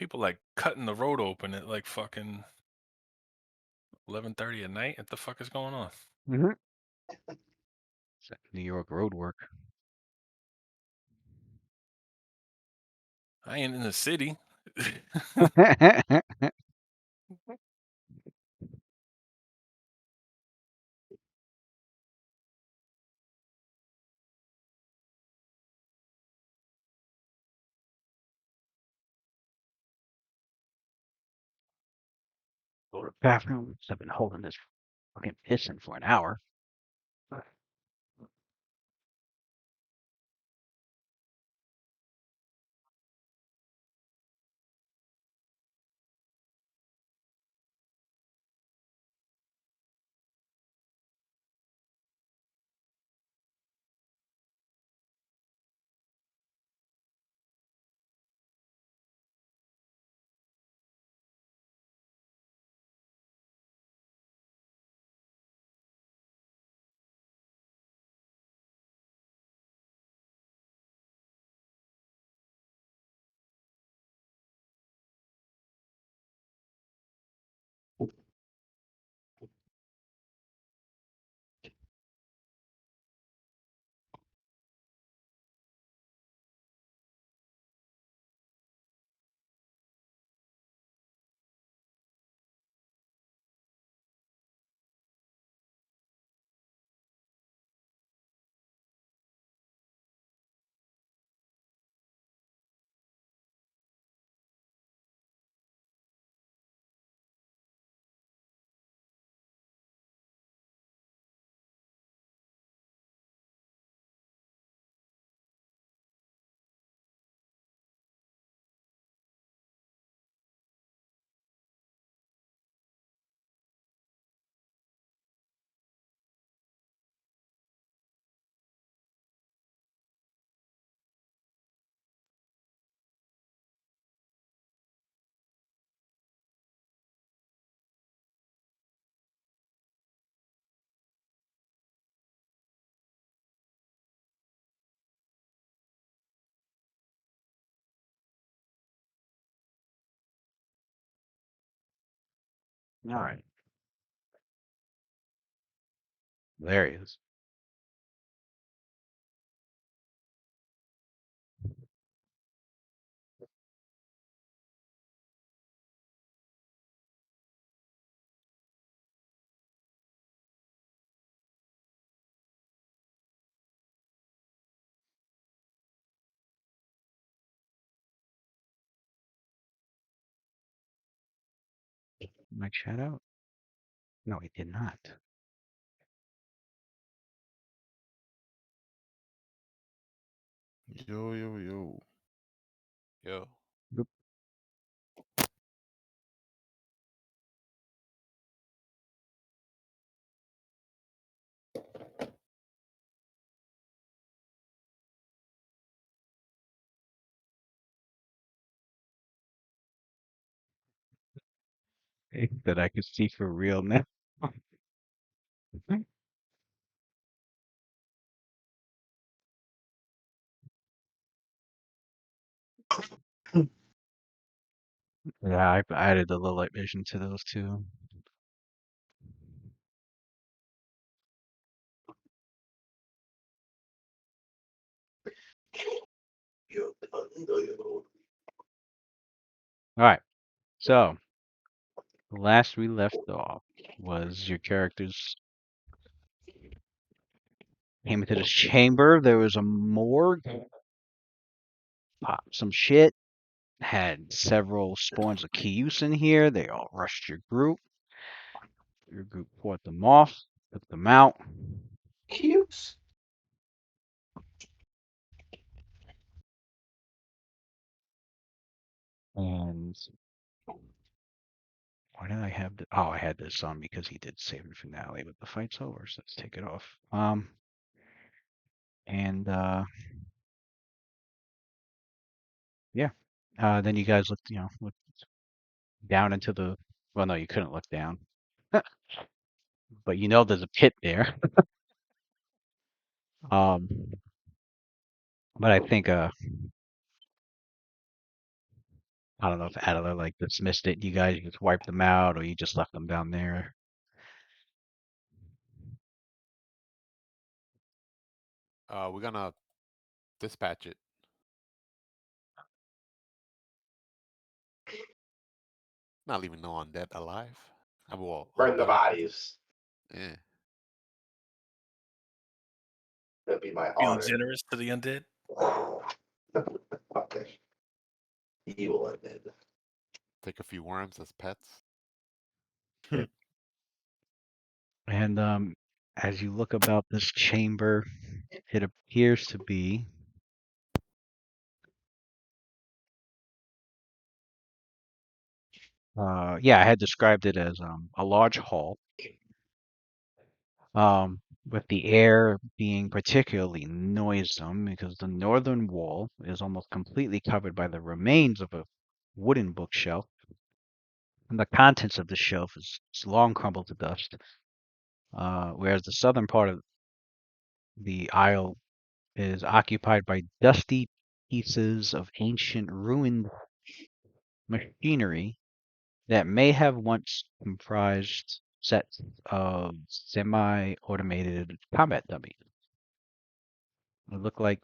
People like cutting the road open at like fucking 11:30 at night. What the fuck is going on? Mm-hmm. New York road work. I ain't in the city. Go to the bathroom. I've been holding this fucking pissing for an hour. All right. There he is. My chat out? No, he did not. Yo, yo, yo. Yo, Oop. That I could see for real now. Yeah, I added a little light vision to those too. All right. So, last we left off was your characters came into this chamber. There was a morgue, popped some shit, had several spawns of Kyus in here. They all rushed your group. Your group fought them off, took them out. Cute. And why did I have the? Oh, I had this on because he did save the finale, but the fight's over, so let's take it off. And yeah. Then you guys looked, looked down into the. Well, no, you couldn't look down, but there's a pit there. Um, but I think I don't know if Adler like dismissed it. You guys just wiped them out, or you just left them down there. We're gonna dispatch it. Not leaving no undead alive. I mean, well, Burn the undone. bodies. Yeah. That'd be my Feeling honor. generous to the undead. Okay. Evil undead. Take a few worms as pets. And as you look about this chamber, it appears to be yeah, I had described it as a large hall, with the air being particularly noisome because the northern wall is almost completely covered by the remains of a wooden bookshelf, and the contents of the shelf is long crumbled to dust. Whereas the southern part of the aisle is occupied by dusty pieces of ancient ruined machinery that may have once comprised sets of semi-automated combat dummies. It looked like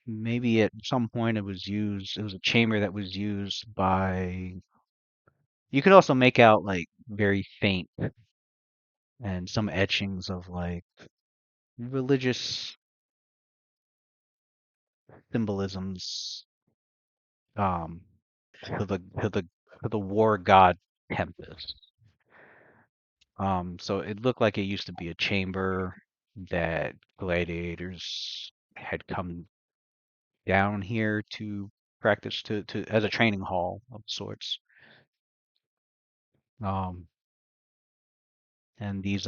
maybe at some point it was a chamber that was used by, you could also make out like very faint and some etchings of like religious symbolisms um to the war god Tempest. So it looked like it used to be a chamber that gladiators had come down here to practice to as a training hall of sorts. Um, and these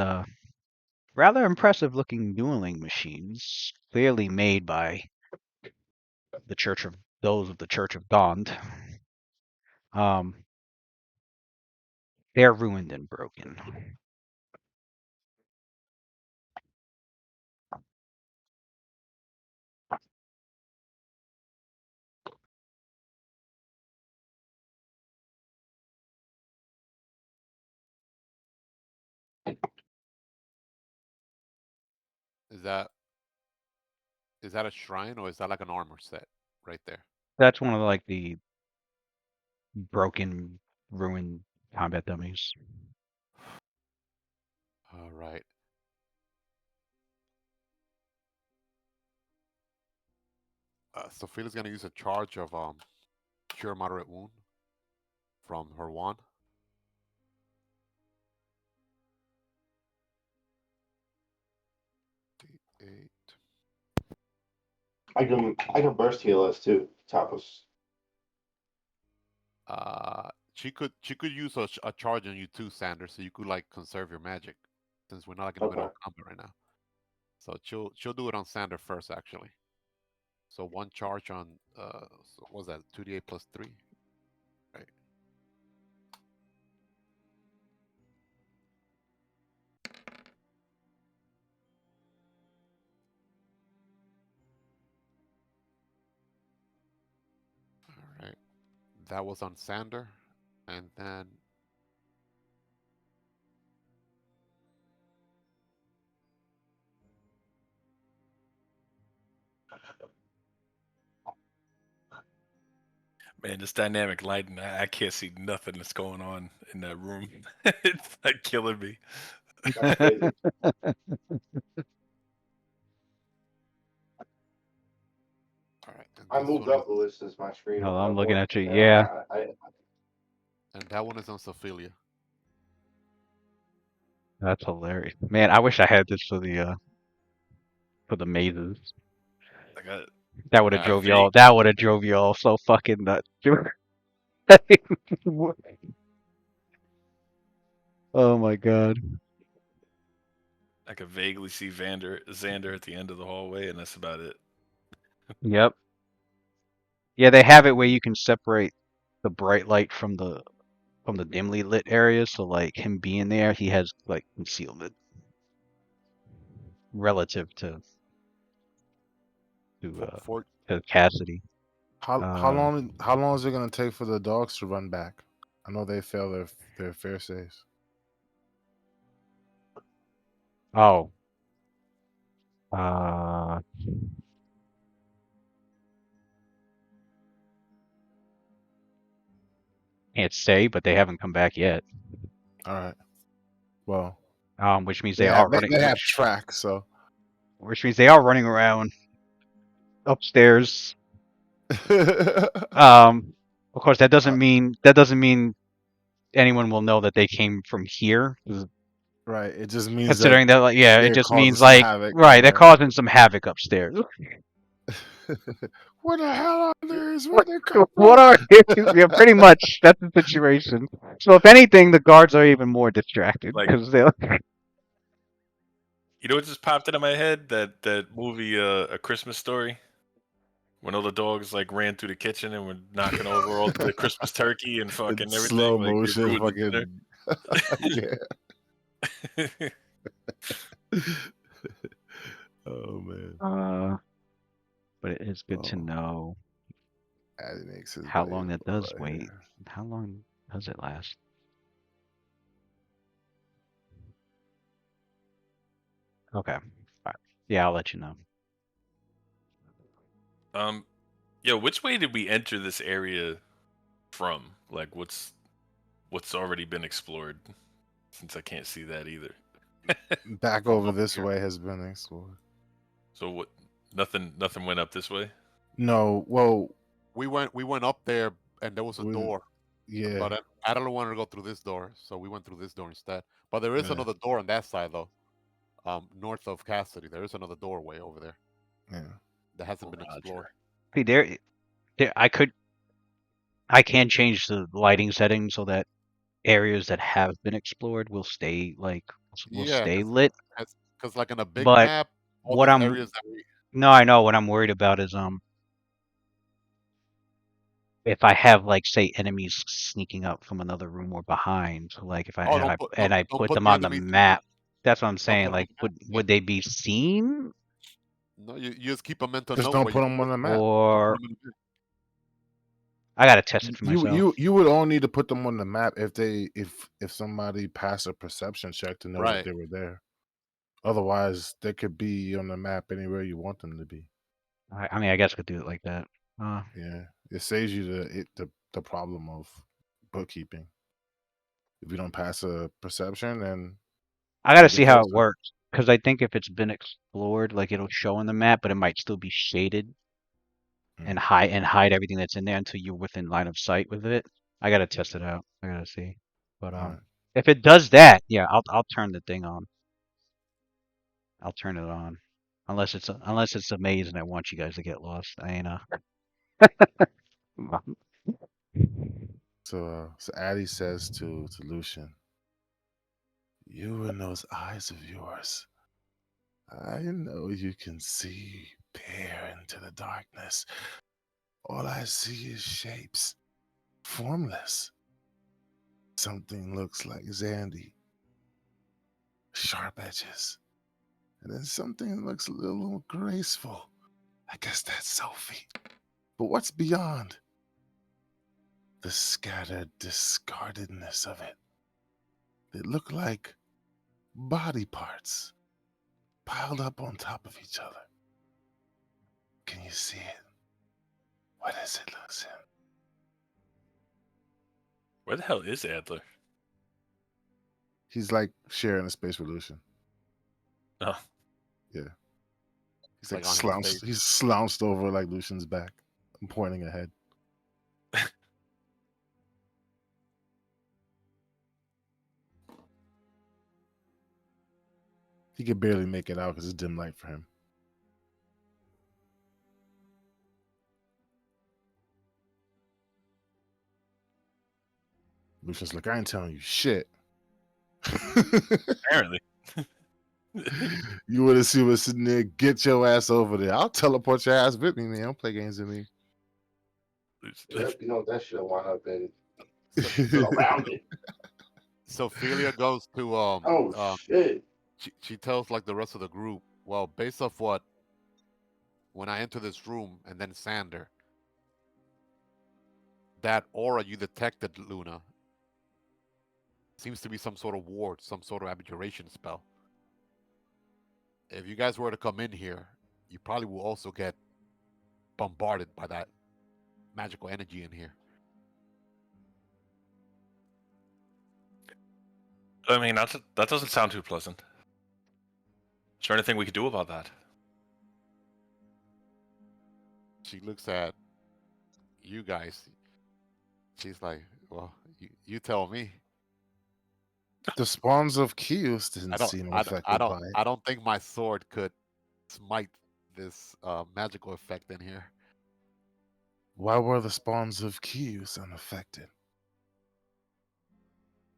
rather impressive looking dueling machines, clearly made by the Church of those of the Church of Gond. Um, they're ruined and broken. Is that a shrine or is that like an armor set right there? That's one of like the broken, ruined combat dummies. All right. Sophia's gonna use a charge of cure moderate wound from her wand. D8. I can burst heal us too, Tapas. She could use a charge on you too, Sanders, so you could like conserve your magic, since we're not like in the middle Okay. of combat right now. So she'll do it on Sander first, actually. So one charge on so what was that 2d8 plus 3, right? All right, that was on Sander, and then Man, this dynamic lighting, I can't see nothing that's going on in that room. It's like killing me. That's crazy. all right, and I this moved one is up the list as my screen Oh, opened I'm up looking more. at you. And Yeah, and that one is on Sophia. that's hilarious. Man, I wish I had this for the mazes. Like I, That would have Yeah, I drove vague, y'all. That would have drove y'all so fucking nuts. Oh my god. I could vaguely see Xander at the end of the hallway, and that's about it. Yep. Yeah, they have it where you can separate the bright light from the dimly lit areas. So like him being there, he has like concealment relative to for, to uh for to Cassidy. How long is it gonna take for the dogs to run back? I know they fail their fair saves. Oh. Uh, can't say, but they haven't come back yet. All right. Well, Which means they they are have running, they have track, so which means they are running around upstairs. Of course, that doesn't mean anyone will know that they came from here. right. It just means that Considering that, like, yeah, it they're just causing means some like, havoc. right, they're Yeah. causing some havoc upstairs. Where the hell are these? Where What, they come what from? are yeah, pretty much that's the situation. So if anything, the guards are even more distracted Like, because they're you know what just popped into my head? That movie, A Christmas Story, when all the dogs like ran through the kitchen and were knocking over all the Christmas turkey and In fucking slow everything. Like they motion, ruined the fucking yeah. dinner. Oh man. but it is good to Oh, know Addy makes his how way long that does over wait. here. How long does it last? Okay. All right. Yeah, I'll let you know. Yo, which way did we enter this area from? Like, what's already been explored? Since I can't see that either. Back From over up this here. way has been explored. So what? Nothing went up this way. No, well, We went up there and there was a we, door, yeah, but I don't want to go through this door, so we went through this door instead. But there is yeah, another door on that side though, north of Cassidy. There is another doorway over there yeah. that hasn't been explored. Roger. See, I can change the lighting settings so that areas that have been explored will Yeah, stay lit. because like in a big But map, all what these I'm areas that we no, I know what I'm worried about is if I have like say enemies sneaking up from another room or behind, like if I oh and I don't put put them the on the enemies in map. That's what I'm don't saying. put them Like, on the map. would they be seen No, you just keep a mental Just note don't where put you them on put. the map. Don't put or them in the map. I gotta test it for You myself. you you would only need to put them on the map if somebody passed a perception check to know that Right. they were there. Otherwise, they could be on the map anywhere you want them to be. I mean, I guess I could do it like that. Yeah, it saves you the problem of bookkeeping. If you don't pass a perception, then I gotta you see get how it closer. works because I think if it's been explored, like it'll show on the map, but it might still be shaded and Mm, hide everything that's in there until you're within line of sight with it. I gotta test it out. I gotta see. But all right. if it does that, yeah, I'll turn the thing on. I'll turn it on. Unless it's amazing. I want you guys to get lost. I ain't So Addie says to Lucian, "You and those eyes of yours, I know you can see peer into the darkness. All I see is shapes, formless. Something looks like Zandy, sharp edges, and then something looks a little graceful. I guess that's Sophie. But what's beyond? The scattered discardedness of it. They look like body parts piled up on top of each other. Can you see it? What is it, Lucian? Where the hell is Adler? He's like sharing a space with Lucian. Oh, Yeah. He's It's like like on his slouched. face. He's slouched over like Lucian's back. I'm pointing ahead. He could barely make it out because it's dim light for him. Lucian's like, I ain't telling you shit. apparently. You would have seen us sitting there. Get your ass over there. I'll teleport your ass with me, man. Don't play games with me. Yep, you know that should have wound up in So, around it. Ophelia goes to Oh shit! she tells like the rest of the group, well, based off what when I enter this room and then Sander, that aura you detected, Luna, seems to be some sort of ward, some sort of abjuration spell. If you guys were to come in here, you probably will also get bombarded by that magical energy in here. I mean, that doesn't sound too pleasant. Is there anything we could do about that? She looks at you guys. She's like, "Well, you tell me. The spawns of Kios I didn't don't, seem I, don't- I affected don't, by it. I don't think my sword could smite this magical effect in here." Why were the spawns of Kios unaffected?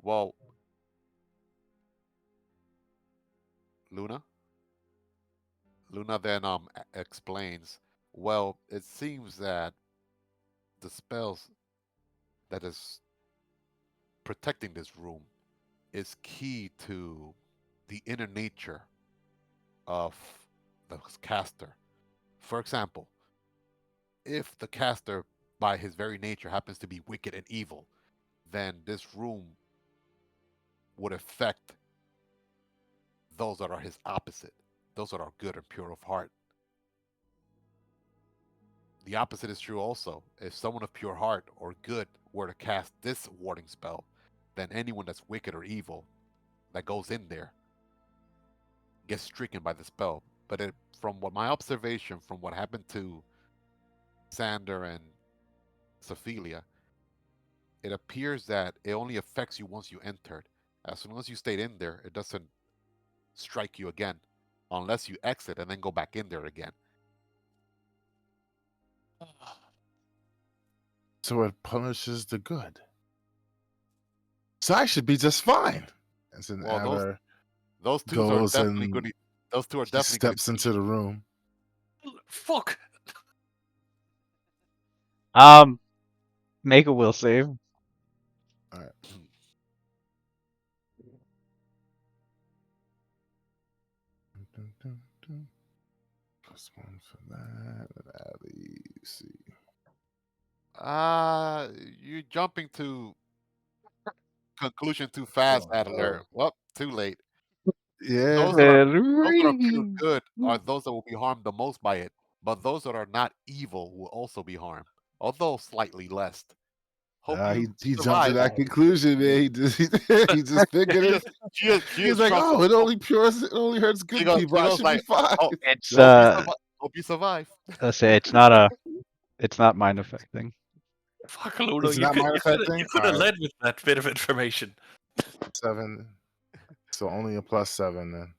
Well, Luna, Luna then explains. Well, it seems that the spells that is protecting this room is key to the inner nature of the caster. For example, if the caster, by his very nature, happens to be wicked and evil, then this room would affect those that are his opposite, those that are good and pure of heart. The opposite is true also. If someone of pure heart or good were to cast this warding spell, then anyone that's wicked or evil that goes in there gets stricken by the spell. But from what my observation, from what happened to Sander and Sophelia, it appears that it only affects you once you entered. As long as you stayed in there, it doesn't strike you again, unless you exit and then go back in there again. So it punishes the good. So I should be just fine. As an Well, adder those two are goes definitely and good. Those two are he definitely going steps into the room. Fuck. Make a will save. All right. +1 for that. Ali, see. You're jumping to conclusion too fast, Oh, Adler. Well, too late. Yeah. Those that are pure good are those that will be harmed the most by it. But those that are not evil will also be harmed, although slightly less. Hope you He jumped to survive. that conclusion, man. He just figured it. She He's is like, shrunk. oh, it only hurts She good goes, people. she I goes should be like, fine. oh, It's hope you survive. let's say it's not mind affecting. Fuck, Luna, It's not mind you affecting. could have All right, led with that bit of information. 7. So only a +7 then.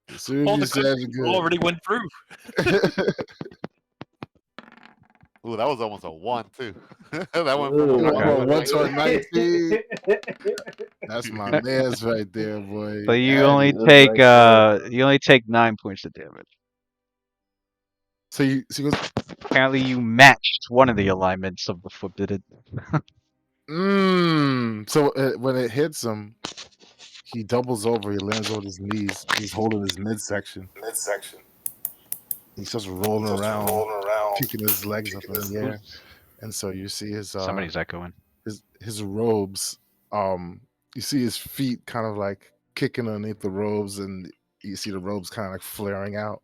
As soon as All you the good said people good. already went through. Ooh, that was almost a 1 too. That went from a Ooh, 1 Okay. to a From 1 19. to a 19. That's my man's right there, boy. So you And only That's take right there. you only take 9 points of damage. so he goes, Apparently you matched one of the alignments of the forbidden. So when it hits him, he doubles over. He lands on his knees. He's holding his midsection. He starts rolling around, kicking his legs up in the air. Who's And so you see somebody's echoing? his robes. You see his feet kind of like kicking underneath the robes, and you see the robes kind of like flaring out.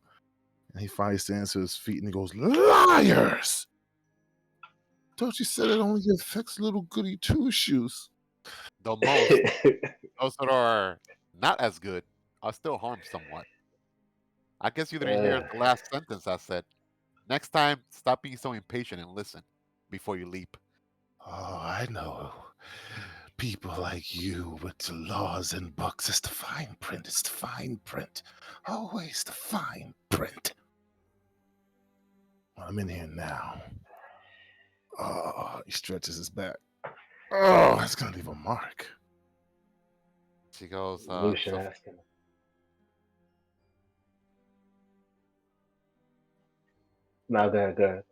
And he finally stands to his feet and he goes, "Liars! Thought you said it only affects little goody two shoes." The most, those that are not as good are still harmed somewhat. I guess you didn't hear the last sentence I said. Next time, stop being so impatient and listen before you leap. Oh, I know. People like you with the laws and books. It's the fine print. It's the fine print. Always the fine print. Well, I'm in here now. Oh, he stretches his back. Oh, it's gonna leave a mark. She goes, Lucian asking. No, go ahead.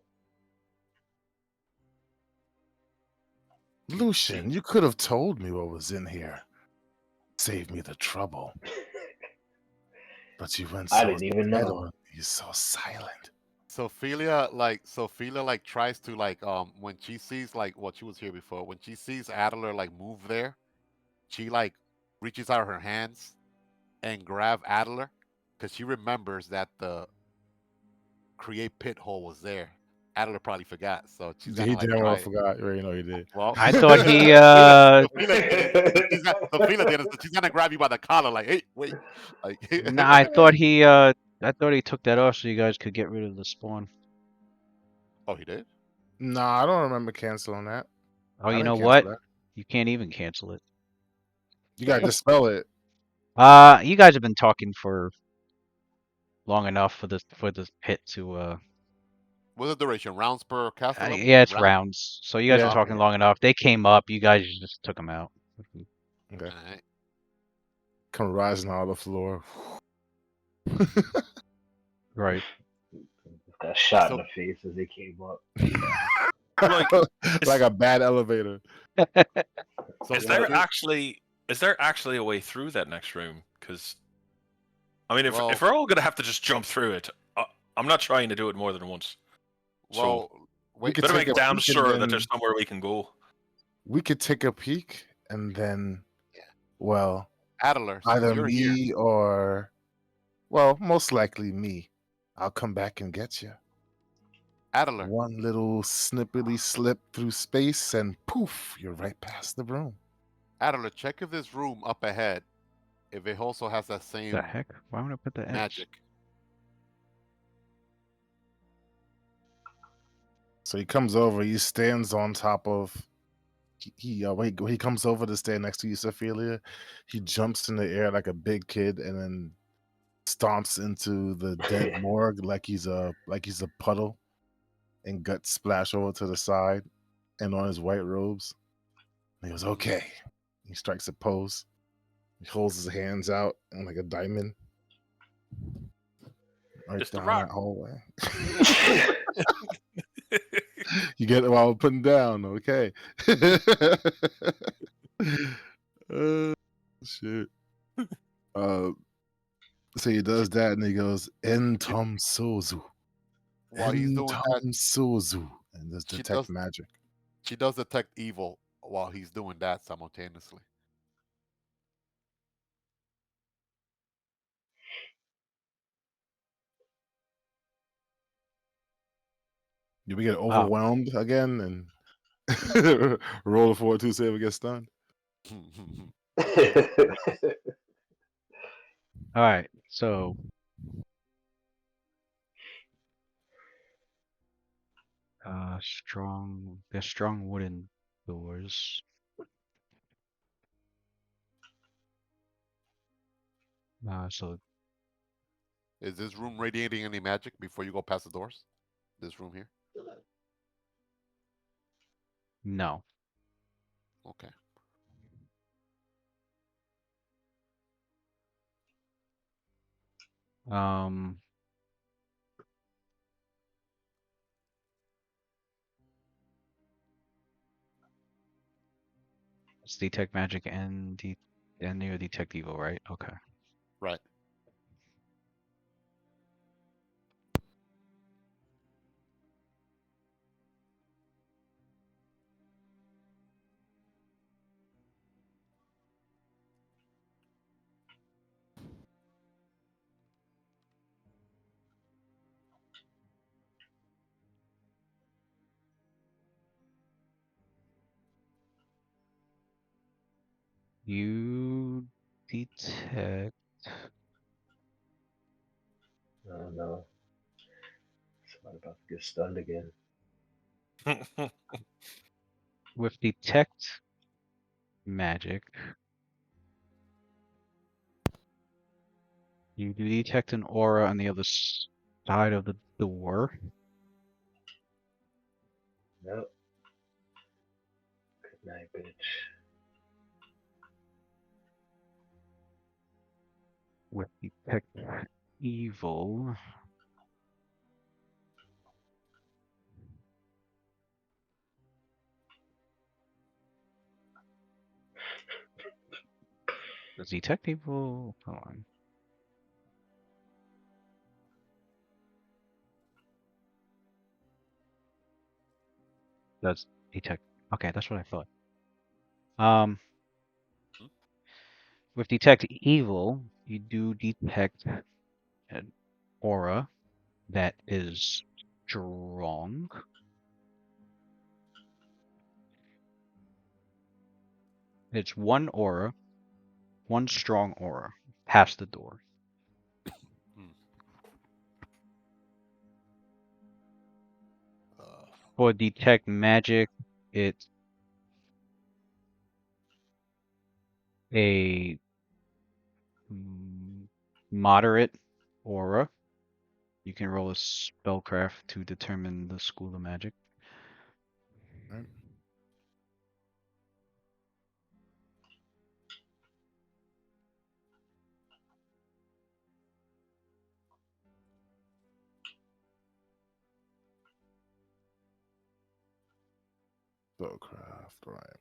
Lucian, you could have told me what was in here. Save me the trouble. But you went I so didn't even dead know. on me, so silent. Sophia like tries to like when she sees like what she was here before, when she sees Adler like move there, she like reaches out her hands and grab Adler because she remembers that the create pit hole was there. Adler probably forgot, so she's Yeah, gonna he like damn well try. forgot. You already know he did. Well, I thought he Sophia did it. Sophia did it. So she's gonna grab you by the collar, like, hey, wait, like. no, I thought he took that off so you guys could get rid of the spawn. Oh, he did. Nah, I don't remember canceling that. Oh, I you didn't know cancel what? that. You can't even cancel it. You gotta dispel it. You guys have been talking for long enough for this pit to What's the duration? Rounds per castle level? yeah, it's Round. rounds. So you guys Yeah. are talking Okay. long enough. They came up, you guys just took them out. Okay. All right. Come rising out of the floor. Right. Got shot in So the face as they came up. Like, like a bad elevator. so is Sophia. there actually a way through that next room? Because I mean, if Well, we're all gonna have to just jump through it, I'm not trying to do it more than once. So well, We wait. could better take make a damn peek and sure that then there's somewhere we can go. we could take a peek and then, Yeah. well, Adler, since either you're here, me or, well, most likely me. I'll come back and get you. Adler, One little snippety slip through space and poof, you're right past the room. Adler, check if this room up ahead, if it also has that The same heck? Why would I put the X? magic. So he comes over, he stands on top of when he comes over to stand next to you, Sophia, he jumps in the air like a big kid and then stomps into the dead morgue like he's a puddle, and guts splash over to the side and on his white robes. And he goes, okay. He strikes a pose. He holds his hands out in like a diamond. Right Just the down rock. that hallway. You get it while I'm putting down, okay. Shit. So he does that and he goes, Entom Sozu. While he's doing that, Entom Sozu. And does she detect does magic. she does detect evil while he's doing that simultaneously. Do we get Wow. overwhelmed again and roll a 4-2 save against stun? All right. So there's strong wooden doors. So Is this room radiating any magic before you go past the doors? This room here? no. Okay. Um, it's detect magic and you detect evil, right? Okay. Right. You detect Oh no. Somebody about to get stunned again. with detect magic. You do detect an aura on the other side of the door. Nope. Good night, bitch. With detect evil. Does detect evil? Hold on. does detect. Okay, that's what I thought. Um, Hmm? with detect evil, you do detect an aura that is strong. It's one aura, one strong aura, past the door. Hmm. Uh, For detect magic, it's a moderate aura. You can roll a spellcraft to determine the school of magic. Right? Spellcraft, right.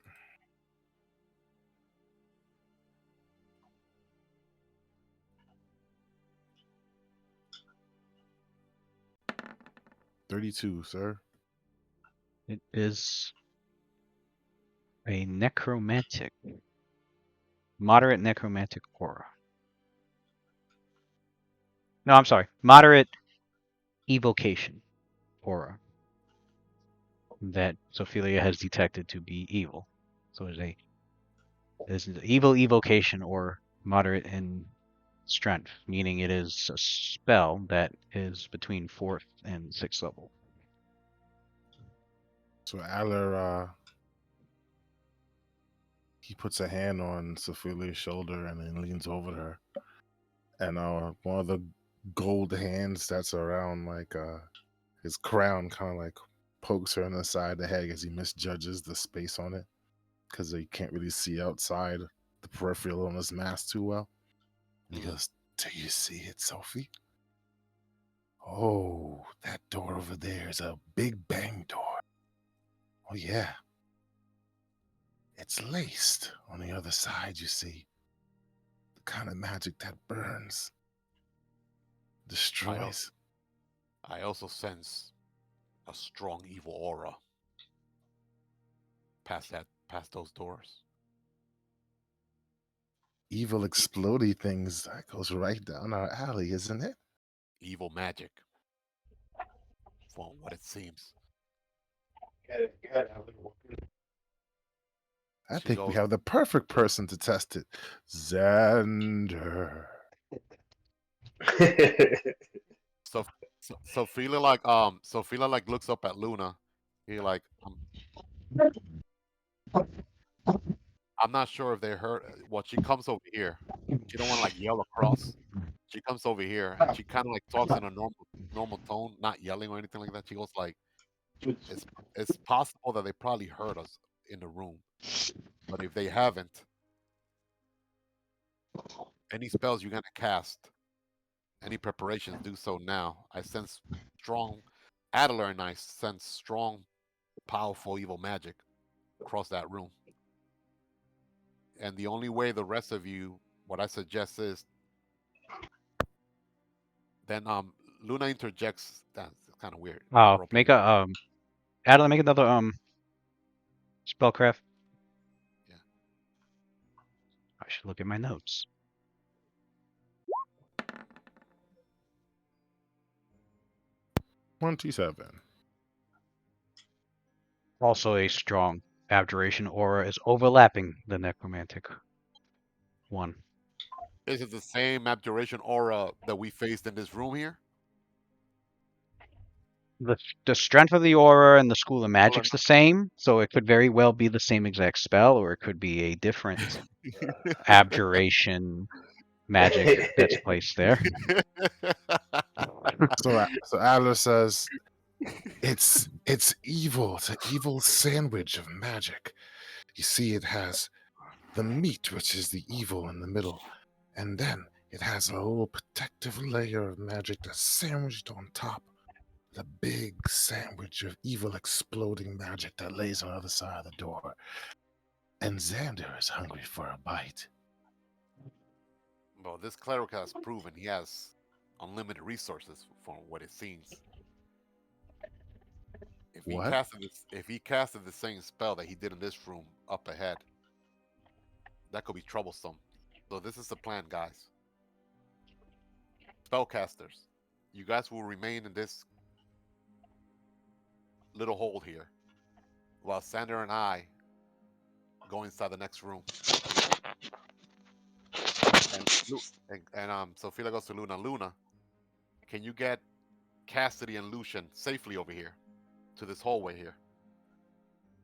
$32, sir. It is a necromantic, moderate necromantic aura. No, I'm sorry, moderate evocation aura that Sophelia has detected to be evil. So it's an evil evocation or moderate in strength, meaning it is a spell that is between 4th and 6th level. So Aller, he puts a hand on Sophilia's shoulder and then leans over to her. And one of the gold hands that's around like his crown kind of like pokes her in the side of the head as he misjudges the space on it because he can't really see outside the peripheral on his mask too well. And he hmm. goes, "Do you see it, Sophie? Oh, that door over there is a big bang door. Oh, yeah. It's laced on the other side, you see. The kind of magic that burns, I, al- destroys." I also sense a strong evil aura past those doors. Evil explodey things that goes right down our alley, isn't it? Evil magic, from what it seems. I She think we goes, have the perfect person to test it. Xander. so so Sophia like looks up at Luna. He like I'm not sure if they heard. Well, she comes over here. She don't want to like yell across. She comes over here and she kind of like talks in a normal tone, not yelling or anything like that. She goes like, "It's it's possible that they probably heard us in the room, but if they haven't, any spells you're gonna cast, any preparations, do so now. I sense strong, Adler and I sense strong, powerful evil magic across that room, and the only way the rest of you, what I suggest is then Luna interjects. That's kind of weird. Oh, Role make playing. a Adeline, make another spellcraft. Yeah. I should look at my notes. 27. Also, a strong abjuration aura is overlapping the necromantic one. Is it the same abjuration aura that we faced in this room here? The strength of the aura and the school of magic's the same, so it could very well be the same exact spell, or it could be a different abjuration magic that's placed there. So Adler says, it's evil. It's an evil sandwich of magic. You see, it has the meat, which is the evil in the middle, and then it has a little protective layer of magic that's sandwiched on top. The big sandwich of evil exploding magic that lays on the other side of the door. And Xander is hungry for a bite. Well, this cleric has proven he has unlimited resources from what it seems. What? If he casted the same spell that he did in this room up ahead, that could be troublesome. So this is the plan, guys. Spellcasters, you guys will remain in this little hole here, while Sander and I go inside the next room. And Sophia goes to Luna. Luna, can you get Cassidy and Lucian safely over here to this hallway here?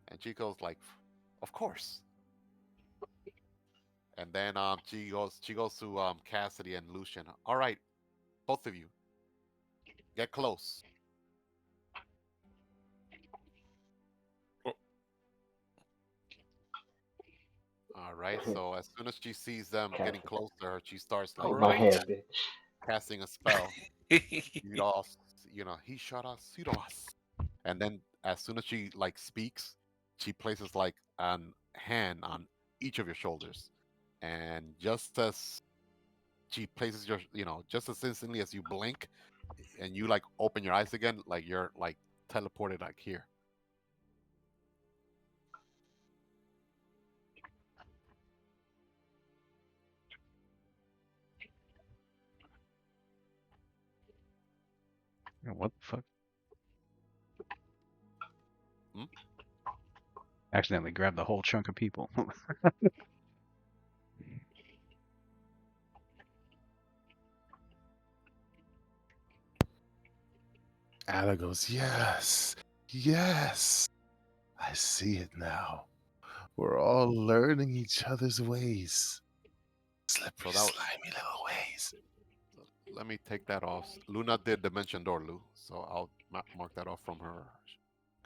And she goes like, of course. And then she goes to Cassidy and Lucian. All right, both of you, get close. Oh, All right. So as soon as she sees them Cast getting close to her, she starts like Hold my right. hand, bitch. casting a spell. Hiros, he shot us, Hiros. And then as soon as she like speaks, she places like an hand on each of your shoulders. And just as she places just as instantly as you blink and you like open your eyes again, like you're like teleported like here. What the fuck? Hmm? Accidentally grabbed the whole chunk of people. Ada goes, yes, yes. I see it now. We're all learning each other's ways. Slippery, So that slimy little ways. let me take that off. Luna did Dimension Door, Lu, so I'll mark that off from her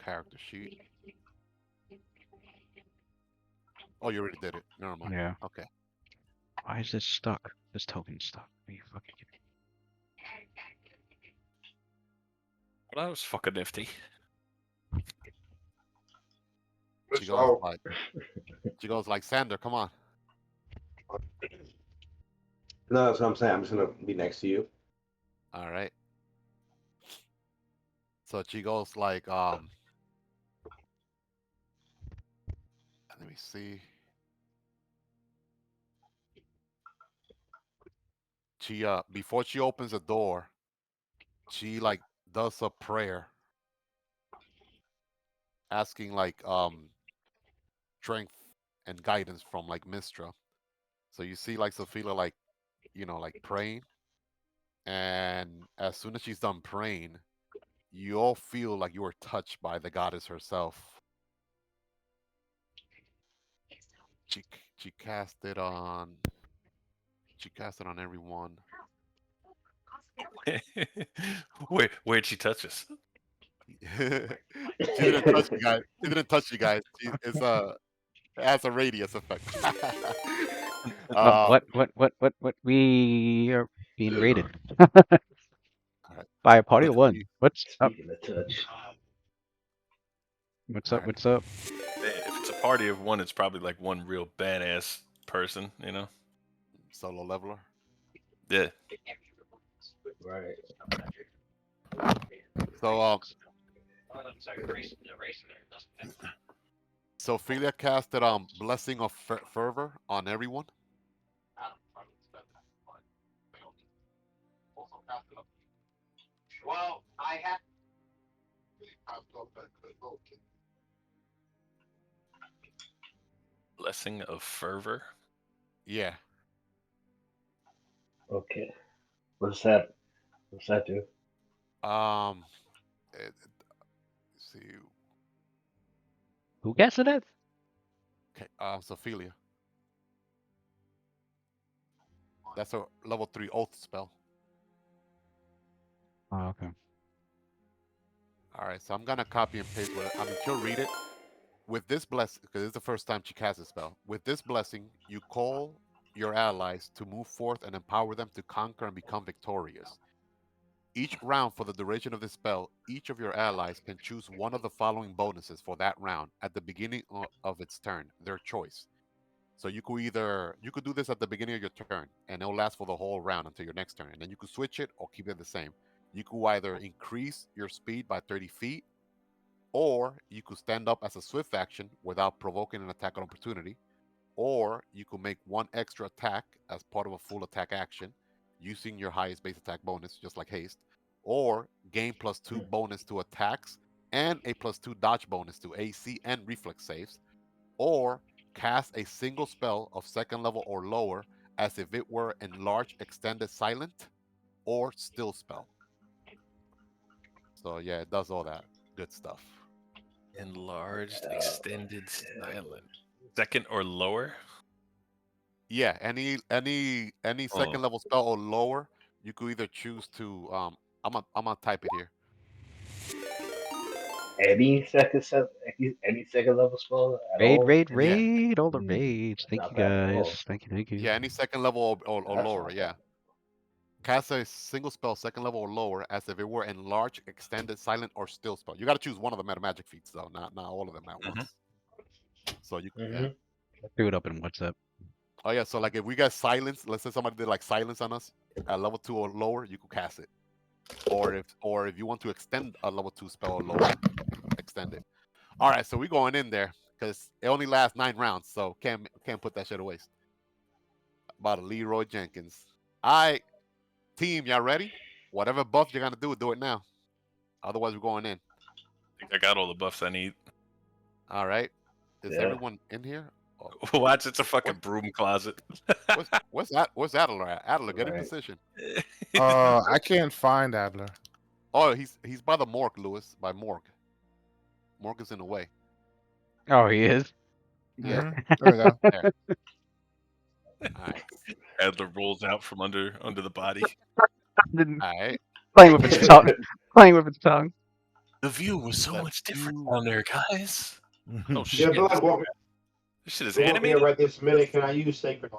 character sheet. Oh, you already did it. Never mind. Yeah. Okay. Why is this stuck? This token stuck. Are you fucking kidding Well, that was fucking nifty. She goes like, Sander, come on. No, that's what I'm saying. I'm just gonna be next to you. All right. So she goes like, let me see. She before she opens the door, she like does a prayer asking like strength and guidance from like Mistra. So you see like Sophia like like praying, and as soon as she's done praying, you all feel like you were touched by the goddess herself. She she cast it on she cast it on everyone. Where'd she touch us? She didn't touch you guys. She didn't touch you guys. It has a radius effect. Oh, um, what? We are being raided all right. by a party So of one. What's up? Speaking of touch, What's all up? right. What's up? If it's a party of one, it's probably like one real badass person, you know? Solo leveler. Yeah. right? So Sophia casted blessing of fervor on everyone. Blessing of fervor. Yeah. Okay. What's that? What's that do? Um. Let's see. Who guessed it? Okay. Sophia. That's a level 3 oath spell. Oh, okay. All right. So I'm gonna copy and paste with it. I mean, she'll read it. With this blessing, because it's the first time she casts a spell. With this blessing, you call your allies to move forth and empower them to conquer and become victorious. Each round for the duration of this spell, each of your allies can choose one of the following bonuses for that round at the beginning of its turn, their choice. So you could do this at the beginning of your turn, and it'll last for the whole round until your next turn, and then you could switch it or keep it the same. You could either increase your speed by 30 feet, or you could stand up as a swift action without provoking an attack of opportunity, or you could make one extra attack as part of a full attack action using your highest base attack bonus, just like haste, or gain +2 bonus to attacks and a +2 dodge bonus to AC and reflex saves, or cast a single spell of second level or lower as if it were enlarged, extended, silent, or still spell. So yeah, it does all that good stuff. Enlarged, extended, silent. Second or lower? Yeah, any Oh, second level spell or lower, you could either choose to I'm gonna type it here. Any second level spell at Raid, all? raid, Yeah, raid! All the Mm, raids. Thank not you bad at all. guys. Thank you, thank you. yeah, any second level or That's lower. not Yeah, bad. cast a single spell second level or lower as if it were enlarged, extended, silent, or still spell. You got to choose one of the meta magic feats though, not all of them at mhm. once. So you yeah. Mm-hmm. I threw it up in WhatsApp. Oh yeah, so like if we got silence, let's say somebody did like silence on us at level 2 or lower, you could cast it. Or if you want to extend a level 2 spell or lower, extend it. All right, so we're going in there because it only lasts 9 rounds, so can't put that shit to waste. About a Leroy Jenkins. All right, team, y'all ready? Whatever buff you're gonna do it now. Otherwise, we're going in. I think I got all the buffs I need. All right. Is Yeah. everyone in here? Oh, Watch, it's a fucking what, broom closet. what's that? What's Adler at? Adler, get in Right. position. I can't find Adler. Oh, he's by the morgue, Lewis. By morgue. Morgue is in the way. Oh, he is? Yeah. There we go. There. All right. Adler rolls out from under the body. Didn't- All right. Playing with its tongue. Playing with its tongue. The view was so Let's much different do- down there, guys. Oh Yeah, shit! Black Walker. This shit is Come over here animated. right this minute. Can I use Sacred?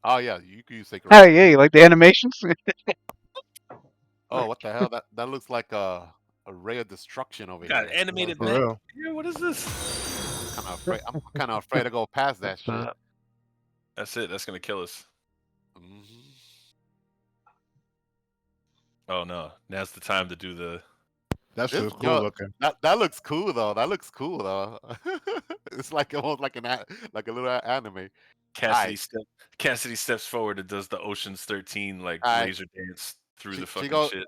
Oh yeah, you can use sacred. Oh, Armor. yeah, you like the animations? Oh, what the hell? That looks like a ray of destruction over Got here. animated For mech. real. Yeah, what is this? Kind of afraid. I'm kind of afraid to go past that shit. That's it. That's gonna kill us. Mhm. Oh no! Now's the time to do the. That's This too cool yo, looking. that looks cool though. That looks cool though. It's like almost like like a little anime. Cassidy Alright. step. Cassidy steps forward and does the Ocean's 13 like Alright. laser dance through the She fucking goes. shit.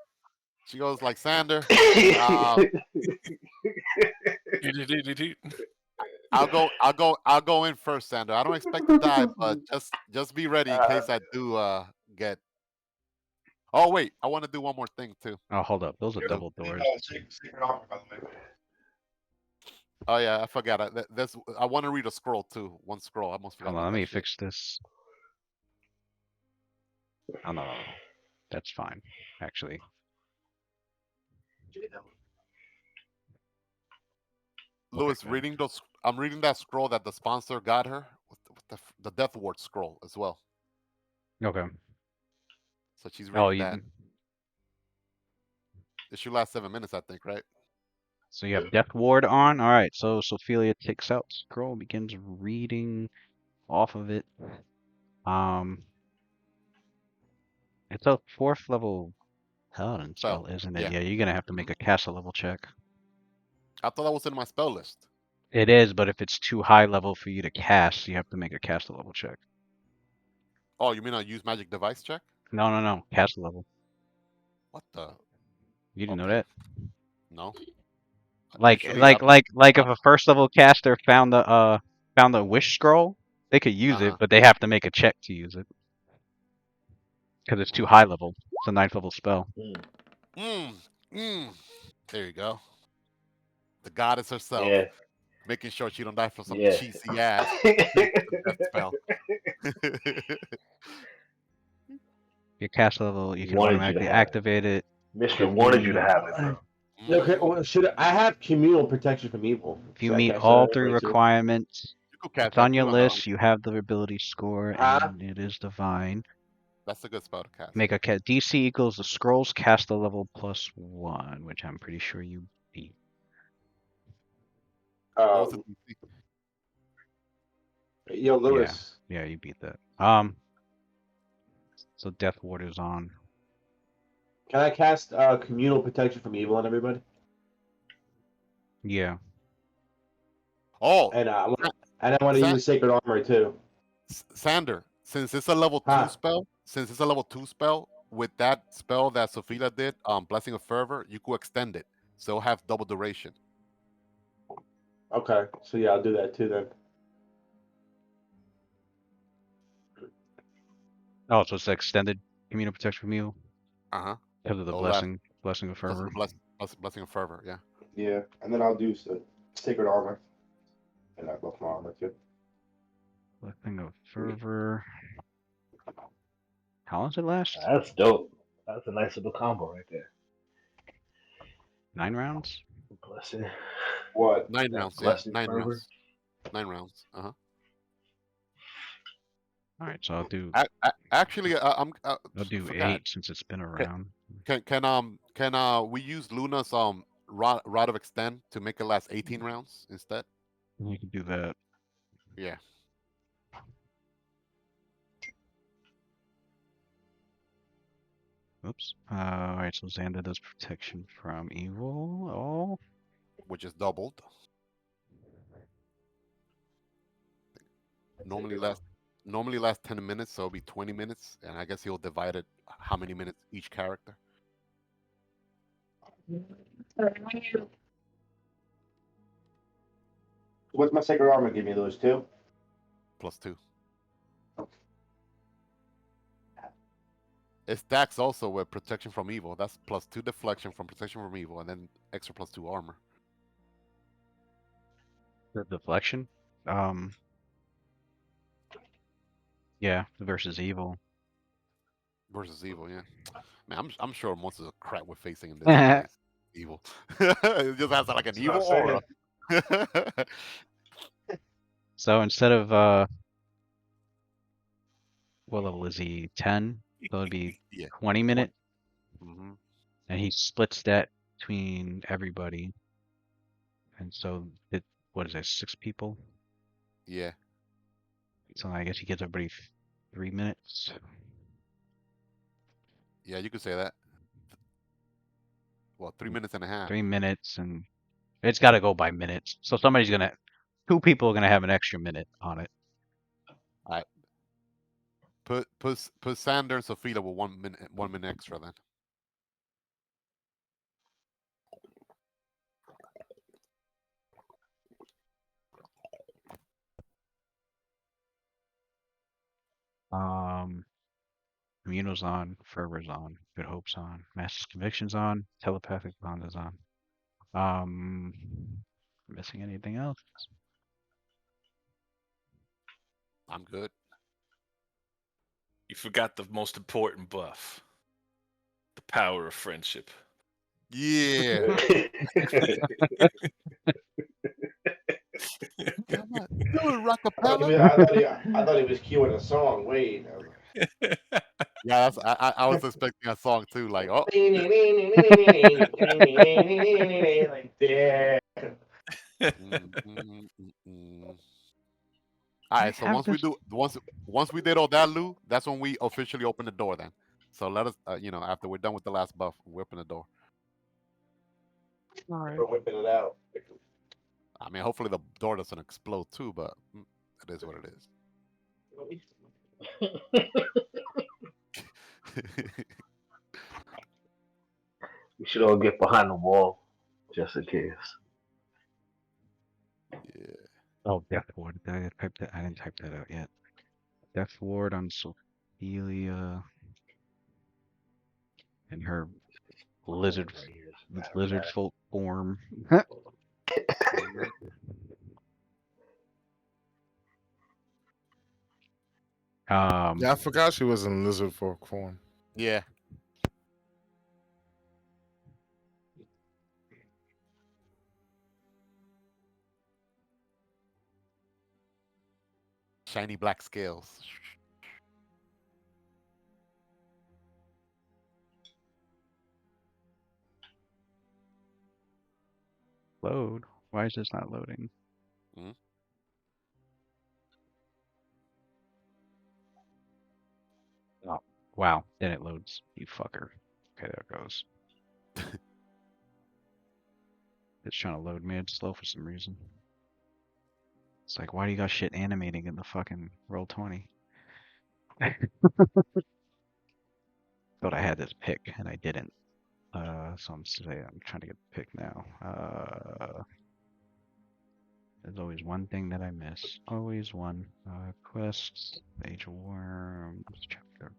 She goes like Sander. Um, I'll go in first, Sander. I don't expect to die, but just be ready in case I do get. Oh wait, I want to do one more thing too. Oh, hold up. Those are The- double doors. Secret Armor, by the way. Oh yeah, I forgot. I want to read a scroll too. One scroll. I almost forgot Hold on, about let that me shit. fix this. Oh, no. That's fine, actually. Lewis, Okay. I'm reading that scroll that the sponsor got her with the Death Ward scroll as well. Okay. So she's Oh, reading that. It should last 7 minutes, I think, right? so you have Death Ward on? Alright, so Sophia takes out scroll, begins reading off of it. It's a 4th level paladin spell, isn't it? Yeah. Yeah, you're gonna have to make a castle level check. I thought that was in my spell list. It is, but if it's too high level for you to cast, you have to make a castle level check. Oh, you mean I use magic device check? No. Castle level. What the? You didn't know Okay. that? No. Like, Usually, like, like, like if a first level caster found the wish scroll, they could use it, Uh-huh. but they have to make a check to use it. Because it's too high level. It's a 9th level spell. There you go. The goddess herself, Yeah. making sure she don't die from some Yeah. cheesy ass death spell. Your castle level, you can Wanted you to automatically have it. activate it. Mister If wanted you to you have it, bro. Okay, well, I have communal protection from evil? if you Should I meet catch all that 3 right too? requirements, You could catch it's on that your too. list. You have the ability score, Huh? and it is divine. That's a good spell to cast. Make a DC equals the scroll's caster level +1, which I'm pretty sure you beat. What was it? Yo, Lewis. Yeah, you beat that. So Death Ward is on. Can I cast communal protection from evil on everybody? Yeah. Oh, And I want to Sa- use Sacred Armor too. Sander, since it's a level Huh. 2 spell, with that spell that Sophia did, Blessing of Fervor, you could extend it, so have double duration. Okay. So yeah, I'll do that too then. Oh, so it's extended communal protection from evil Uh-huh. because of the So left blessing of because of fervor. the Blessing of Fervor, yeah. Yeah, and then I'll do Sacred Armor, and I buff my armor too. Blessing of fervor. How long does it last? That's dope. That's a nice little combo right there. 9 rounds. Blessing. What? 9 rounds, yeah. Blessing 9 rounds. fervor. 9 rounds. Uh-huh. All right, so I'll do Actually, I I'll do forgot. 8 since it's been around. Can we use Luna's rod of extend to make it last 18 rounds instead? You can do that. Yeah. Oops. All right, so Xander does protection from evil. Oh, Which is doubled. Normally lasts 10 minutes, so it'll be 20 minutes, and I guess he'll divide it how many minutes each character. What's my Sacred Armor give me? Those two? +2. It stacks also with protection from evil. That's +2 deflection from protection from evil, and then extra +2 armor. the deflection. Yeah, versus evil. Versus evil, yeah. Man, I'm sure most of the crap we're facing in this fight is evil. It just has like an That's evil what I'm aura. So instead of what level is he? 10. So it'd be Yeah. 20 minute, Mm-hmm. and he splits that between everybody. And so it what is that? 6 people. Yeah. So I guess he gives everybody 3 minutes. Yeah, you could say that. Well, 3 minutes and a half. 3 minutes, and it's got to go by minutes. So somebody's gonna, 2 people are gonna have an extra minute on it. All right. Put Sander and Sophia with 1 minute extra then. Communal's on, Fervor's on, Good Hope's on, Master's Conviction's on, Telepathic Bond is on. Missing anything else? I'm good. You forgot the most important buff. The power of friendship. Yeah. Dude, Rockapella. I thought he was cueing a song. Wait. Yeah, I was expecting a song too. Like, oh, Like, yeah. All I right. So have this. once we did all that, Lou, that's when we officially open the door. Then, so let us, after we're done with the last buff, we open the door. All right. We're whipping it out. I mean, hopefully the door doesn't explode too, but it is what it is. We should all get behind the wall, just in case. Yeah. Oh, Death Ward. I didn't type that out yet. Death Ward on Sophia and her lizard Right here is lizard folk form. Mhm. Yeah, I forgot she was in lizard folk form. Yeah. Shiny black scales. Load. Why is this not loading? Mhm. Oh, wow. Then it loads. You fucker. Okay, there it goes. It's trying to load mid slow for some reason. It's like, why do you got shit animating in the fucking Roll20? Thought I had this pick and I didn't. So I'm trying to get the pick now. There's always one thing that I miss. Always one. Quests, Age of Worms, chapter.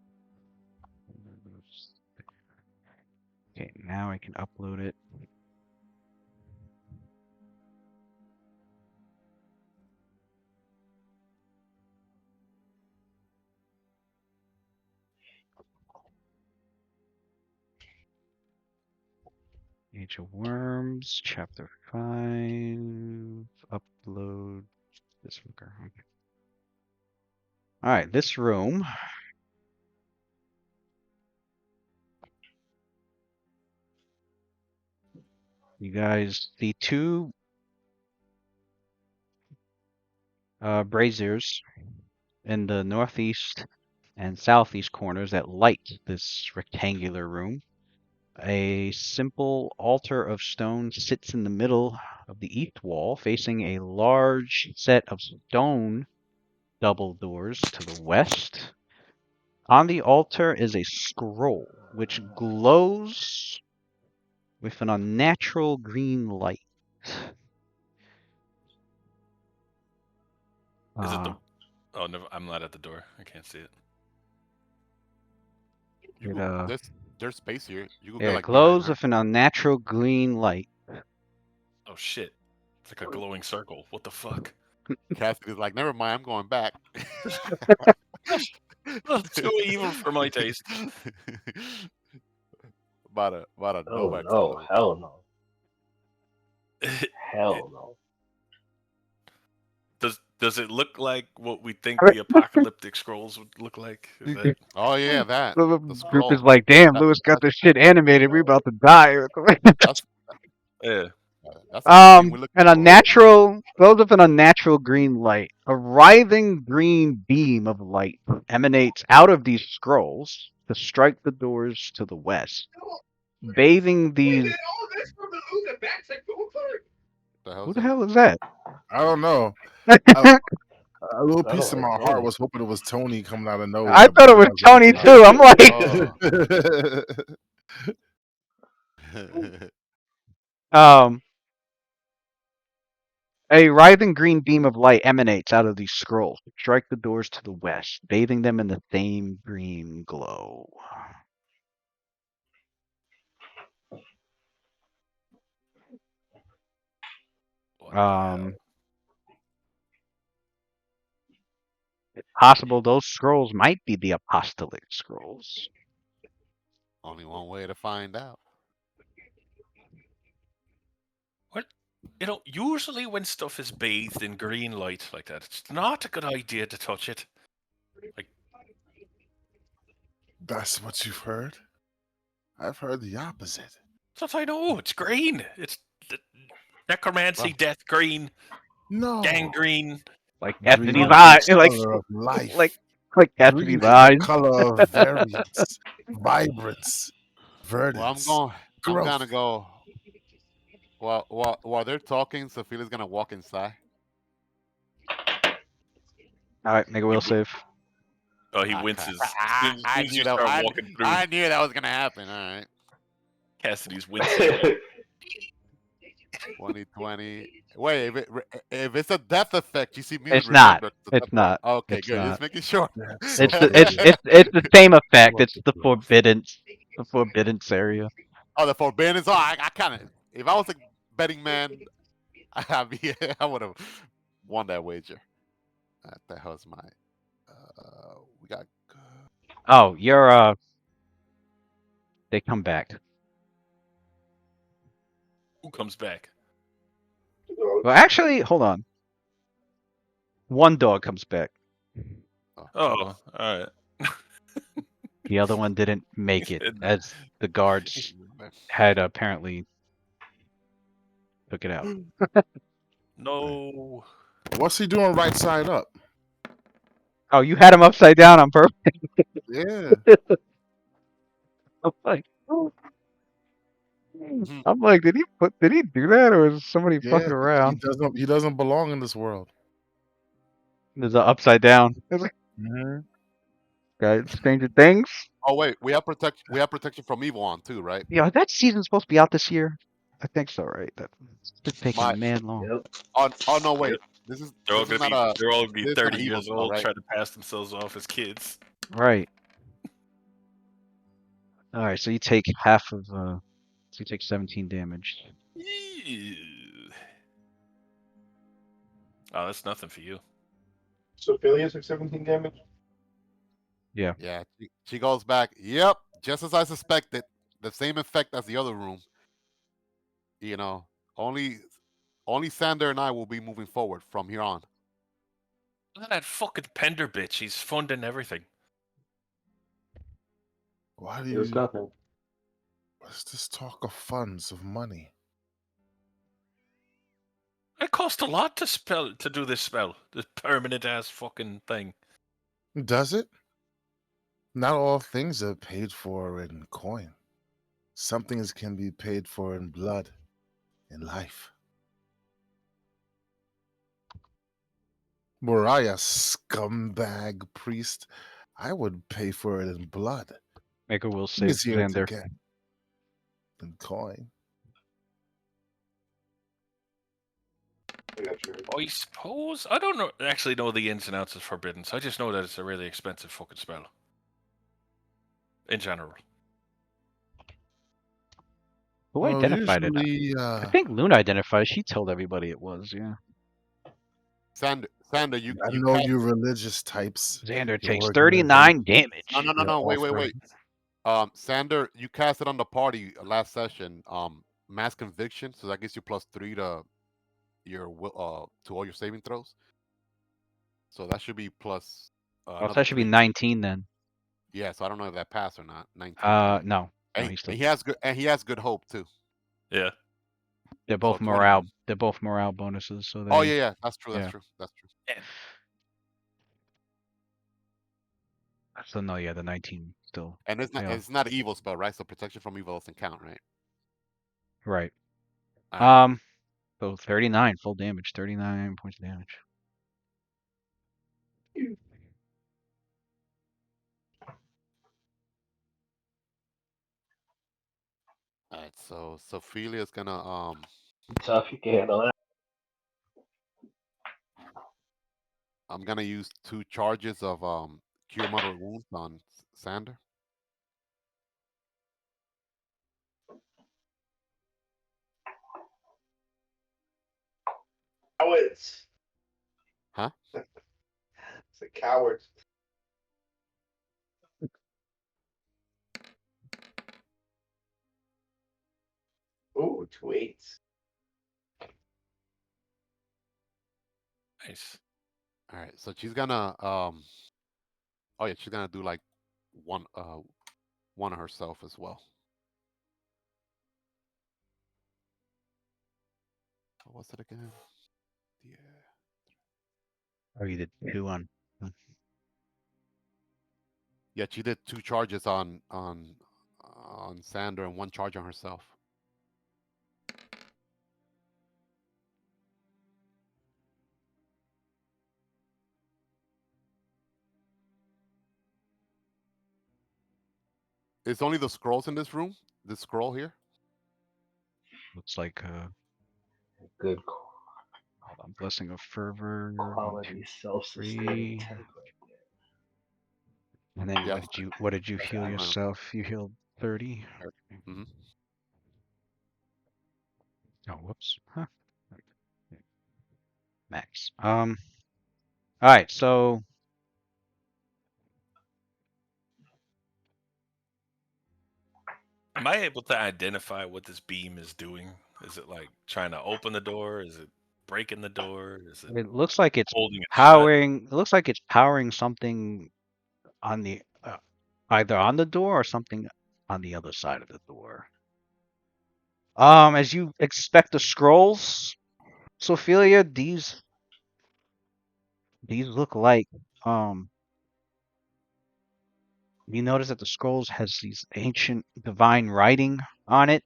Okay, now I can upload it. Age of Worms, chapter 5. Upload this fucker. Okay. Alright, this room. You guys see two braziers in the northeast and southeast corners that light this rectangular room. A simple altar of stone sits in the middle of the east wall, facing a large set of stone double doors to the west. On the altar is a scroll which glows with an unnatural green light. Is it the? Oh, no, I'm not at the door. I can't see it. There's space here. You could Yeah, go it like behind glows her. with an unnatural green light. Oh shit! It's like a glowing circle. What the fuck? Cassidy's like, never mind, I'm going back. That's too evil for my taste. about a Oh Novak no! symbol. Hell no! Hell no! Does it look like what we think the apocalyptic scrolls would look like? Is that... Oh yeah, that. The The group is scroll. like, damn, That, Lewis got that, this shit animated. We're about to die. Yeah. that's the thing we're looking An for. unnatural, glows with an unnatural green light. A writhing green beam of light emanates out of these scrolls to strike the doors to the west, bathing these. Who the hell is that? I don't know. A little Sounded piece of like my heart Tony. was hoping it was Tony coming out of nowhere. I thought it was Tony too. I'm like, Oh. a writhing green beam of light emanates out of these scrolls to strike the doors to the west, bathing them in the same green glow. What the hell? It's possible those scrolls might be the apostolic scrolls. Only one way to find out. What? You know, usually when stuff is bathed in green light like that, it's not a good idea to touch it. Like, That's what you've heard? I've heard the opposite. that's what I know. It's green. It's necromancy, death green, No. gangrene. Like Green Cassidy's is eyes, the color of life. like Green Cassidy's is eyes. the color of variance, vibrance, verdance. Well, I'm growth. gonna go. While they're talking, Sophia's gonna walk inside. All right, make a will save. Oh, he Ah, winces. crap. As soon as you start walking through, I knew that was gonna happen. All right. Cassidy's wincing. 2020. Wait, if it's a death effect, you see me. It's not. It's not. Okay, It's good. not. Just making sure. It's the same effect. It's the forbiddance area. Oh, the forbidden. Oh, I kind of. If I was a betting man, I would have won that wager. What the hell's my? We got. Oh, you're they come back. Who comes back? Well, actually, hold on. One dog comes back. Oh, all right. The other one didn't make it, as the guards had apparently took it out. No. What's he doing right side up? Oh, you had him upside down on purpose. Yeah. I'm like, Mhm. I'm like, did he do that, or is somebody Yeah, fucking around? he doesn't belong in this world. There's an upside down. It's like, Hmm. guys, Stranger Things. Oh wait, we have protection from evil on too, right? Yeah, that season's supposed to be out this year. I think so, right? That's just My taking mad long. Yep. oh no Yep. wait, this is not a They're all gonna be this is not 30 an evil years spell, old, right? trying to pass themselves off as kids. Right. All right, so you take half of so you take 17 damage. Ew. Oh, that's nothing for you. So Phileas took 17 damage. Yeah. Yeah, she goes back. Yep, just as I suspected. The same effect as the other room. You know, only only Sander and I will be moving forward from here on. Look at that fucking Pender bitch. He's funding everything. Why do It was you? nothing. What's this talk of funds of money? It cost a lot to do this spell. This permanent ass fucking thing. Does it? Not all things are paid for in coin. Some things can be paid for in blood, in life. Were I a scumbag priest, I would pay for it in blood. Make a will save, Easier to Xander. get than coin. I got you. I suppose I don't know. Actually, know the ins and outs of forbidden. So I just know that it's a really expensive fucking spell. In general. Who Well, identified it? usually, I think Luna identified. She told everybody it was. Yeah. Sander, I you know cast. you religious types, Xander your takes organization, 39 damage. No, your wait, wait, offering. wait. Sander, you cast it on the party last session. Mass conviction, so that gives you +3 to your to all your saving throws. So that should be plus Oh, so another that should be 3. 19 then. Yeah, so I don't know if that passed or not. 19. Yeah, No, and he's still. he has good hope too. Yeah. They're So both 20. morale. They're both morale bonuses. So Oh they. yeah, that's true. That's Yeah. true. That's true. So no, yeah, the 19 still. And Yeah. it's not an evil spell, right? So protection from evil doesn't count, right? Right. All right. So 39 full damage. 39 points of damage. All right. So Sophilia's gonna Tough, you can handle that. I'm gonna use 2 charges of cure moderate wounds on Sander. Cowards. Huh? It's a coward. Ooh, 2 8s. Nice. All right. So she's gonna oh yeah, she's gonna do like one on herself as well. So what's it again? Yeah. Oh, you did 2 on. Yeah, she did 2 charges on Sander and 1 charge on herself. It's only the scrolls in this room. This scroll here. Looks like Good hold on, blessing of fervor. 1, 2, quality self-sustaining 3. template. And then Yes. what did you I heal got it. yourself? You healed 30. Mm-hmm. Oh, whoops. Huh. Max. All right, so Am I able to identify what this beam is doing? Is it like trying to open the door? Is it breaking the door? Is it it looks like it's holding it shut? powering. It looks like it's powering something on the either on the door or something on the other side of the door. As you expect, the scrolls, Sophia, these look like you notice that the scrolls has these ancient divine writing on it,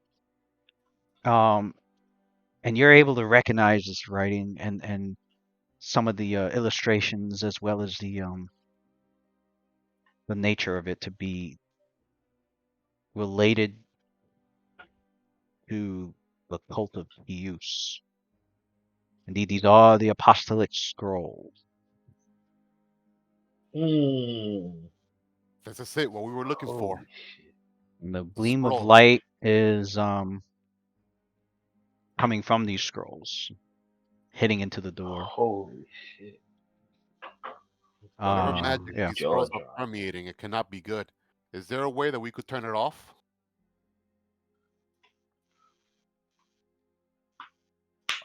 And you're able to recognize this writing and some of the illustrations as well as the nature of it to be related to the cult of use. Indeed, these are the apostolic scrolls. This is it. What we were looking for. Holy shit. And the The gleam of scrolls. light is coming from these scrolls, hitting into the door. Holy shit. Whatever Makes magic your Yeah. these jaw scrolls are drop. permeating, it cannot be good. Is there a way that we could turn it off?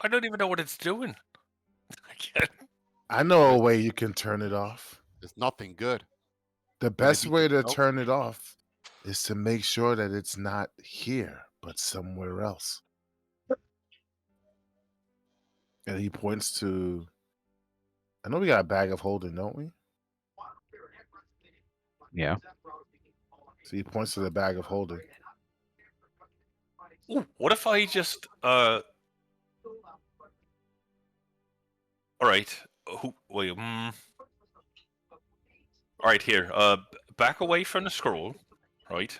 I don't even know what it's doing. I can't. I know a There's, way you can turn it off. there's nothing good. The Can it best be way to controlled? turn it off is to make sure that it's not here, but somewhere else. And he points to. I know we got a bag of holding, don't we? Yeah. So he points to the bag of holding. Ooh, what if I just all right. Who? Wait. All right, here. Back away from the scroll, right?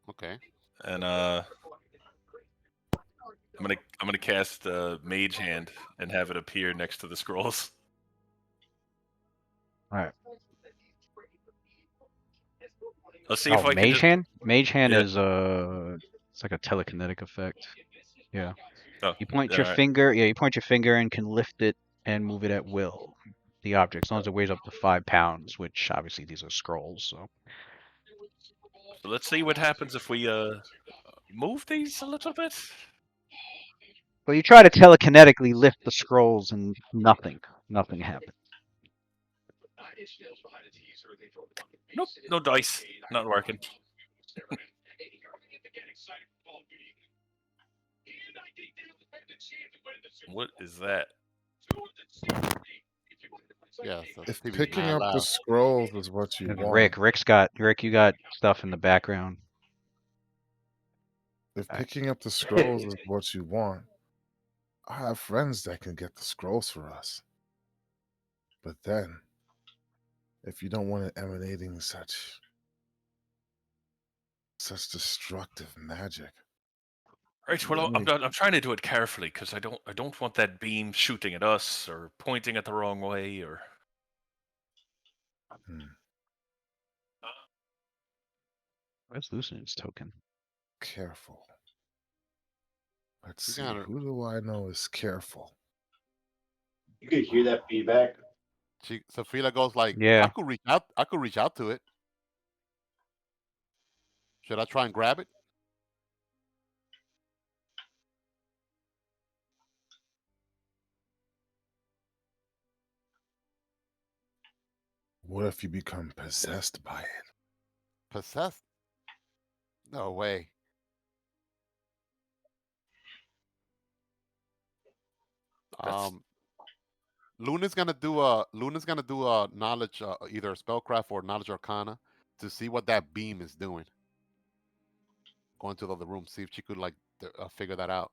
Okay. And I'm gonna cast Mage Hand and have it appear next to the scrolls. All right. Let's see Oh, if I can Mage just. Hand? Mage Hand Yeah. is it's like a telekinetic effect. Yeah. Oh, You point all your right. finger, yeah, you point your finger and can lift it and move it at will. The object, as long as it weighs up to 5 pounds, which obviously these are scrolls, so. So let's see what happens if we move these a little bit. Well, you try to telekinetically lift the scrolls and nothing happens. Nope, no dice, not working. What is that? Yeah, so If TV's picking mad up the loud. scrolls is what you And want, Rick, you got stuff in the background. if Alright. picking up the scrolls is what you want, I have friends that can get the scrolls for us. But then, if you don't want it emanating such destructive magic, Right. let Well, me. I'm trying to do it carefully because I don't want that beam shooting at us or pointing it the wrong way or. Hmm, Where's Lucian's token? careful. Let's You see. gotta. Who do I know is careful? You could hear that feedback. Sophia goes like, Yeah. I could reach out. I could reach out to it. Should I try and grab it? What if you become possessed by it? Possessed? No way. That's Luna's gonna do a knowledge, either a spellcraft or knowledge arcana, to see what that beam is doing. Go into the other room, see if she could like figure that out.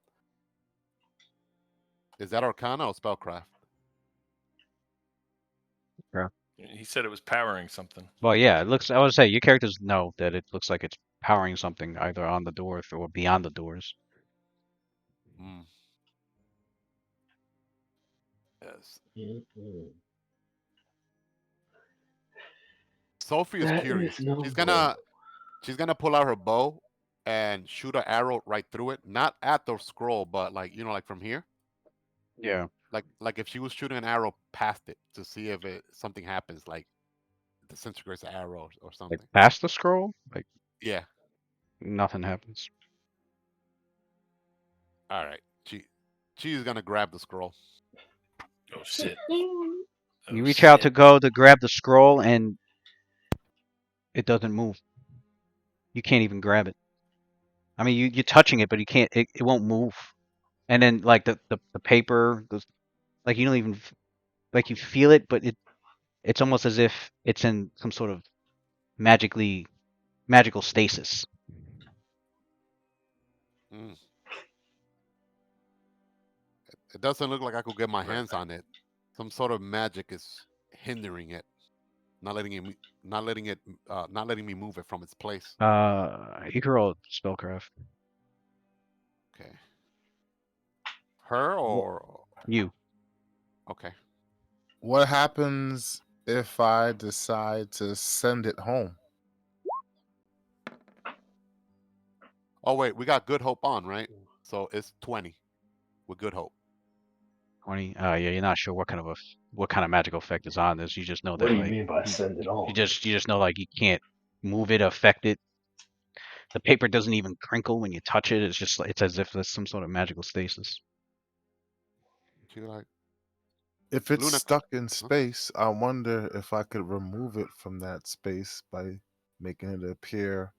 Is that arcana or spellcraft? he said it was powering something. Well, yeah, it looks. I would say your characters know that it looks like it's powering something either on the door or beyond the doors. Mm. Yes. Sophie is That curious. is no She's good. gonna pull out her bow and shoot an arrow right through it, not at the scroll, but like like from here. Yeah. Like if she was shooting an arrow past it to see if something happens, like disintegrates the arrow or Like something. past the scroll, like Yeah. nothing happens. All right. She's gonna grab the scroll. Oh shit! You Oh reach out shit! to go to grab the scroll and it doesn't move. You can't even grab it. I mean, you're touching it, but you can't. It won't move. And then like the paper goes like you don't even like you feel it, but it's almost as if it's in some sort of magical stasis. Mm. It doesn't look like I could get my Right. hands on it. Some sort of magic is hindering it, not letting it, not letting me move it from its place. You can roll spellcraft. Okay. Her What, or You. okay. what happens if I decide to send it home? Oh wait, we got Good Hope on, right? So it's 20 with Good Hope. 20. Yeah, you're not sure what kind of magical effect is on this. You just know What that do you like mean by you, send it on? you just know like you can't move it, affect it. The paper doesn't even crinkle when you touch it. It's just it's as if there's some sort of magical stasis. She like If it's Luna. stuck in Huh? space, I wonder if I could remove it from that space by making it appear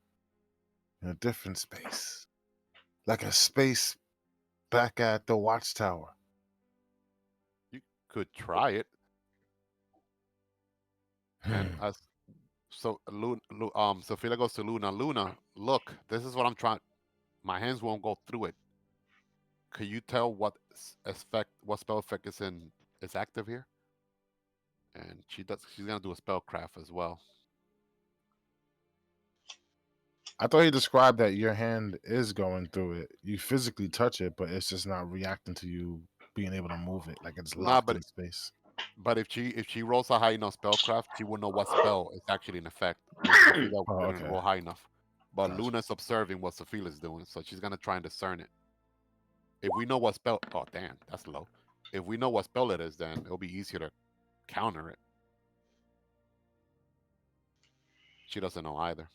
in a different space. Like a space back at the watchtower. You could try it, and Hmm. as so Sophia goes to Luna. Luna, look, this is what I'm trying. My hands won't go through it. Could you tell what spell effect is active here? And she's gonna do a spellcraft as well. I thought he described that your hand is going through it. You physically touch it, but it's just not reacting to you being able to move it. Like it's Nah, locked but in space. if she rolls a high enough spellcraft, she will know what spell is actually in effect. Which Sophia Oh, didn't okay. roll high enough. But Gotcha. Luna's observing what Sophia is doing, so she's gonna try and discern it. If we know what spell, oh damn, that's low. If we know what spell it is, then it'll be easier to counter it. She doesn't know either.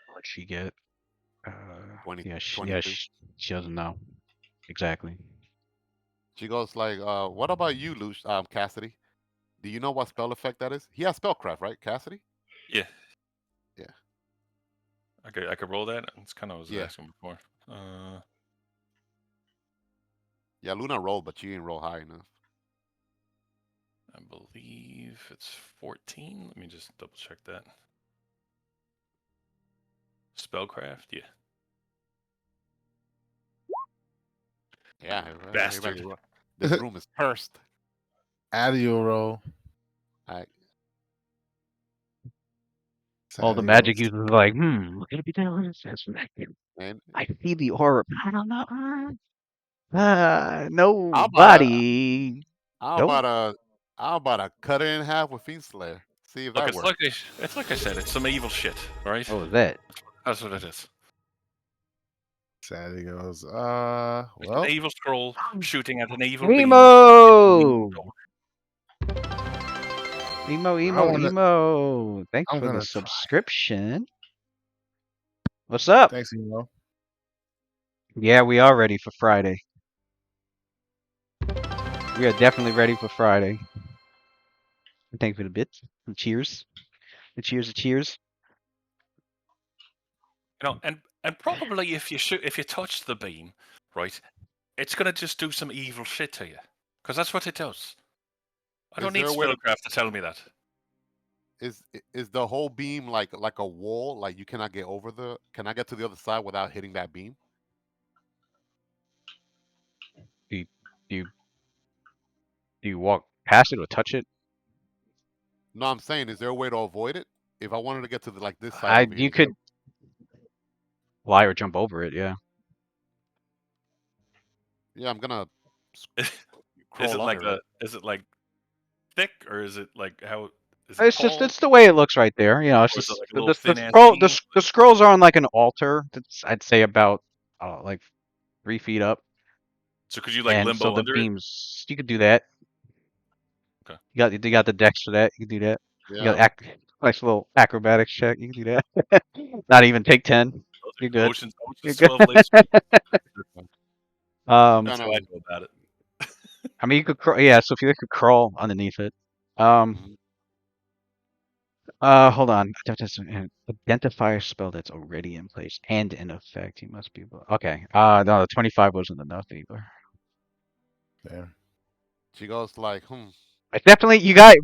What'd she get? 20, Yeah, 22. she doesn't know exactly. She goes like, "What about you, Cassidy? Do you know what spell effect that is? He has spellcraft, right, Cassidy? Yeah. Yeah, I could roll that. That's kind of what I was yeah, asking before. yeah. Luna rolled, but she didn't roll high enough. I believe it's 14. Let me just double check that. Spellcraft, yeah. Yeah, everybody, Bastard. this room is cursed. Adio roll. I, It's All the magic adios. users are like, what could it be doing? and I see the aura. I don't know. how about a, Nobody. how Nope. about a, how about a cut it in half with Fiend Slayer? See if Look, that works. it's like I said. It's some evil shit, right? What was that? That's what it is. Sadie goes, It's an well, evil scroll shooting at an evil beam. Emo! Emo, I emo, wanna emo. Thanks I'm for the gonna try. subscription. What's up? Thanks, Emo. Yeah, we are ready for Friday. We are definitely ready for Friday. Thanks for the bits. And cheers. And cheers, and cheers. And probably if you touch the beam, right, it's gonna just do some evil shit to you, because that's what it does. I Is don't there need a way to spellcraft to tell me that. is the whole beam like a wall? Like you cannot get over the? Can I get to the other side without hitting that beam? Do you, do you, do you walk past it or touch it? No, I'm saying, is there a way to avoid it? If I wanted to get to this side over here, You could fly or jump over it, yeah. yeah, I'm gonna Is crawl under it. it like thick, or is it like how is it It's just tall, it's the way it looks right there. You know, it's or is it just like a little thin ass beam? the scrolls are on like an altar that's I'd say about like 3 feet up. So could you like And so limbo the under it? beams you could do that. Okay. You got the dex for that. You can do that. You Yeah, got nice little acrobatics check. You can do that. Not even take 10. Those You're are good. You're Ocean's good. 12 laser. I'm That's gonna. how I know about it. I mean, you could crawl. Yeah, so if you could crawl underneath it. Um. Mhm. Hold on. Identify a spell that's already in place and in effect. You must be okay. No, the 25 wasn't enough either. Damn. She goes like, It's definitely you got.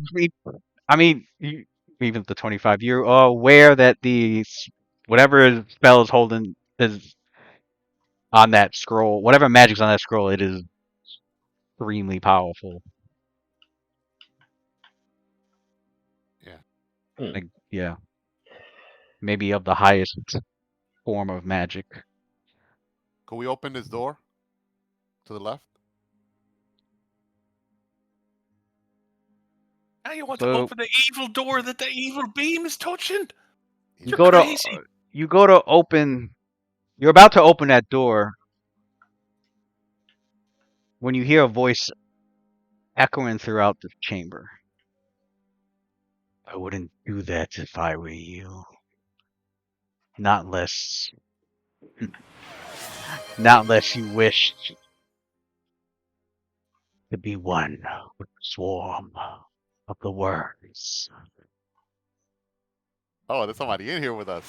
I mean, even the 25. You're aware that whatever spell is holding is on that scroll. Whatever magic's on that scroll, it is extremely powerful. Yeah. Like, yeah, maybe of the highest form of magic. Can we open this door to the left? Now you want to So open the evil door that the evil beam is touching? you He's You're go to crazy. you go to open. You're about to open that door when you hear a voice echoing throughout the chamber. I wouldn't do that if I were you. Not unless you wished to be one with the swarm of the worms. Oh, there's somebody in here with us.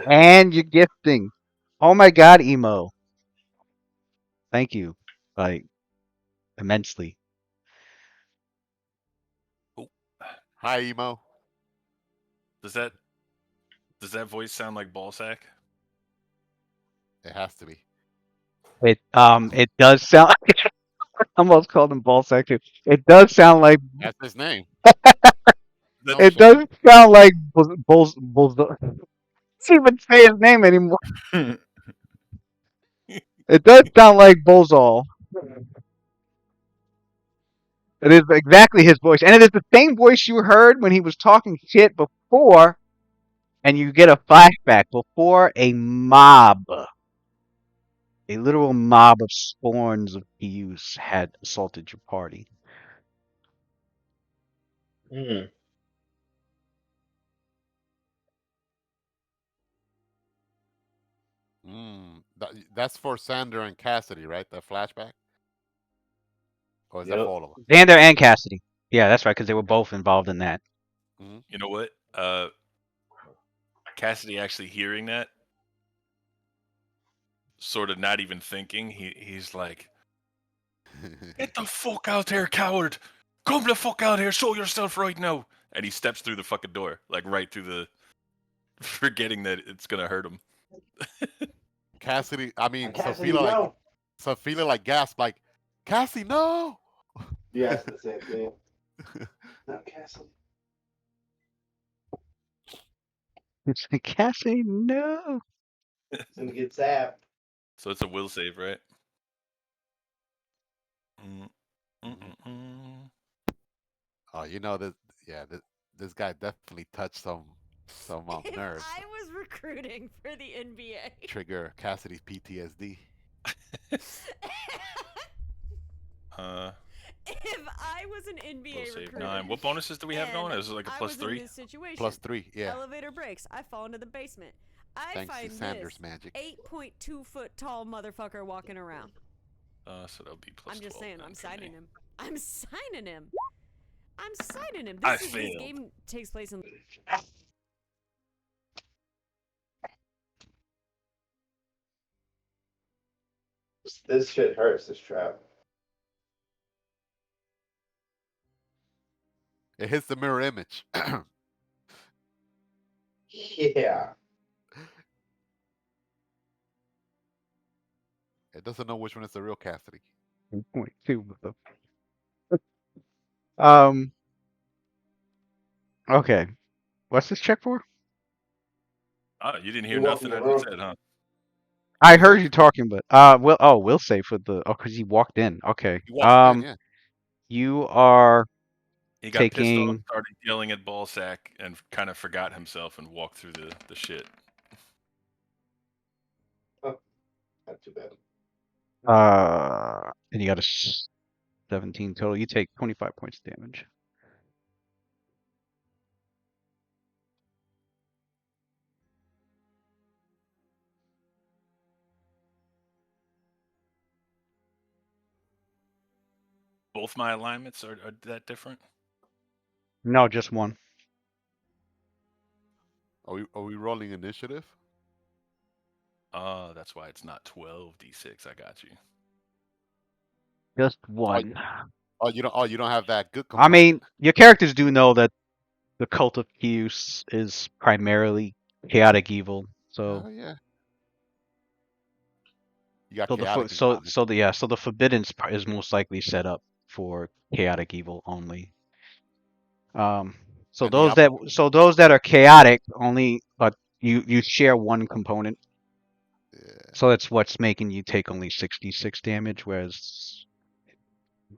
And your gifting. Oh my god, emo. Thank you. Like immensely. Oh, Hi, emo. does that voice sound like ballsack? It has to be. It does sound I almost called him ball sack too. It does sound like That's his name. No That's it shame. does sound like Bulls. Can't even say his name anymore. It does sound like Bozal. It is exactly his voice, and it is the same voice you heard when he was talking shit before. And you get a flashback before a literal mob of spawns of Pius had assaulted your party. Mm. That's for Sander and Cassidy, right? The flashback? Or is that Yep. for all of us? Xander and Cassidy. Yeah, that's right, because they were both involved in that. Mm-hmm. You know what? Cassidy actually hearing that, sort of not even thinking, he's like, "Get the fuck out there, coward! Come the fuck out here! Show yourself right now!" And he steps through the fucking door, like right through the, forgetting that it's gonna hurt him. Cassidy, I mean, Cassidy, Sophia no. like gasped, like, Cassie, no! Yeah, I said the same thing. Not Cassidy. It's like Cassidy, no. He's gonna get zapped. So it's a will save, right? Mm-mm-mm. Oh, you know this. Yeah, this guy definitely touched some If nerves. I was recruiting for the NBA, Trigger Cassidy's PTSD. if I was an Will NBA save recruiter, 9. What bonuses do we have going? and Is it like a I plus was in 3? this situation, +3, yeah. elevator breaks, I fall into the basement. I Thanks to find Sanders' this magic. 8.2 foot tall motherfucker walking around. So that'll be plus I'm just 12 saying, then I'm for me. signing him. I'm signing him. I'm signing him. I This is his failed. game takes place in. This shit hurts. This trap. It hits the mirror image. Yeah. It doesn't know which one is the real Cassidy. 2.2 with the okay. What's this check for? Oh, you didn't hear You walked in nothing the I just room. said, huh? I Will heard save. you talking, but will save for the because he walked in. Okay. He walked in, yeah. You are He got pissed off, taking started yelling at Ballsack, and kind of forgot himself and walked through the shit. Oh, not too bad. and you got a 17 total. You take 25 points damage. Both my alignments are that different? No, just one. Are we rolling initiative? That's why it's not 12d6. I got you. Just one. You don't have that good I component. mean, your characters do know that the cult of Pius is primarily chaotic evil. So Oh yeah. You got So chaotic and common. so the forbidden is most likely set up for chaotic evil only. Um, so And the those that are chaotic only, but you share one component. yeah, So that's what's making you take only 66 damage, whereas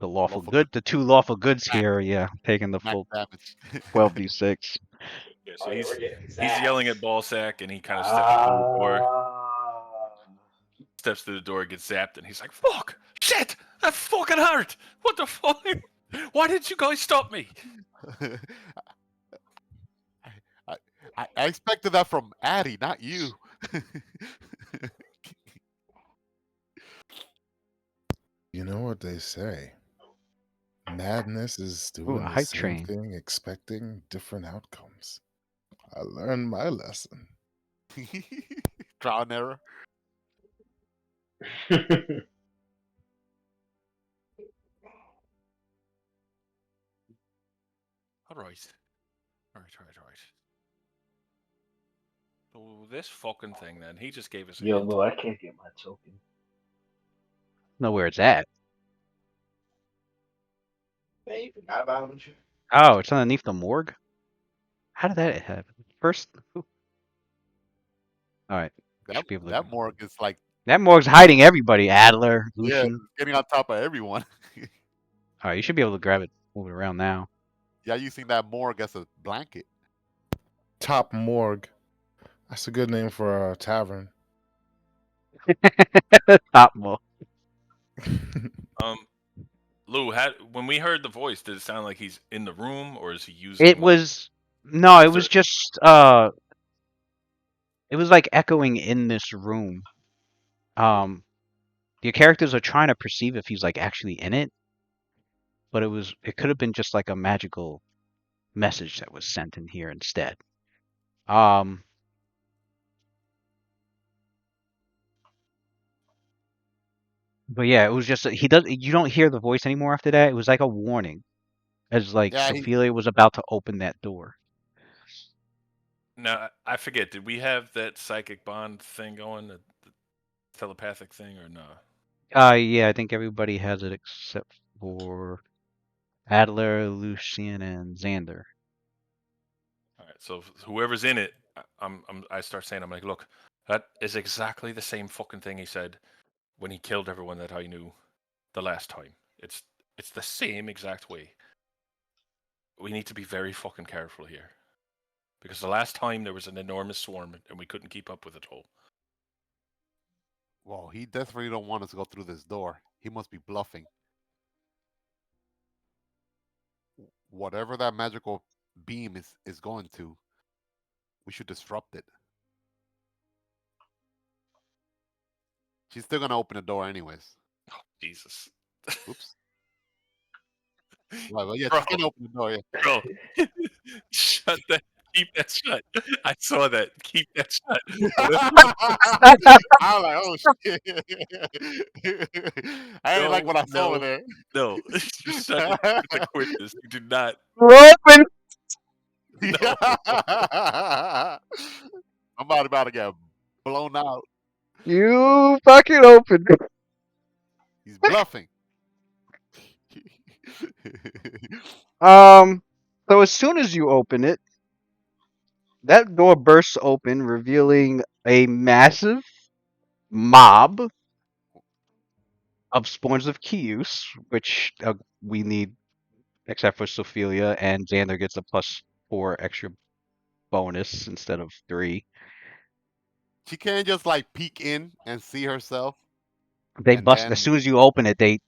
lawful good the two lawful goods max, here, yeah, taking the max full damage. 12d6. Yeah, Oh so yeah, we're getting he's yelling at zapped. Ballsack, and he kind of steps through the door, gets zapped, and he's like, "Fuck, shit, that fucking hurt. What the fuck? Why didn't you guys stop me?" I, I expected that from Addy, not you. You know what they say? Madness is Ooh, doing a the hype same train. thing, expecting different outcomes. I learned my lesson. Trial and error. All right, all right, all right, all right. So this fucking thing, then he just gave us a Yo, hint. Lou, I can't get my token. Know where it's at. Hey, forgot about him. Oh, it's underneath the morgue. How did that happen? First, all right, we That should be able to. that morgue is like, That morgue's hiding everybody. Adler, yeah, Lucian. getting on top of everyone. All right, you should be able to grab it, move it around now. Yeah, using that morgue as a blanket. Top Morgue. That's a good name for a tavern. Top morgue. Um, Lou, when we heard the voice, did it sound like he's in the room, or is he using? It was no, it Is was there- just it was like echoing in this room. Your characters are trying to perceive if he's like actually in it, but it could have been just like a magical message that was sent in here instead. Um, but yeah, it was just he does. You don't hear the voice anymore after that. It was like a warning, as like Yeah, Sophia was about to open that door. Now I forget. Did we have that psychic bond thing going, the telepathic thing, or no? Yeah, I think everybody has it except for Adler, Lucian, and Xander. All right. So whoever's in it, I start saying, I'm like, look, that is exactly the same fucking thing he said when he killed everyone that I knew the last time. It's the same exact way. We need to be very fucking careful here. Because the last time there was an enormous swarm and we couldn't keep up with it all. well, he definitely don't want us to go through this door. He must be bluffing. Whatever that magical beam is going to, we should disrupt it. She's still gonna open the door anyways. Oh, Jesus. Oops. Well, yeah, Bro, she's gonna open the door. Yeah. bro. Shut that. Keep that shut. I saw that. Keep that shut. I was like, oh shit. I didn't like what I saw over there. No. You shut it with the quickness. You do not. Open. No. I'm about to get blown out. You fucking open. He's bluffing. So as soon as you open it, that door bursts open, revealing a massive mob of spawns of Kius, which we need, except for Sophia, and Xander gets a +4 extra bonus instead of 3. She can't just like peek in and see herself, They and bust as then soon as you open it. They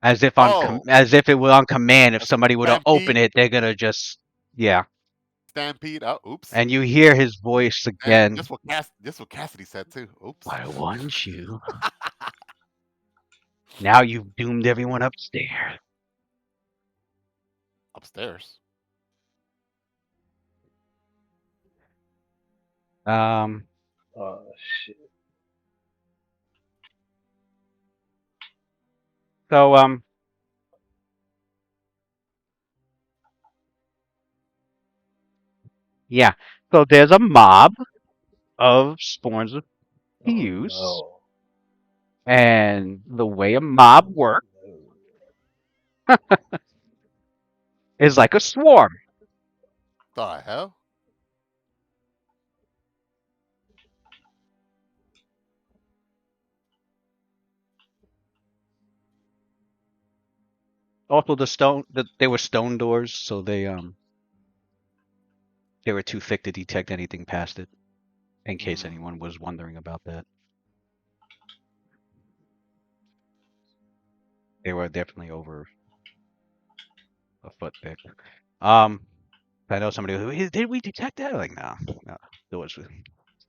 as if oh, as if it were on command. If a somebody were to open stampede, it, they're gonna just yeah. stampede. Oh, oops. And you hear his voice And again. just what Cassidy said too. Oops. I want you. Now you've doomed everyone upstairs. Upstairs. Um, Oh shit. so yeah. So there's a mob of spawns of Oh Hughes no. And the way a mob works is like a swarm. The hell? Also, they were stone doors, so they were too thick to detect anything past it. In case anyone was wondering about that, they were definitely over a foot thick. I know somebody was, "Hey, did we detect that?" Like, no,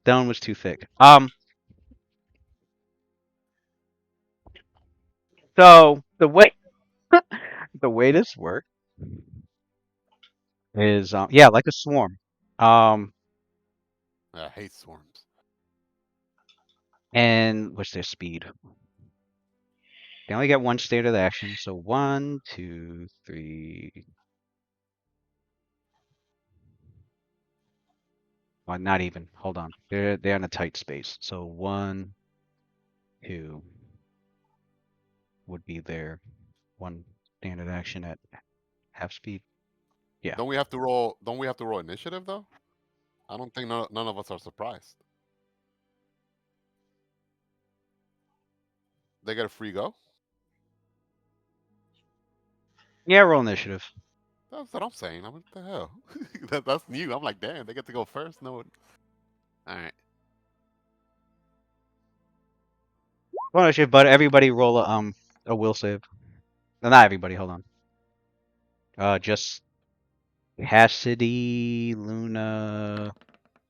stone was too thick. So the way this works is, yeah, like a swarm. I hate swarms. And what's their speed? They only get one standard action, so 1, 2, 3. Well, not even. Hold on. They're in a tight space. So 1, 2 would be their one standard action at half speed. Yeah. Don't we have to roll? Don't we have to roll initiative though? I don't think none of us are surprised. They get a free go. Yeah, roll initiative. That's what I'm saying. I'm what the hell? That's new. I'm like, damn, they get to go first. No. All right. Roll initiative, but everybody roll a will save. No, not everybody. Hold on. Just Cassidy, Luna,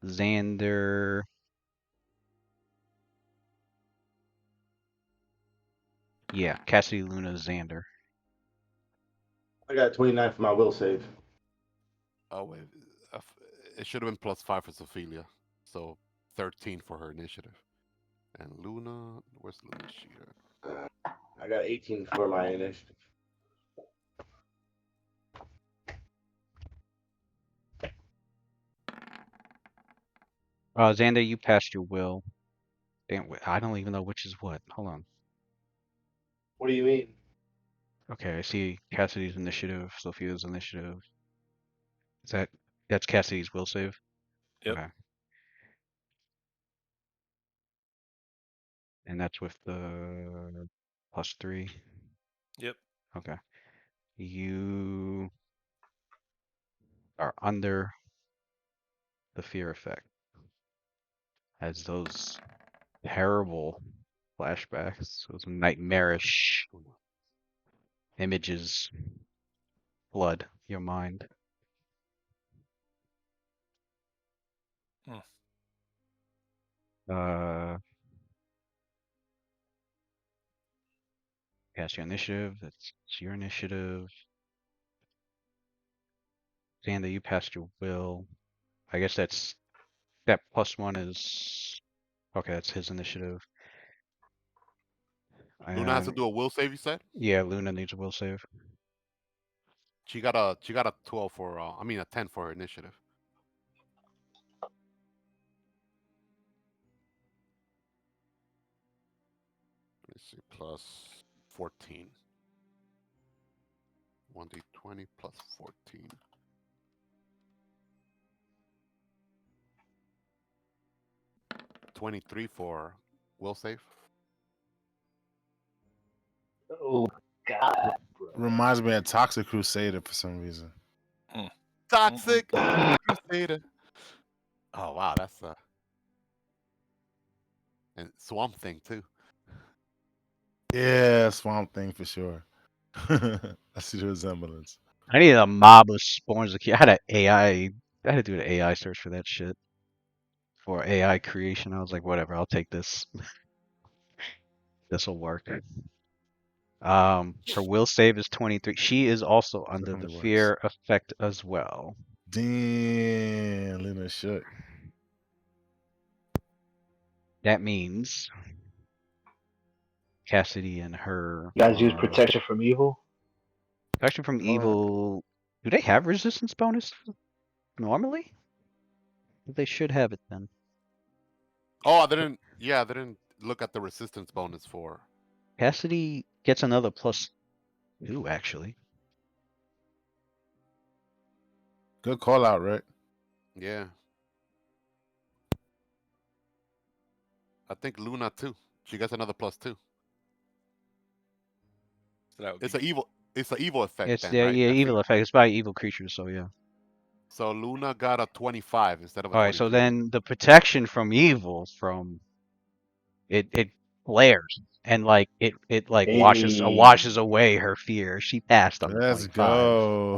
Xander. Yeah, Cassidy, Luna, Xander. I got 29 for my will save. Oh wait, it should have been +5 for Sophia, so 13 for her initiative. And Luna, where's Luna's sheet at? I got 18 for my initiative. Xander, you passed your will. Damn, I don't even know which is what. Hold on. What do you mean? Okay, I see Cassidy's initiative, Sophia's initiative. Is that's Cassidy's will save? Yep. Okay. And that's with the +3. Yep. Okay. You are under the fear effect as those terrible flashbacks, those nightmarish images flood your mind. Hmm. Cast your initiative. That's your initiative. Xander, you passed your will. I guess that +1 is okay. That's his initiative. Luna has to And do a will save. You said yeah, Luna needs a will save. she got a 12 for I mean a 10 for her initiative. Let me see, +14. 1d20 +14. +23 for will save. Oh God, bro. Reminds me of Toxic Crusader for some reason. Toxic Crusader. Oh wow, that's and Swamp Thing too. Yeah, Swamp Thing for sure. I see the resemblance. I need a mob of spawns. I had an AI. I had to do an AI search for that shit. For AI creation, I was like, whatever. I'll take this. This will work. Her will save is 23. She is also under the Definitely works. fear effect as well. Damn, Luna shook. That means Cassidy and her You guys use protection from evil. protection from Oh. evil. Do they have resistance bonus normally? They should have it then. Oh, they didn't. Yeah, they didn't. look at the resistance bonus for. Cassidy gets another +2 actually. Good call out, Rick. Yeah. I think Luna too. She gets another +2. So that would It's be an evil. It's an evil effect It's then, yeah, right? yeah, I evil think. effect. It's by evil creatures, so yeah. So Luna got a 25 instead of a All right, so 22. then the protection from evil from it flares and like it like washes Hey, away her fear. She passed on the Let's 25. go.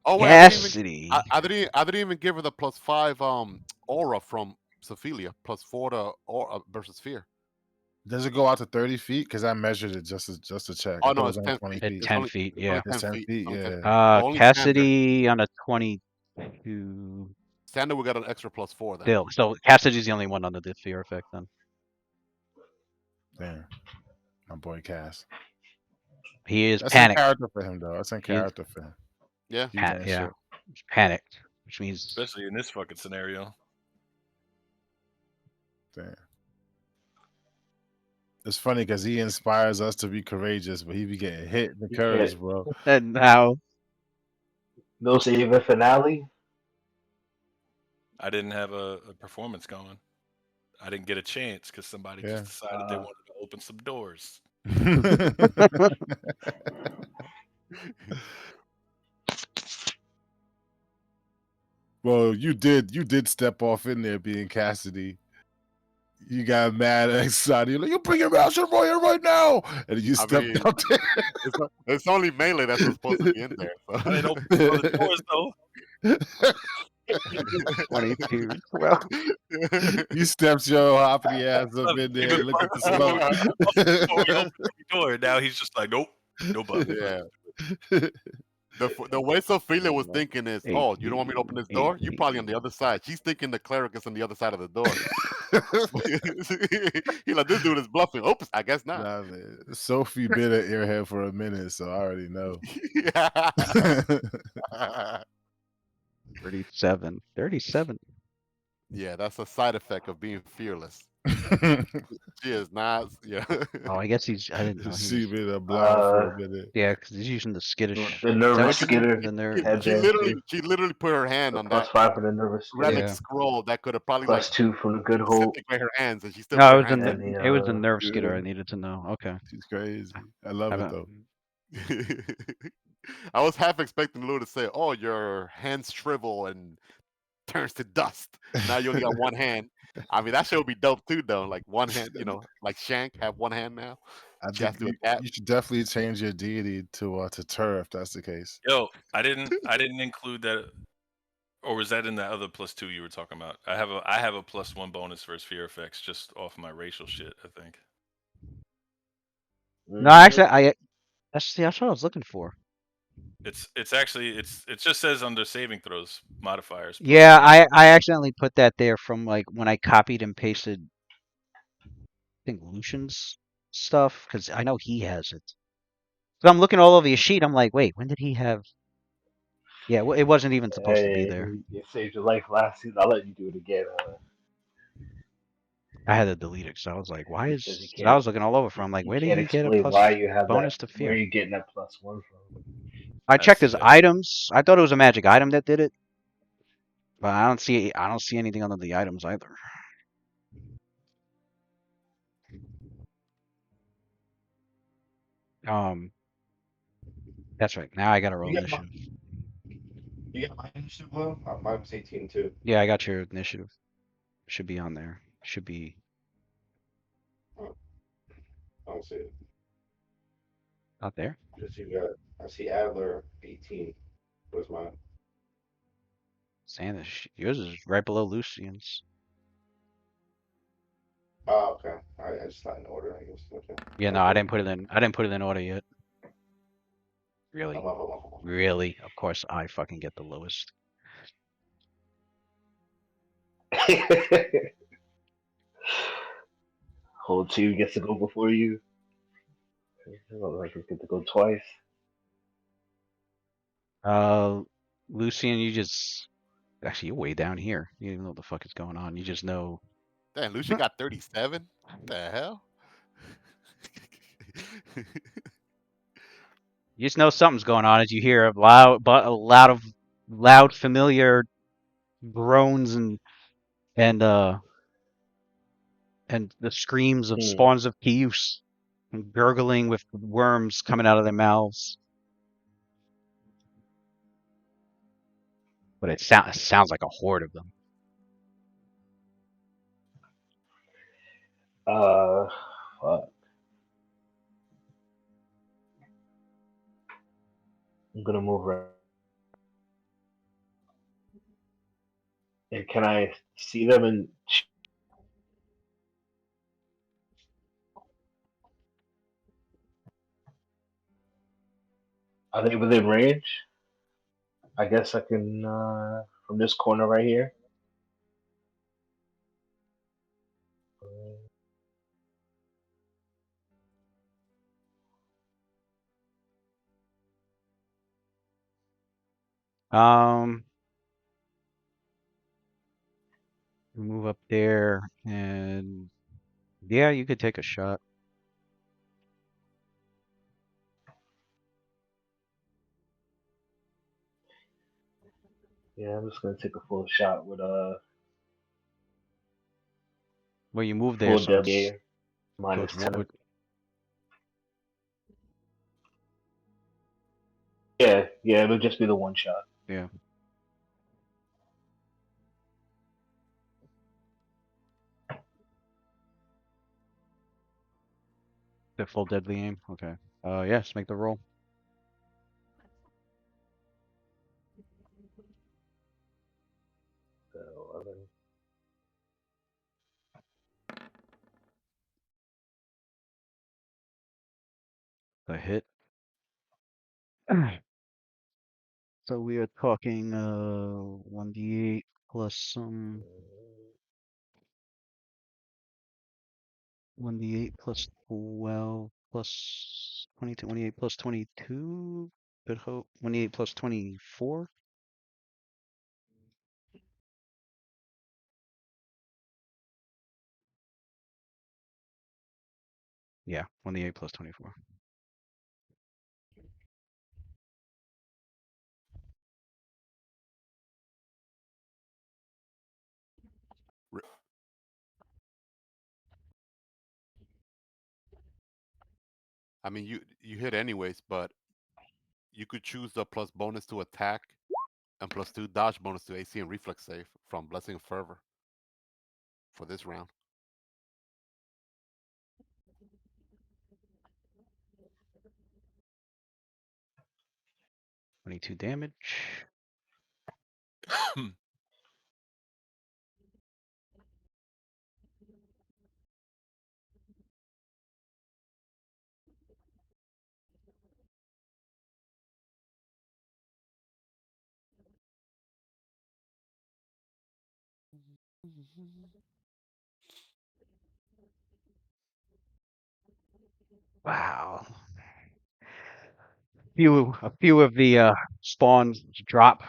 Oh wait, Cassidy. I didn't even give her the +5 aura from Sophelia, +4 to or versus fear. Does it go out to 30 feet? Because I measured it just to check. I Oh thought no, it was it's only 10 20 feet. At feet. 10 feet, It's only yeah. 10 It's 10 feet. feet, Only 10 yeah. feet. So only Sander. Cassidy on a 22 Sander will get an extra +4 then. still. So Cassidy's the only one under the fear effect then. Damn. My boy Cass. He is That's in panicked. character for him, though. That's in He is character for him. Yeah. He done yeah. shit. He's panicked, which means especially in this fucking scenario. Damn. It's funny because he inspires us to be courageous, but he be getting hit in the you curves, can't. bro. and now No saving finale. I didn't have a performance going. I didn't get a chance because somebody Yeah. just decided they wanted to open some doors. Well, you did step off in there being Cassidy. You got mad at Exotic. You're like, you bring your Master Warrior right now. And you I stepped mean, out there. it's only melee that's supposed to be in there. So. I didn't open some other doors though. 22 12. You stepped your hoppity ass up in He there been and looked at the before we smoke. opened every door. Now he's just like, nope, no button. Yeah. The way Sophia was thinking is, oh, you don't want me to open this door? You probably on the other side. She's thinking the cleric is on the other side of the door. He like, this dude is bluffing. Oops, I guess not. Nah, man. Sophie been an airhead for a minute, so I already know. 37. 37. Yeah, that's a side effect of being fearless. She is not. Yeah. Oh, I guess he's. I didn't know he She was. been a blind for a minute. Yeah, because he's using the skittish. The Is that nervous what you do? skitter The nerve. headband too. She literally put her hand The on that +5 for the nervous skitter. relic Yeah. scroll that could have probably like +2 from the good hope. disintegrate her hands, and she still No, put it her was the hand. And the it was the nerve Yeah. skitter I needed to know. Okay. She's crazy. I love it Haven't- though. I was half expecting Lou to say, "Oh, your hands shrivel and turns to dust. Now you only got one hand." I mean, that shit would be dope too, though. Like one hand, like Shank have one hand now. I She has think to do that. you should definitely change your deity to Tur if that's the case. Yo, I didn't include that, or was that in that other +2 you were talking about? I have a +1 bonus versus fear effects just off my racial shit. I think No, actually, that's what I was looking for. it's actually it just says under saving throws modifiers. Yeah, +3. I accidentally put that there from like when I copied and pasted. I think Lucian's stuff because I know he has it. So I'm looking all over your sheet. I'm like, wait, when did he have? Yeah, it wasn't even supposed to be Hey, there. it saved your life last season. I'll let you do it again. I had to delete it because I was like, why is? Because you 'Cause I can't. was looking all over for. I'm like, You where did can't he get a explain plus why you have bonus that. to Where are fear? you getting that +1 from? I checked his That's items. I thought it was a magic item that did it, but I don't see anything under the items either. That's right. Now I got to roll You got my, initiative. you got my initiative, Will? Mine was 18 too. Yeah, I got your initiative. Should be on there. Should be. I don't see it. Not there. I see Adler 18. Where's mine? Saying yours is right below Lucian's. Oh, okay. I just not in order, I guess. Okay. Yeah, no, I didn't put it in. I didn't put it in order yet. Really, I'm up. really. Of course, I fucking get the lowest. Whole team gets to go before you. I don't like it's get to go twice. Lucian, you just actually you're way down here. You don't even know what the fuck is going on. You just know Damn, Lucian got 37. What the hell? You just know something's going on as you hear a loud familiar groans and and the screams of spawns of Kius gurgling with worms coming out of their mouths. But it sounds like a horde of them. Fuck. I'm gonna move around. And can I see them? And are they within range? I guess I can from this corner right here. Move up there and yeah, you could take a shot. Yeah, I'm just gonna take a full shot with Well, you move there, full so it's W minus 10. Yeah, it'll just be the one shot. yeah. The full deadly aim. Okay. Yes, make the roll. So 11. The hit. So we are talking 1d8 plus some 1d8 plus 12 plus 22, 1d8 plus 22. Good hope. 1d8 plus 24. Yeah, 1d8 plus 24. I mean, you hit anyways, but you could choose the plus bonus to attack and plus 2 dodge bonus to AC and reflex save from Blessing of Fervor for this round. 22 damage. Wow. A few of the spawns drop,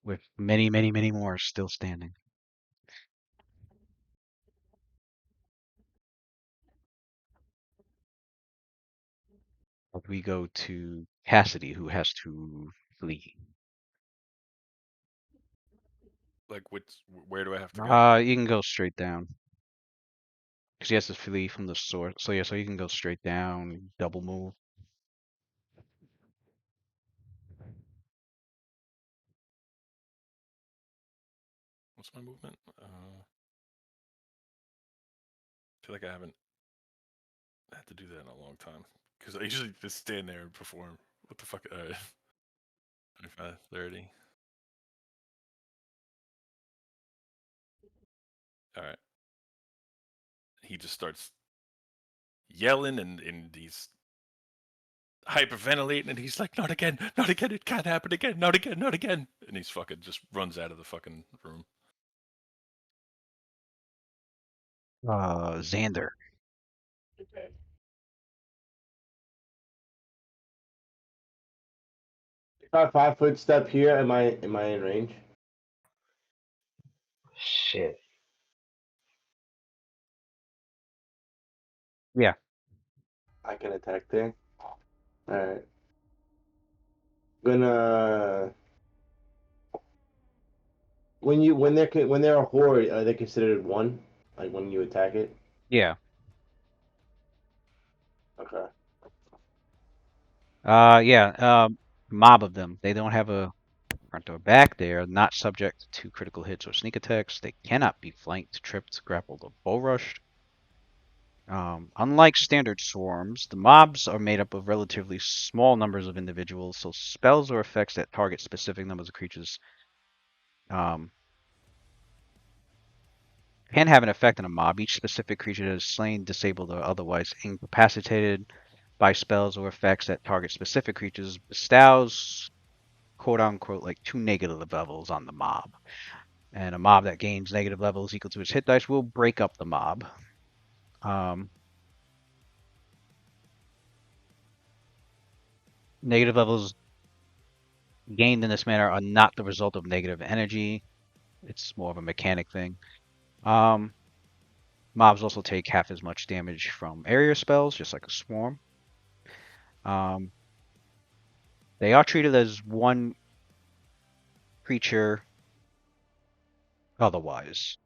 with many, many, many more still standing. We go to Cassidy, who has to flee. Like, where do I have to go? You can go straight down. Because he has to flee from the source. So yeah, so you can go straight down, double move. What's my movement? I feel like I haven't had to do that in a long time. Because I usually just stand there and perform. What the fuck? 25, 30. Alright. He just starts yelling and he's hyperventilating and he's like, not again, it can't happen again, not again. And he's fucking just runs out of the fucking room. Xander. Okay. If I 5 foot step here, am I in range? Shit. Yeah. I can attack there. Alright. Gonna when they're a horde, are they considered one? Like when you attack it? Yeah. Okay. Yeah. Mob of them. They don't have a front or back. They are not subject to critical hits or sneak attacks. They cannot be flanked, tripped, grappled, or bull rushed. Unlike standard swarms, the mobs are made up of relatively small numbers of individuals, so spells or effects that target specific numbers of creatures um, can have an effect on a mob. Each specific creature that is slain, disabled, or otherwise incapacitated by spells or effects that target specific creatures bestows quote unquote like 2 negative levels on the mob. And a mob that gains negative levels equal to its hit dice will break up the mob. Negative levels gained in this manner are not the result of negative energy. It's more of a mechanic thing. Mobs also take half as much damage from area spells, just like a swarm. They are treated as one creature otherwise.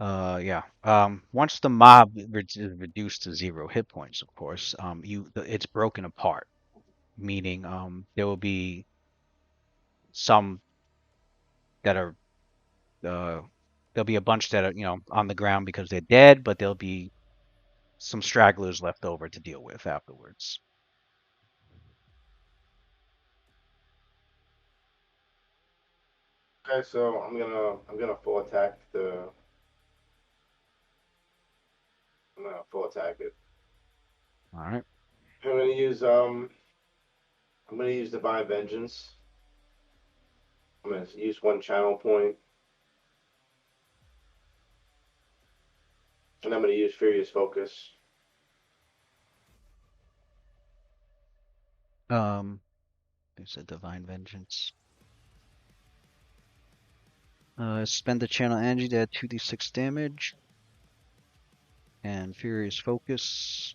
Yeah. Once the mob is reduced to 0 hit points, of course, it's broken apart, meaning there will be some that are there'll be a bunch that are on the ground because they're dead, but there'll be some stragglers left over to deal with afterwards. Okay, so I'm gonna full attack I'm gonna full attack it. All right. I'm gonna use Divine Vengeance. I'm gonna use one channel point, and I'm gonna use Furious Focus. There's a Divine Vengeance. Spend the channel energy to add 2d6 damage. And Furious Focus.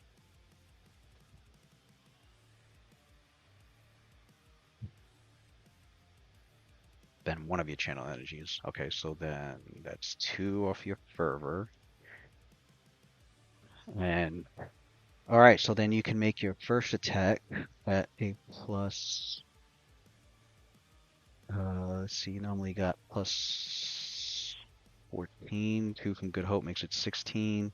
Then one of your channel energies. Okay, so then that's 2 off your fervor. And alright, so then you can make your first attack at a plus. Let's see, you normally got plus 14. 2 from Good Hope makes it 16.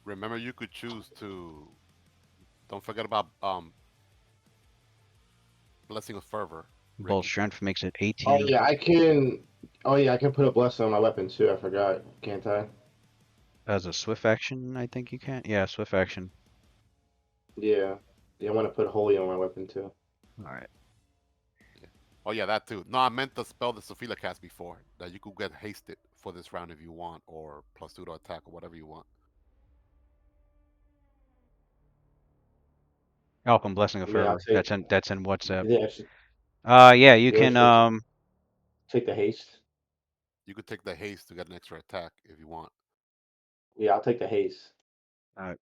Remember, you could choose to. Don't forget about Blessing of Fervor, Bull Ricky. Strength makes it Oh 18. yeah, I can. Oh yeah, I can put a blessing on my weapon too. I forgot, can't I? As a swift action, I think you can. Yeah, swift action. Yeah, yeah. I want to put holy on my weapon too. Alright. Oh yeah, that too. No, I meant the spell that Sophia cast before that you could get hasted for this round if you want, or +2 to attack, or whatever you want. Alchem Blessing of I mean, I'll Fervor. take. That's in WhatsApp. Yeah, actually, Yeah, you yeah, can let's take the haste. You could take the haste to get an extra attack if you want. Yeah, I'll take the haste. uh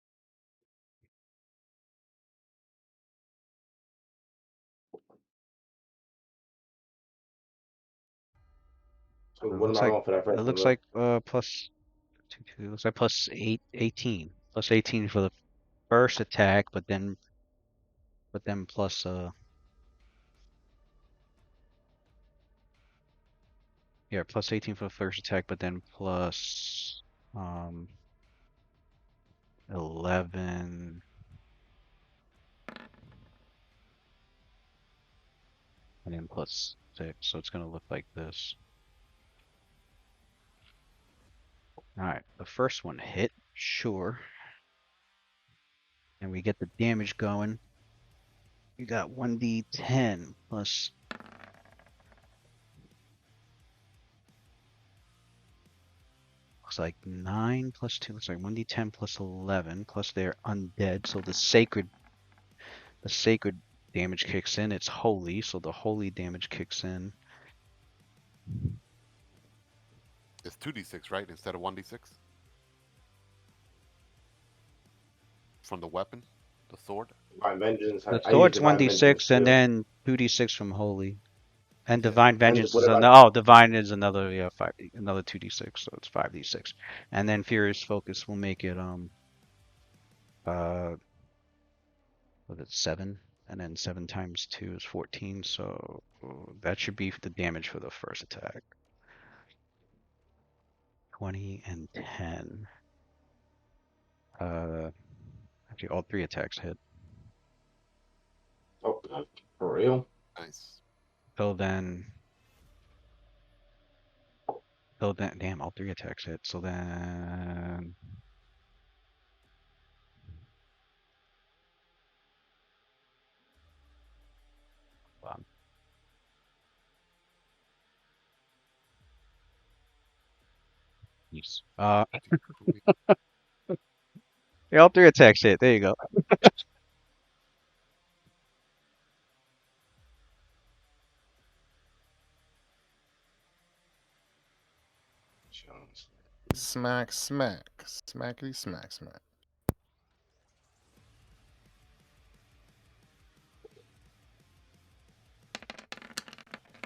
So it what am looks I like going for that it first one looks though? like plus 2, 2 looks like plus 8 18. Plus 18 for the first attack, but then plus yeah, plus 18 for the first attack, but then plus 11 and then plus 6. So it's going to look like this. All right, the first one hit, sure. And we get the damage going. You got 1d10 plus looks like 9 plus 2, looks like 1d10 plus 11 plus they're undead, so the sacred damage kicks in. It's holy, so the holy damage kicks in. It's 2d6, right? Instead of 1d6? From the weapon? The sword? Divine vengeance. The I use sword's divine vengeance 1d6 and too. then 2d6 from holy. And Yeah. divine And vengeance what is about? another. Oh, divine is another. Yeah, another 2d6, so it's 5d6. And then furious focus will make it uh, was it 7? And then 7 times 2 is 14. So that should be the damage for the first attack. 20 and 10. Actually, all 3 attacks hit. Oh, for real? Nice. So then, damn, all 3 attacks hit. So then, um, jeez. Yeah, all 3 attacks hit. There you go. Jones. Smack, smack. Smackety, smack, smack.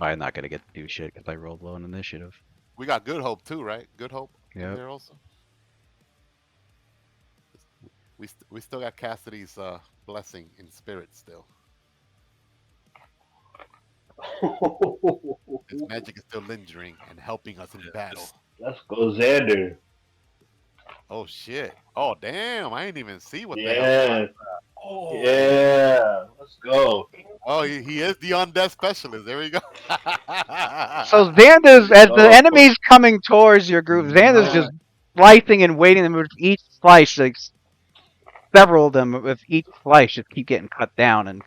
I'm not gonna get to do shit because I rolled low in initiative. We got Good Hope too, right? Good Hope in Yep. there also. We still got Cassidy's blessing in spirit still. His magic is still lingering and helping us in battle. Let's go, Xander. Oh shit! Oh damn! I didn't even see what the hell. Yeah, Oh, yeah. Let's go. Oh, he is the undead specialist. There we go. So Xander's, as the Oh. enemy's coming towards your group, Xander's just slicing and waiting, and with each slice, like several of them, with each slice, just keep getting cut down and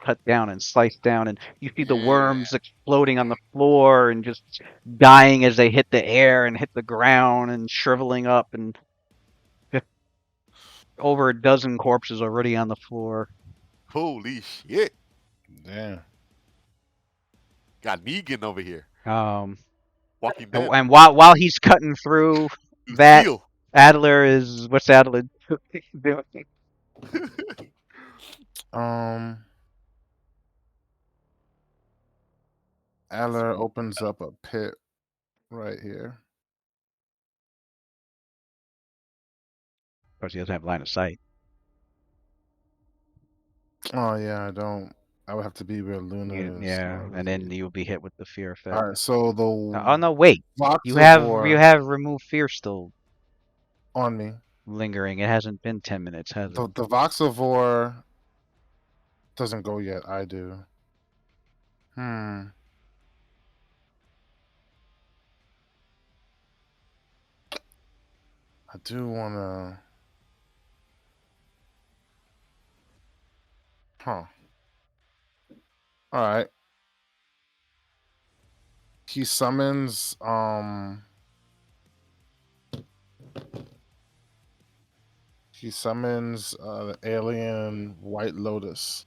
sliced down, and you see the Yeah. worms exploding on the floor and just dying as they hit the air and hit the ground and shriveling up, and just over a dozen corpses already on the floor. Holy shit! Damn. Got Negan over here. Walking And, Dead. and while he's cutting through that, Lucille. Adler is what's Adler doing? Adler opens up a pit right here. Of course, he doesn't have line of sight. Oh yeah, I don't. I would have to be where Luna is. Yeah, and then you'll be hit with the fear effect. All right, so the Oh no, wait. You Voxivore have remove fear still on me. lingering. It hasn't been 10 minutes, has it? The Voxivore doesn't go yet. I do. I do wanna. Huh. All right. He summons the alien White Lotus.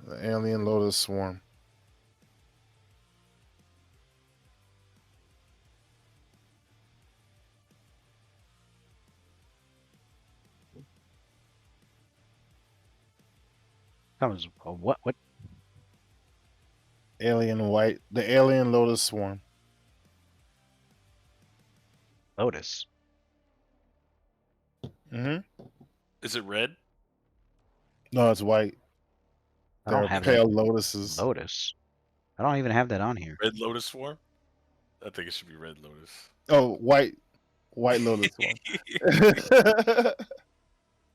The alien Lotus Swarm. Comes what? The alien Lotus Swarm. Lotus. is it red? No, it's white. I don't They're have pale that. lotuses. Lotus. I don't even have that on here. Red Lotus Swarm? I think it should be Red Lotus. Oh, white Lotus Swarm.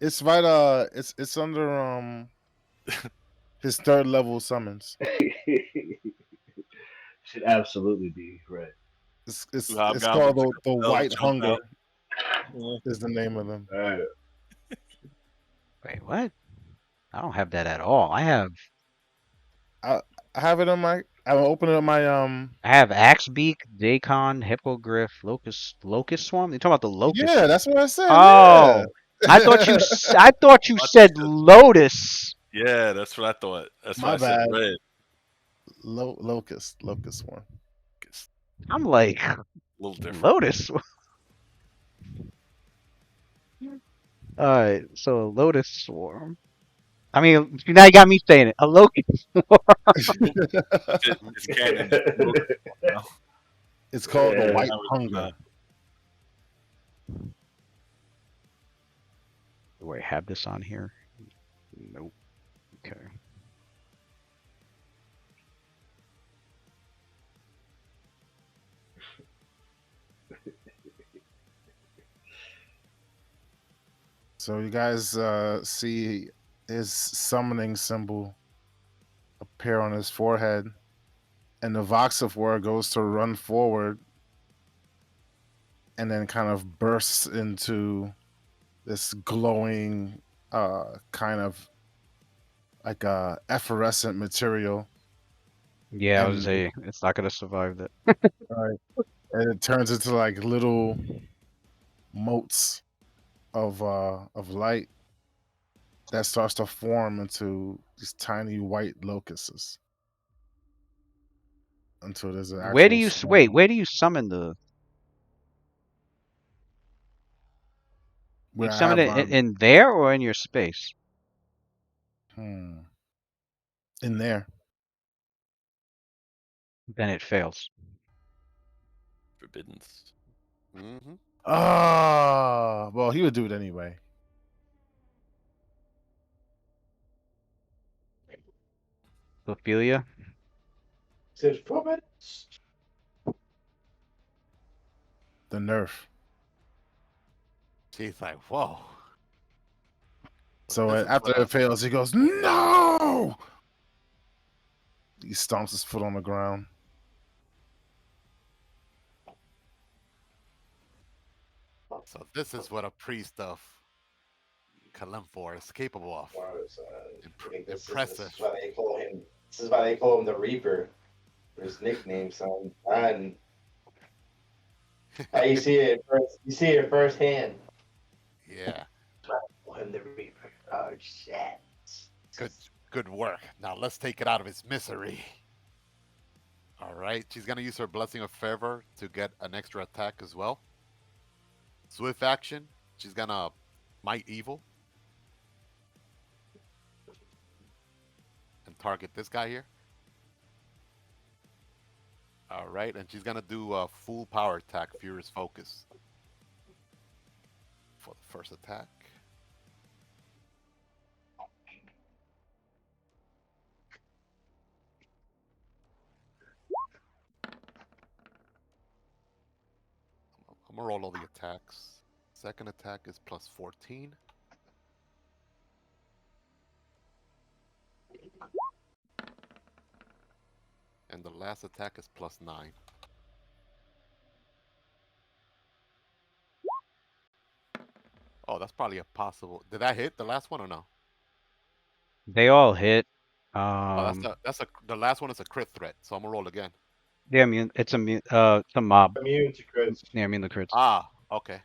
It's right. It's under his 3rd level summons. Should absolutely be right. It's Hobgoblins called the they'll White jump Hunger. out. Yeah. Is the name of them. All right. Wait, what? I don't have that at all. I have it on my. I'm opening up my I have Axebeak, Dacon, Hippogriff, Locust Swarm. You talking about the Locust? Yeah, that's what I said. Oh, I thought you Thought you said said- lotus. Yeah, that's what I thought. That's My why I said bad. red. Locust swarm. It's I'm like a little different. lotus. All right, so a lotus swarm. I mean, now you got me saying it. A locust swarm. It's canon. It's locust now. It's called the Yeah. White Now it's Hunger. Do I have this on here? Nope. Okay. So you guys see his summoning symbol appear on his forehead, and the Voxifor goes to run forward and then kind of bursts into this glowing kind of like a effervescent material. Yeah, I was And say it's not gonna survive that. right, and it turns into like little motes of light that starts to form into these tiny white locusts until there's an Where do actual you swarm. where do you summon the? Where You I summon have it in there or in your space? in there. Then it fails. Forbiddens. Mm-hmm. Ah, well, he would do it anyway. Ophelia. Says forbidden. The nerf. She's like, whoa. So This is after what it fails, he goes, "No!" He stomps his foot on the ground. So this is what a priest of Kalimfor is capable of. I think this Impressive. is why they call him. This is why they call him the Reaper. His nickname, son. And you see it first. You see it firsthand. Yeah. Call him the Reaper. Oh shit. Good work. Now let's take it out of its misery. All right. She's gonna use her Blessing of Favor to get an extra attack as well. Swift action. She's gonna Might Evil and target this guy here. All right, and she's gonna do a full power attack, Furious Focus, for the first attack. I'm gonna roll all the attacks. Second attack is plus 14. And the last attack is plus 9. Oh, that's probably a possible. Did that hit the last one or no? They all hit. Oh, the last one is a crit threat, so I'm gonna roll again. Yeah, immune. It's a mob. Immune to crits. Yeah, immune to crits. Ah, okay.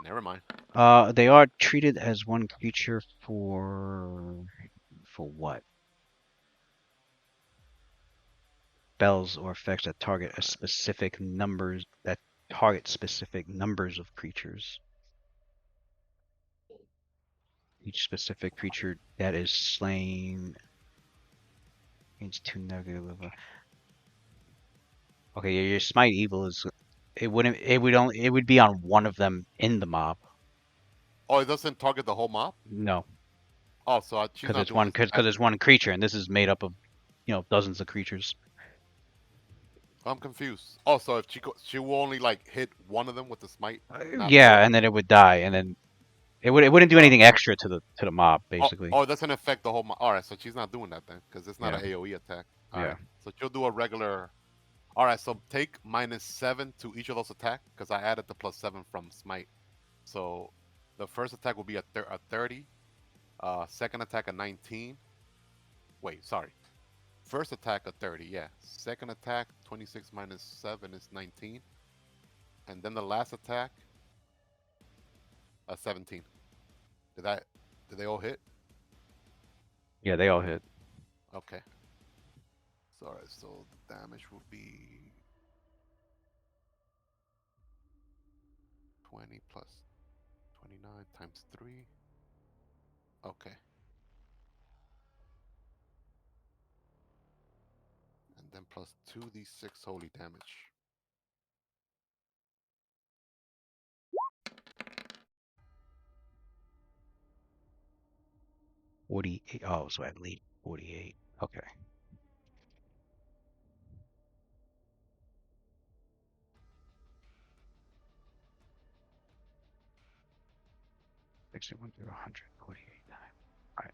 Never mind. They are treated as one creature for what? Spells or effects that target specific numbers of creatures. Each specific creature that is slain means 2 negative. Okay, yeah, your smite evil is it would be on one of them in the mob. Oh, it doesn't target the whole mob. No, Oh, so she's because not it's doing because it's one creature, and this is made up of dozens of creatures. I'm confused. Oh, so if she will only like hit one of them with the smite. Not Yeah, both? and then it would die, and then it wouldn't do anything extra to the mob basically. Oh, it doesn't affect the whole mob. All right, so she's not doing that then, because it's not Yeah. an AOE attack. All Yeah. right, so she'll do a regular. All right, so take -7 to each of those attacks, because I added the +7 from smite. So the first attack will be a 30. Second attack a 19. Wait, sorry. First attack a 30, yeah. Second attack, 26 -7 is 19. And then the last attack, a 17. Did that? Did they all hit? Yeah, they all hit. Okay. So alright. So the damage will be 20 plus 29 times 3. Okay. And then plus 2d6 holy damage. $48. Oh, so at least 48. Okay. $61 through 148 times. All right.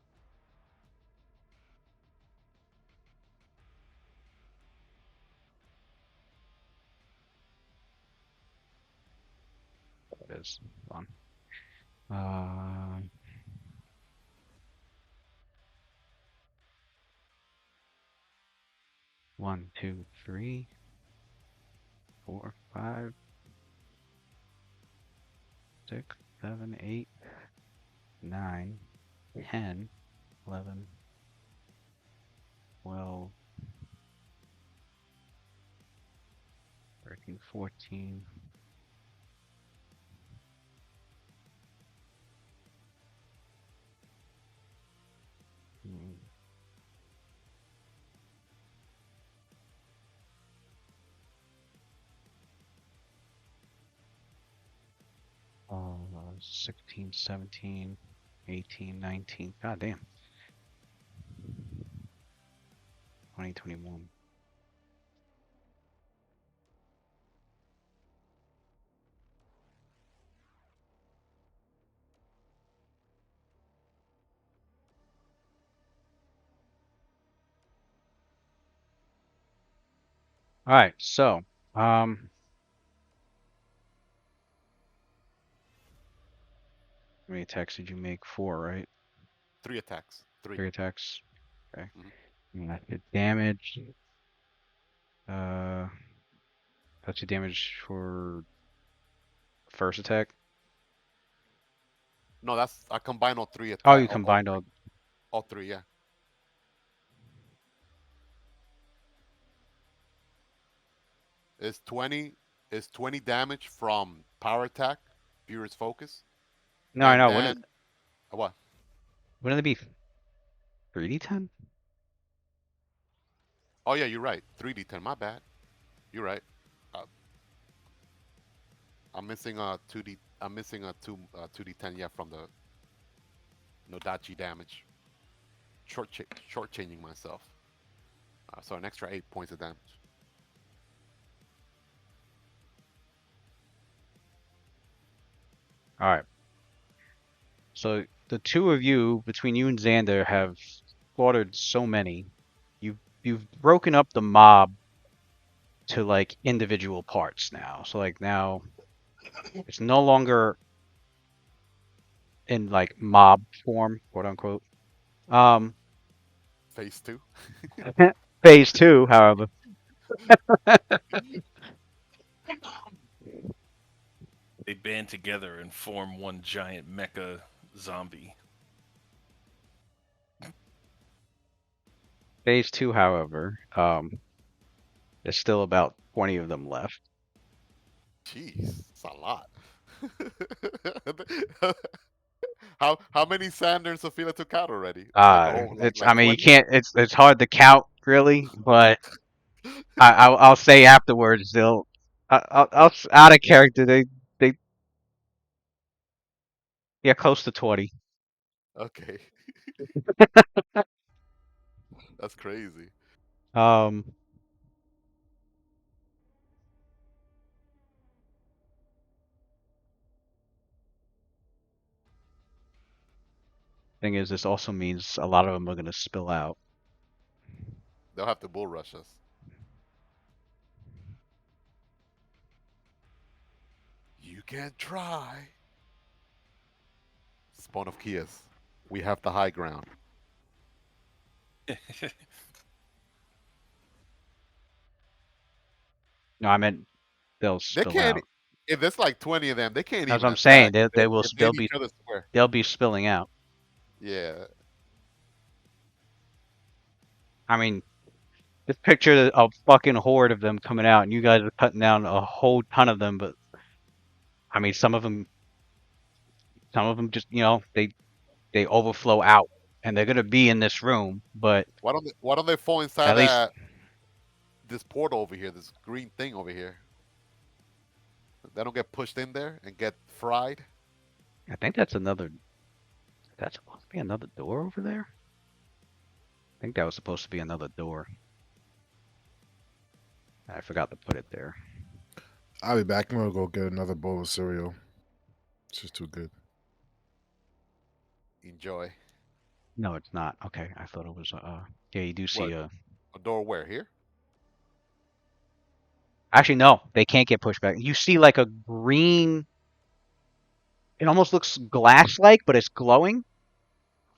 That is fun. 1, 2, 3, 4, 5, 6, 7, 8, 9, 10, 11, 12, 13, 14. Hmm. 16, 17, 18, 19. God damn. 20, 21. All right, so how many attacks did you make? 4, right? 3 attacks. 3. 3 attacks. Okay. Mhm. And that's the damage. That's the damage for first attack. No, that's I combine all 3 Oh, you attack. combined all. All 3, yeah. Is 20 damage from power attack, Furious Focus, No, I and know. then what? Wouldn't it be 3d10? Oh yeah, you're right. 3d10. My bad. You're right. Uh, I'm missing a 2d. I'm missing a 2d10. Yeah, from the Nodachi damage. Short changing myself. So an extra 8 points of damage. All right. So the two of you, between you and Xander, have slaughtered so many. You've broken up the mob to like individual parts now. So like now it's no longer in like mob form, quote unquote. Um, Phase 2. phase 2, however. They band together and form one giant mecha zombie. Phase 2, however, there's still about 20 of them left. Jeez, it's a lot. How many Sanders Sophia took out already? Like a whole It's I like mean you 20? can't it's hard to count really, but I'll say afterwards they'll I'll out of character they yeah close to 20. Okay, that's crazy. Um, thing is this also means a lot of them are gonna spill out. They'll have to bull rush us. You can try. Spawn of Kias. We have the high ground. No, I meant they'll They spill can't. out. if there's like 20 of them, they can't That's even what I'm saying. attack They will if they in each other's square. they'll be spilling out. Yeah. I mean, just picture a fucking horde of them coming out, and you guys are cutting down a whole ton of them. But I mean, some of them just they overflow out, and they're gonna be in this room. But Why don't they fall inside at least this portal over here, this green thing over here? They don't get pushed in there and get fried. I think that's another. That's supposed to be another door over there. I think that was supposed to be another door. I forgot to put it there. I'll be back. I'm gonna go get another bowl of cereal. It's just too good. Enjoy. No, it's not. Okay, I thought it was. Yeah, you do see A door where? Here? Actually, no, they can't get pushed back. You see like a green. It almost looks glass-like, but it's glowing.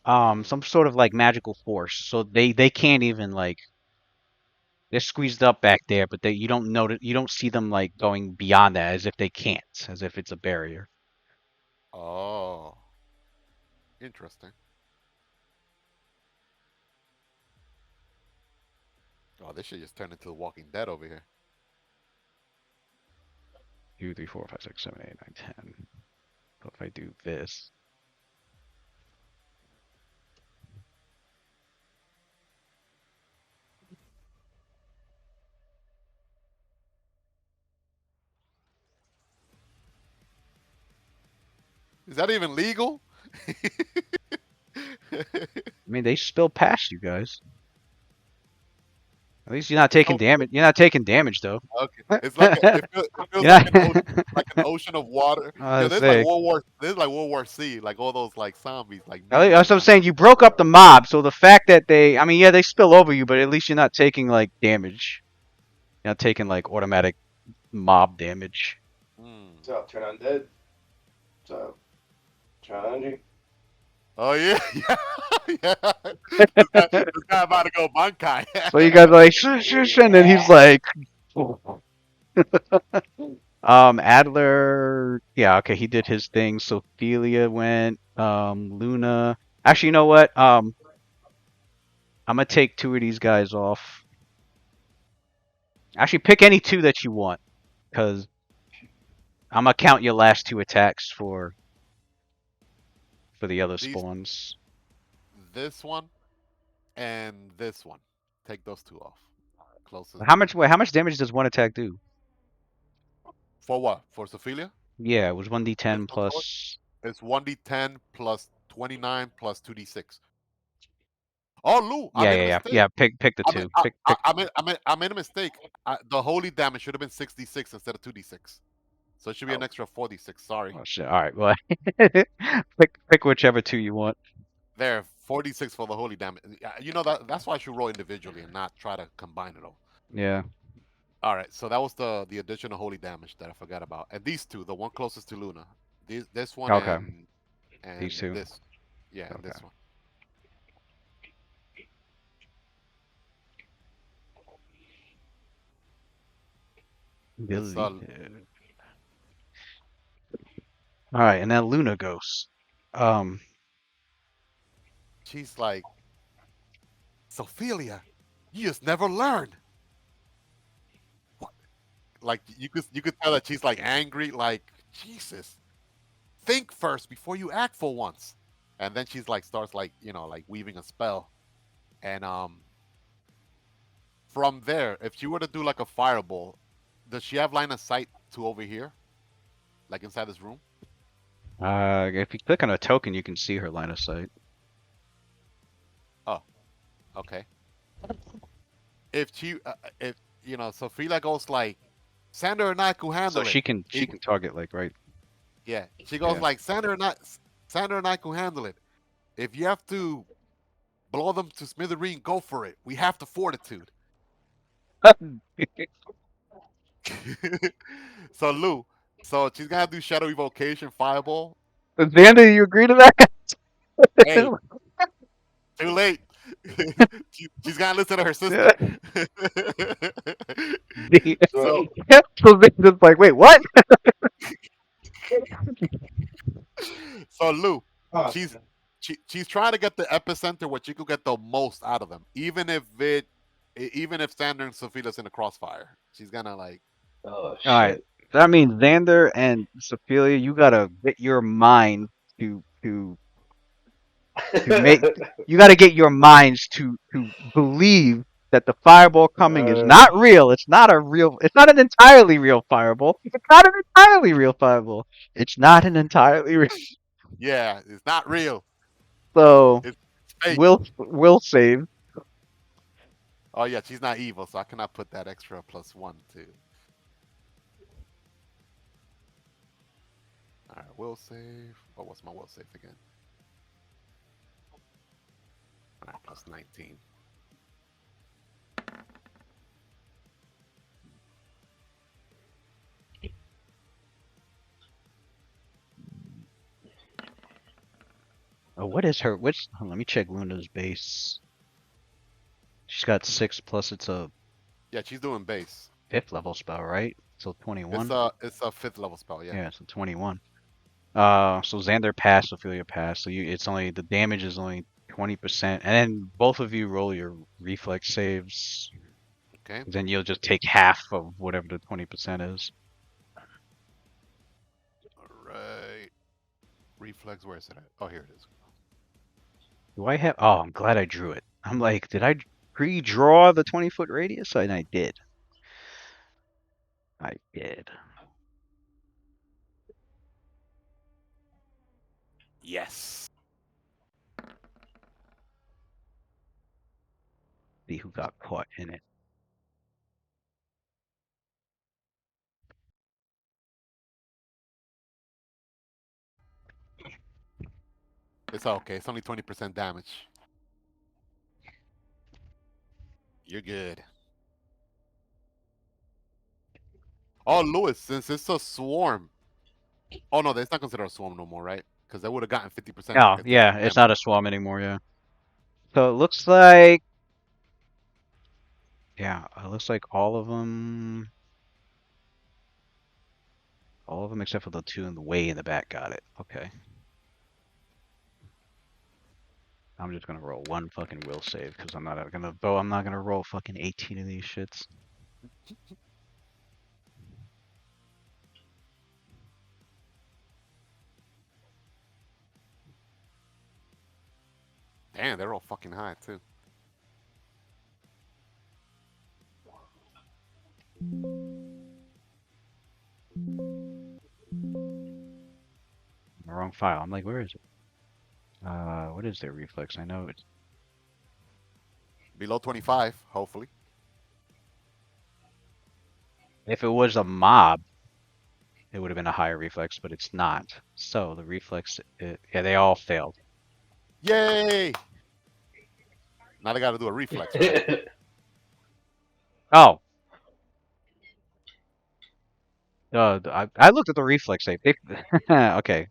Some sort of like magical force. So they can't even like. They're squeezed up back there, but you don't see them like going beyond that, as if they can't, as if it's a barrier. Oh. Interesting. Oh, this shit just turned into The Walking Dead over here. 2, 3, 4, 5, 6, 7, 8, 9, 10. So if I do this, Is that even legal? I mean, they spill past you guys. At least you're not taking damage. You're not taking damage though. Okay, it's like it feels Yeah. like an ocean of water. I Yeah, was there's saying. like World War C, like all those like zombies, like. That's what I'm saying. You broke up the mob, so the fact that I mean, yeah, they spill over you, but at least you're not taking like damage. You're not taking like automatic mob damage. So turn on dead. So challenging. Oh yeah, yeah, yeah. This guy about to go bankai. So you guys are like shush, shush, and then he's like, Adler. Yeah, okay, he did his thing. Sophia went. Luna. Actually, you know what? I'm gonna take 2 of these guys off. Actually, pick any 2 that you want, because I'm gonna count your last 2 attacks for the other spawns. This one and this one. Take those 2 off. Closest. How much damage does 1 attack do? For what? For Sophia? Yeah, it was 1d10 This plus. It's 1d10 plus 29 plus 2d6. Oh, Lou, I made a mistake. Yeah. Pick the 2. Pick. I made a mistake. The holy damage should have been 66 instead of 2d6. So it should be an extra 4d6. Sorry. Oh shit! All right, well, pick whichever 2 you want. There, 46 for the holy damage. You know that's why I should roll individually and not try to combine it all. Yeah. All right, so that was the additional holy damage that I forgot about. And these 2, the one closest to Luna, this one Okay. and These 2. this, yeah, and Okay. this one. Billy. All right, and then Luna goes. She's like, Sophia, you just never learned. What? Like you could tell that she's like angry, like Jesus. Think first before you act for once. And then she's like starts like, like weaving a spell. And from there, if she were to do like a fireball, does she have line of sight to over here? Like inside this room? If you click on a token, you can see her line of sight. Oh, okay. If Sophia goes like, Sandra and I could handle So it. she can target like right. Yeah, she goes like, Sandra and I can handle it. If you have to blow them to smithereen, go for it. We have the fortitude. So Lou, so she's gonna do shadow evocation fireball. Xander, you agree to that? Hey, too late. She's gonna listen to her sister. So So Xander's like, wait, what? So Lou, Oh, she's she's trying to get the epicenter where she could get the most out of them, even if Sander and Sophia's in the crossfire. She's gonna like. Oh All right. shit. That means Xander and Sophia, you gotta get your mind to make. You gotta get your minds to believe that the fireball coming is Uh, not real. It's not a real. It's not an entirely real fireball. It's not an entirely real fireball. It's not an entirely real. Yeah, it's not real. So It's fake. will save. Oh yeah, she's not evil, so I cannot put that extra +1 too. All right, will save. Oh, what's my will save again? All right, +19. Oh, what is her? Which? Let me check Luna's base. She's got 6 plus. It's a Yeah, she's doing base. 5th level spell, right? So 21. It's a 5th level spell. Yeah. Yeah, so 21. So Xander passed, Ophelia passed. So it's only the damage is only 20%, and then both of you roll your reflex saves. Okay. Then you'll just take half of whatever the 20% is. All right. Reflex. Where is it at? Oh, here it is. Do I have? Oh, I'm glad I drew it. I'm like, did I pre-draw the 20-foot radius? And I did. I did. Yes. See who got caught in it. It's okay. It's only 20% damage. You're good. Oh, Lewis, since it's a swarm. Oh no, that's not considered a swarm no more, right? Because they would have gotten 50% Oh, yeah, it's not a swarm anymore, yeah. So it looks like, yeah, it looks like all of them except for the two in the way in the back got it. Okay. I'm just gonna roll one fucking will save because I'm not gonna roll fucking 18 of these shits. Damn, they're all fucking high too. The wrong file. I'm like, where is it? What is their reflex? I know it's Below 25, hopefully. if it was a mob, it would have been a higher reflex, but it's not. So the reflex, yeah, they all failed. Yay! Now they got to do a reflex, right? Oh, I looked at the reflex save. Okay.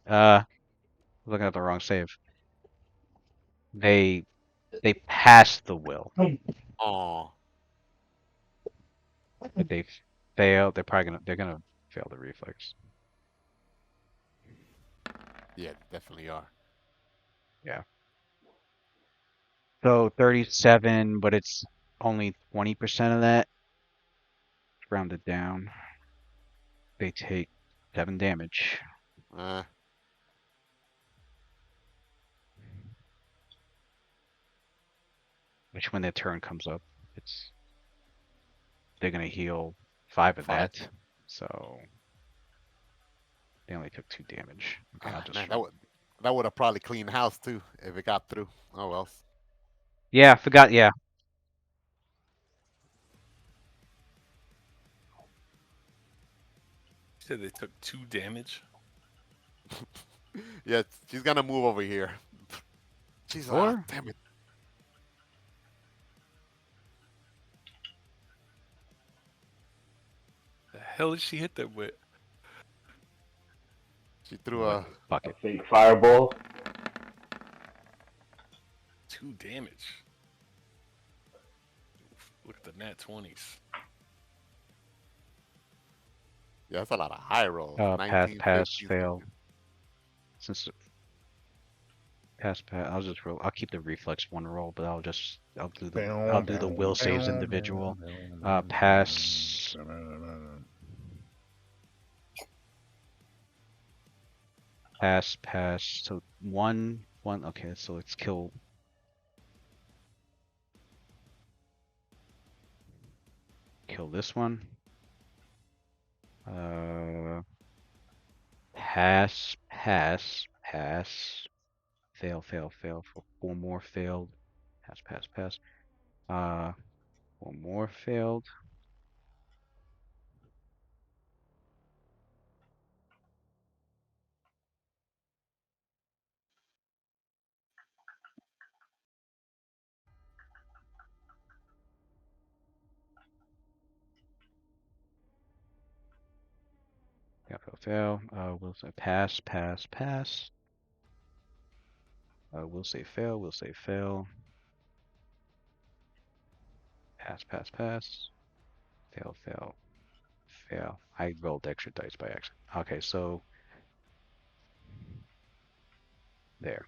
Looking at the wrong save. They passed the will, Oh, but they failed. They're gonna fail the reflex. yeah, definitely are. Yeah. So 37, but it's only 20% of that. Rounded down. They take 7 damage. Uh, Which when their turn comes up, they're gonna heal 5 of 5. that. So they only took 2 damage. Okay, I'll just Man, that would have probably cleaned house too if it got through. Oh well. yeah, forgot. Yeah, You said they took 2 damage. Yeah, she's gonna move over here. She's or damn it. The hell did she hit that with? She threw a. fuck A it. fake fireball. 2 damage. Look at the nat 20s. Yeah, that's a lot of high rolls. Pass, 19, pass, 15, fail. 16. Since pass, pass, I'll just roll. I'll keep the reflex one roll, but I'll do the will saves individual. Pass. Pass, pass. So one. Okay, so let's kill. Kill this one. Pass, pass, pass. Fail, fail, fail. For 4 more failed. Pass, pass, pass. 4 more failed. Fail, fail, fail. We'll say pass, pass, pass. We'll say fail, we'll say fail. Pass, pass, pass. Fail, fail, fail. I rolled extra dice by accident. Okay, so there.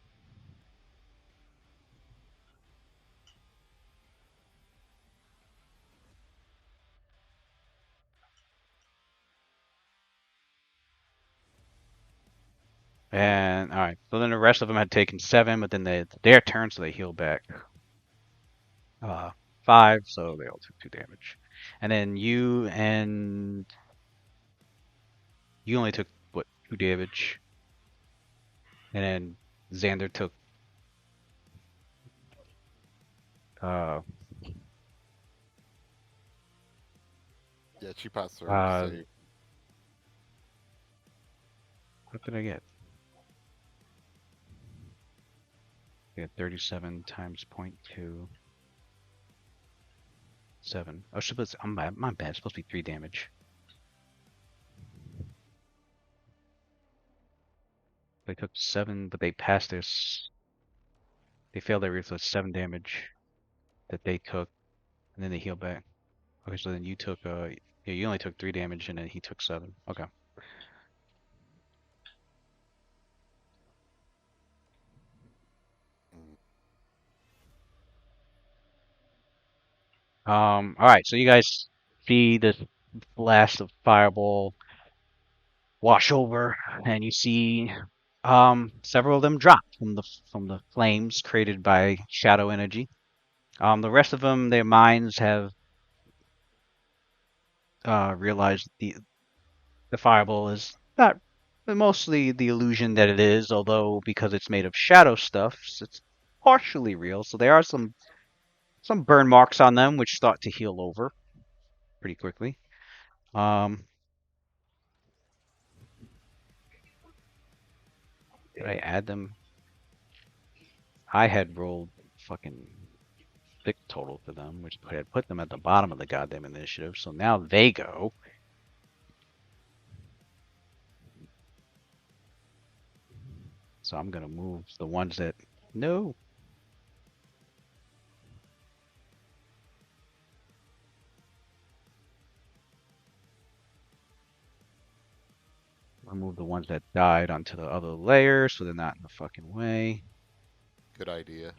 And all right, so then the rest of them had taken 7, but then their turn, so they healed back 5, so they all took 2 damage. And then you only took what, 2 damage, and then Xander took uh Yeah, she passed her uh save. what did I get? I got 37 times 0.2. 7. Oh, I'm bad. My bad. It's supposed to be 3 damage. They took 7, but they passed this. They failed their reflex. 7 damage that they took, and then they heal back. Okay, so then you took yeah, you only took 3 damage, and then he took 7. Okay. Mm. All right. So you guys see this blast of fireball wash over, and you see several of them drop from the flames created by shadow energy. The rest of them, their minds have realized the fireball is not mostly the illusion that it is, although because it's made of shadow stuff, it's partially real. So there are some burn marks on them, which start to heal over pretty quickly. Did I add them? I had rolled fucking 6 total for them, which had put them at the bottom of the goddamn initiative. So now they go. So I'm gonna move the ones that no. I'll move the ones that died onto the other layer so they're not in the fucking way. Good idea.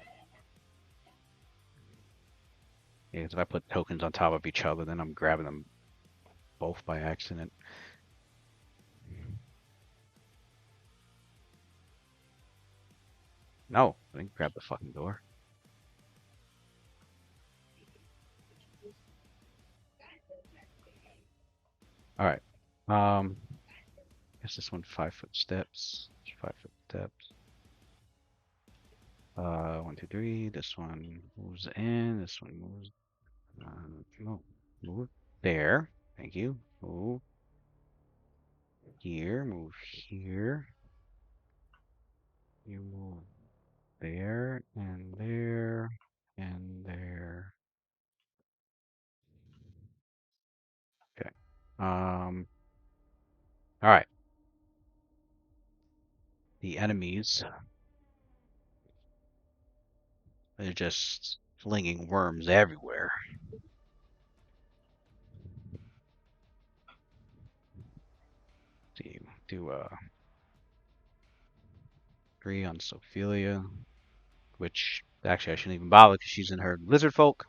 Yeah, 'cause if I put tokens on top of each other, then I'm grabbing them both by accident. No, I didn't grab the fucking door. All right. Guess this one 5-foot steps. 5-foot steps. 1, 2, 3. This one moves in. This one moves. No, move there. Thank you. Move here. Move here. You move there and there and there. Okay. All right. The enemies are just flinging worms everywhere. do 3 on Sophelia, which actually I shouldn't even bother because she's in her lizard folk.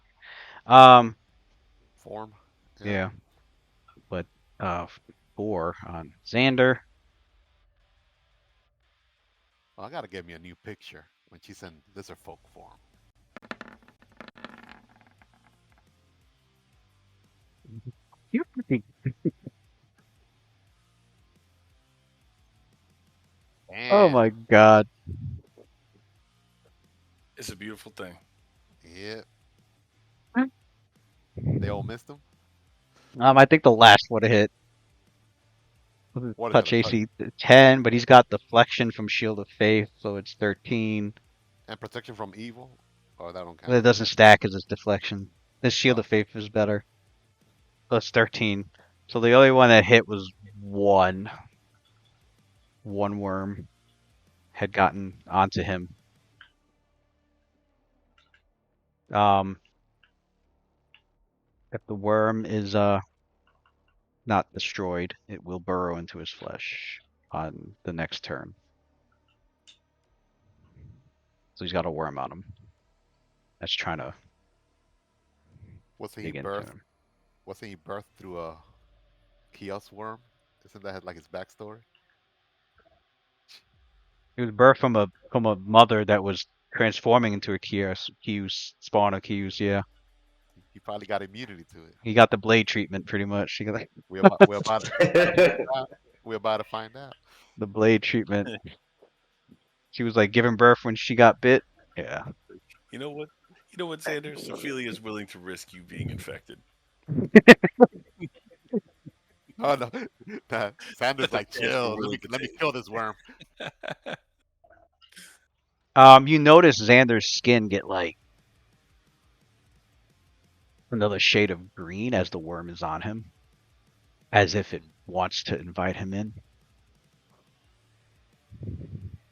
Form. Yeah, but 4 on Xander. Well, I gotta get me a new picture when she's in lizard folk form. You're pretty. Oh Damn. my god. It's a beautiful thing. Yeah. They all missed him. I think the last would have hit. What is Touch that? AC 10, but he's got deflection from Shield of Faith, so it's 13. And protection from evil? Oh, that don't But it count. doesn't stack as its deflection. This Shield Oh. of Faith is better. Plus 13. So the only one that hit was one. One worm had gotten onto him. If the worm is not destroyed, it will burrow into his flesh on the next turn. So he's got a worm on him. That's trying to Wasn't he dig into birthed? him. Wasn't he birthed through a kiosk worm? Isn't that like his backstory? He was birthed from a mother that was transforming into a Kius spawn of Kius, yeah. He probably got immunity to it. He got the blade treatment pretty much. He got We're about we're about to find out. the blade treatment. She was like giving birth when she got bit. Yeah. You know what? You know what, Xander? Ophelia is willing to risk you being infected. Oh no, nah, Sanders like Chance we're chill. willing to Let me take. kill this worm. You notice Xander's skin get like another shade of green as the worm is on him, as if it wants to invite him in.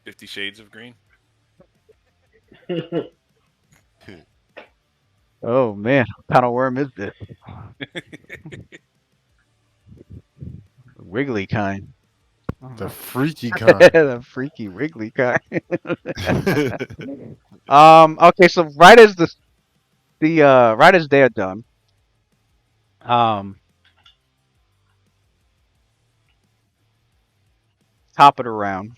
50 Shades of Green. Oh man, what kind of worm is this? Wiggly kind. The freaky kind. The freaky wiggly kind. Okay, so right as right as they're done, top of the round.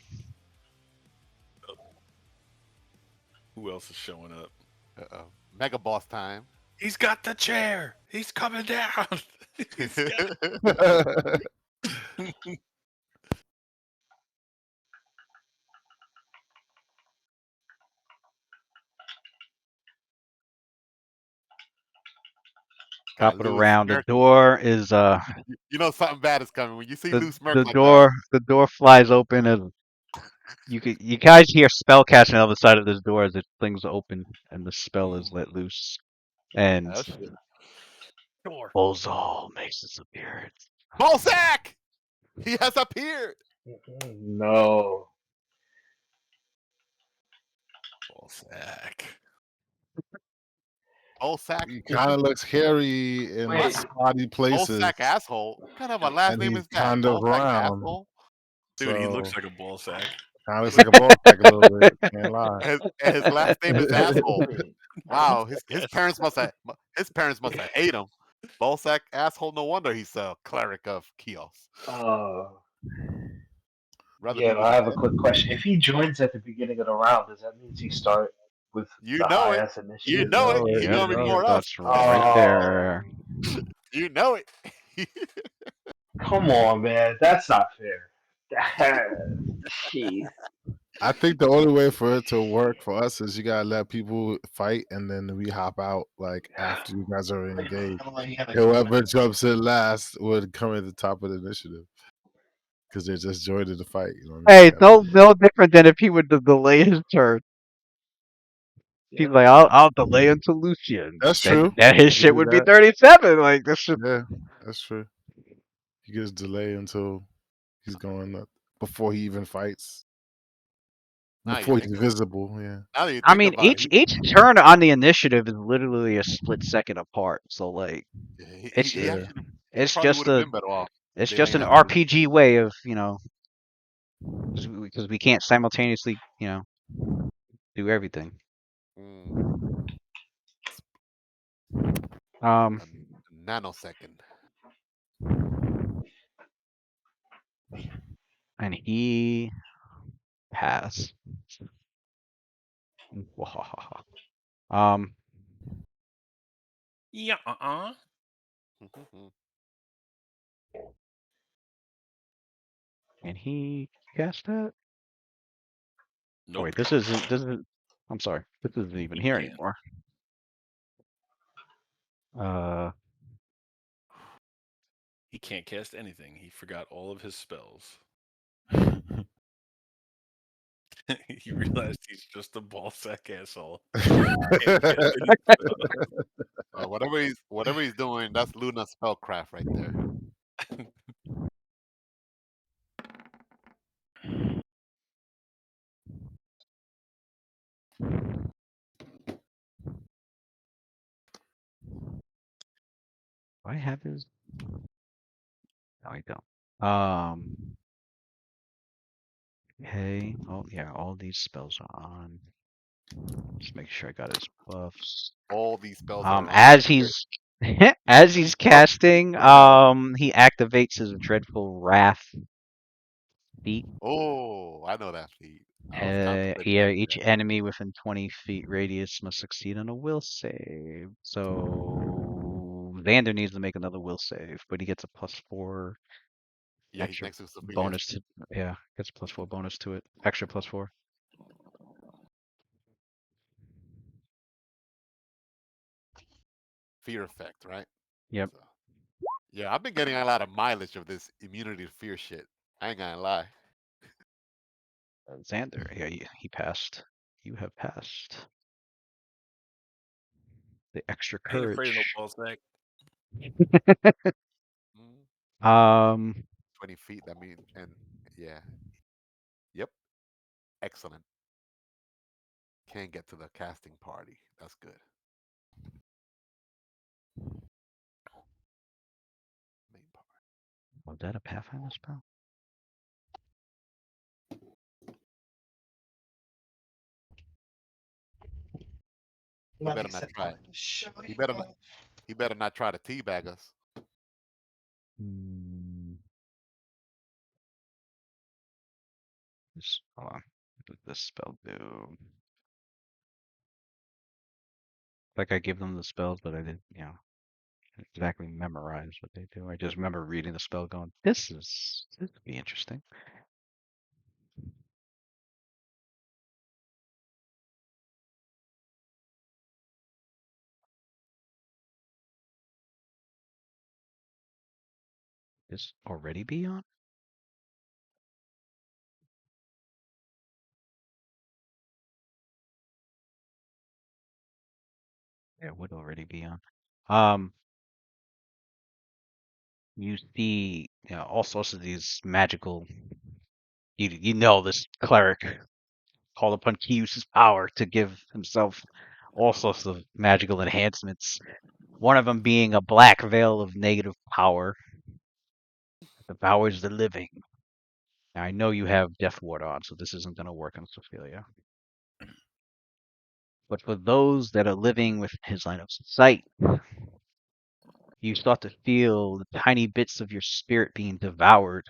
Who else is showing up? Uh-oh. Mega boss time. He's got the chair. He's coming down. He's got- Top of the Lewis round. The smirking. door is You know something bad is coming when you see the Lou smirk the like door flies open and you guys hear spell casting on the other side of this door as it things open and the spell is let loose. And that. Oh shit. Door. Bozal makes his appearance. Ballsack! He has appeared. No. Ballsack. Ballsack. He kind of looks hairy in Wait. spotty places. Ballsack asshole. What kind of a last And name he's is that? kind of Ballsack round. asshole. Dude, he So, looks like a ball sack. kind of looks like a ball sack a little bit. Can't lie. And his last name is asshole. Wait. Wow, his Yes. parents must have hate him. Ballsack asshole. No wonder he's a cleric of Chios. Rather Yeah, be with I the have a dead. quick question. If he joins at the beginning of the round, does that mean he start with You the know it. highest initiative? You know it. it, He's you Yep, gonna be know more it. us. that's right there. You know it. Come on, man. That's not fair. Jeez. I think the only way for it to work for us is you gotta let people fight, and then we hop out like after you guys are engaged. Whoever jumps in last would come at the top of the initiative because they're just joining the fight. You know what I Hey, mean? no different than if he would delay his turn. He's like, I'll delay until Lucian. That's true. Then his You shit do would be that. 37. Like this shit. Yeah, that's true. He gets delay until he's going up before he even fights. Now you Before think he's visible, yeah. Now that you I think mean, about it, each turn on the initiative is literally a split second apart. So like, he it's actually it's probably just would have a been better off. it's just delaying an until RPG way of because we can't simultaneously, do everything. Mm, Um, a nanosecond. and he passed. Um, Yeah. and he cast that. Oh Nope. wait, this isn't. I'm sorry, this isn't even He here can't. anymore. Uh, He can't cast anything. He forgot all of his spells. He realized he's just a ballsack asshole. Can't cast any Whatever he's doing, that's Luna spellcraft right there. do I have his? No, I don't. Okay. Oh yeah, all these spells are on. Just make sure I got his buffs. All these spells are on. As he's as he's casting, he activates his dreadful wrath feat. Oh, I know that feat. I was contemplating Yeah, getting each that. enemy within 20 feet radius must succeed on a will save. So Xander needs to make another will save, but he gets a +4 Yeah, he's extra next to Sophia. bonus to, yeah, gets a +4 bonus to it. Extra +4. Fear effect, right? Yep. So, yeah, I've been getting a lot of mileage of this immunity to fear shit. I ain't gonna lie. Xander, yeah, he passed. You have passed. The extra I ain't afraid of no courage. ballsack. Mm, Um, 20 feet, that means, and yeah, yep, excellent. Can't get to the casting party. That's good. Main part. was that a Pathfinder spell? He better not try it. He better not. He better not try to teabag us. Hmm. Hold on. What did this spell do? Like I give them the spells, but I didn't, exactly memorize what they do. I just remember reading the spell, going, this would be interesting." This already be on? Yeah, it would already be on. Um, you see, all sorts of these magical. You know this cleric called upon to use his power to give himself all sorts of magical enhancements. One of them being a black veil of negative power that devours the living. Now, I know you have Death Ward on, so this isn't going to work on Sophia. But for those that are living within his line of sight, you start to feel the tiny bits of your spirit being devoured.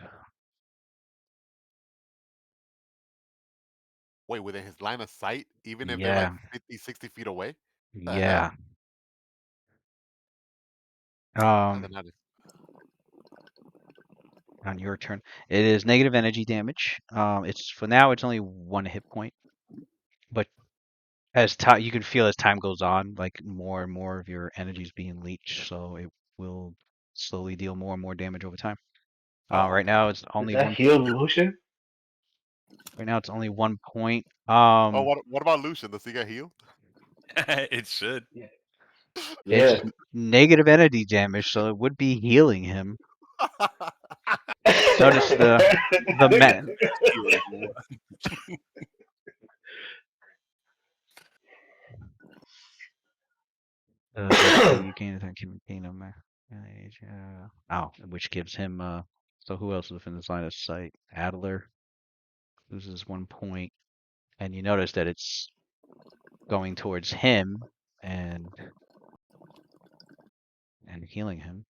Wait, within his line of sight, even if they're like Yeah, 50, 60 feet away? The hell? yeah. Um, Then I just, on your turn, it is negative energy damage. It's for now. It's only 1 hit point, but as time you can feel as time goes on, like more and more of your energy is being leached, so it will slowly deal more and more damage over time. oh, Right okay. now it's Does only that one. heal Lucian? Right now it's only 1 point. Oh, what about Lucian? Does he get healed? It should. Yeah. It's Yeah. negative energy damage, so it would be healing him. Notice the Negative ma- healing. let's see, you gain attack kingdom. Oh, which gives him. So who else is within his line of sight? Adler. loses 1 point, and you notice that it's going towards him and healing him.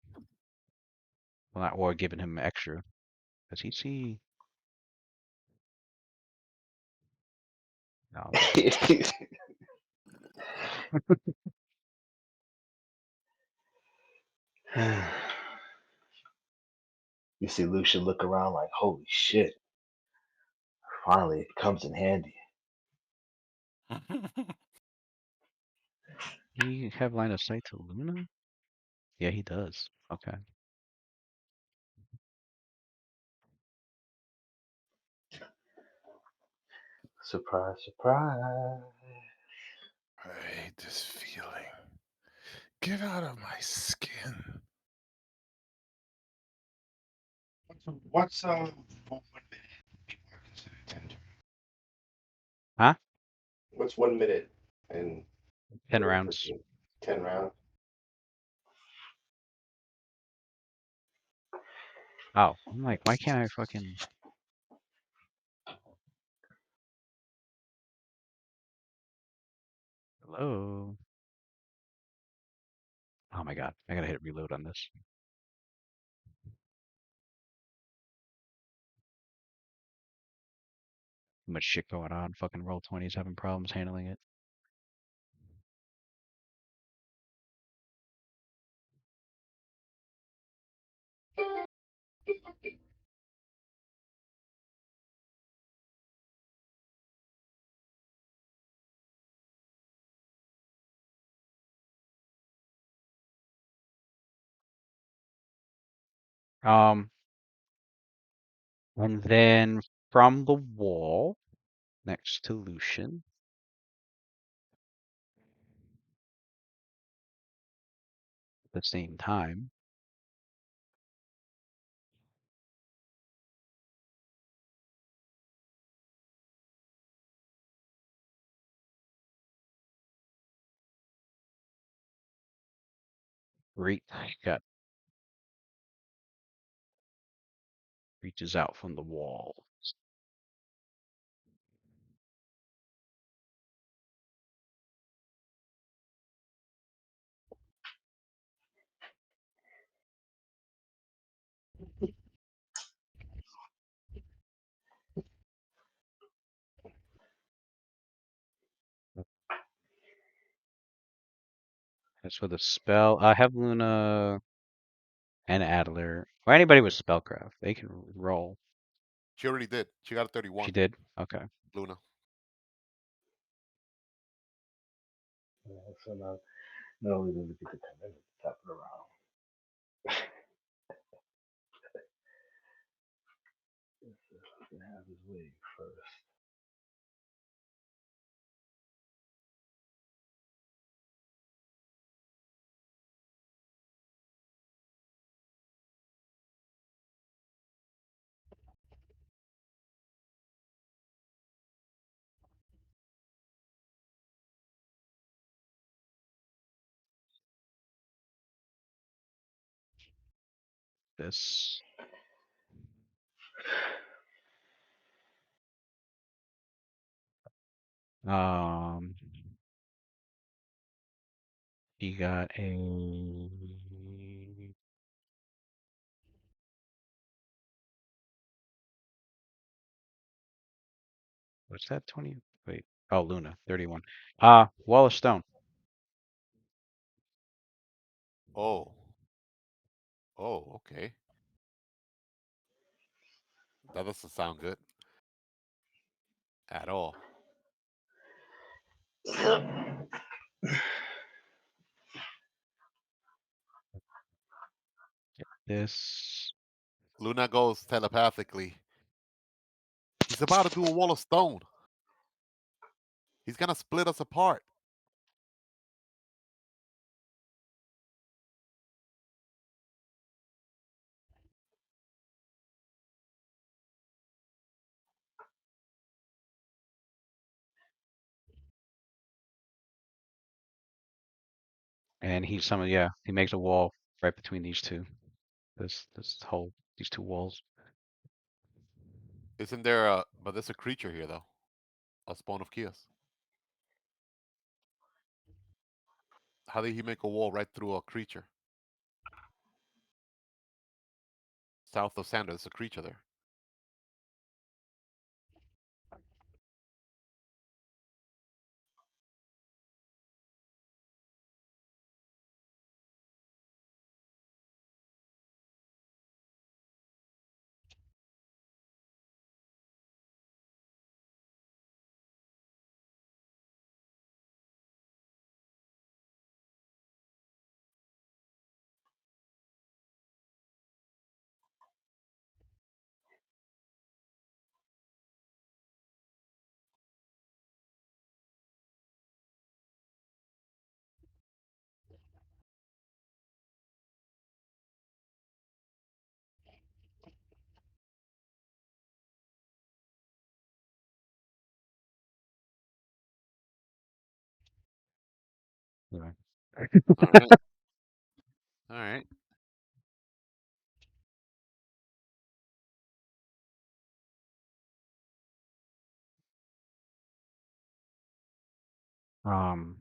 Well, not or giving him extra. Does he see? No. You see Lucian look around like, holy shit. Finally, it comes in handy. He have line of sight to Luna? Yeah, he does. Okay. Surprise, surprise. I hate this feeling. Get out of my skin. What's 1 minute people are considered 10 turns? Huh? What's 1 minute and 10 rounds. 10 rounds? Oh, I'm like, why can't I fucking... Hello? Oh my god, I gotta hit reload on this. Too much shit going on. Fucking Roll20's having problems handling it. And then from the wall next to Lucian, at the same time, got reaches out from the wall. That's for the spell. I have Luna and Adler, or anybody with spellcraft. They can roll. She already did. She got a 31. She did? Okay. Luna. Yeah, so now, not only does it get to come in at the top of the round, he can have his way first. This. He got a... What's that, 20? Wait. Oh, Luna, 31. Wall of Stone. Oh. Oh, okay. That doesn't sound good. At all. This. Luna goes telepathically. He's about to do a wall of stone. He's gonna split us apart. And yeah, he makes a wall right between these two. This whole, these two walls. Isn't there a? But there's a creature here though. A spawn of Kias. How did he make a wall right through a creature? South of Sandra, there's a creature there. Right. All right. All right. Um,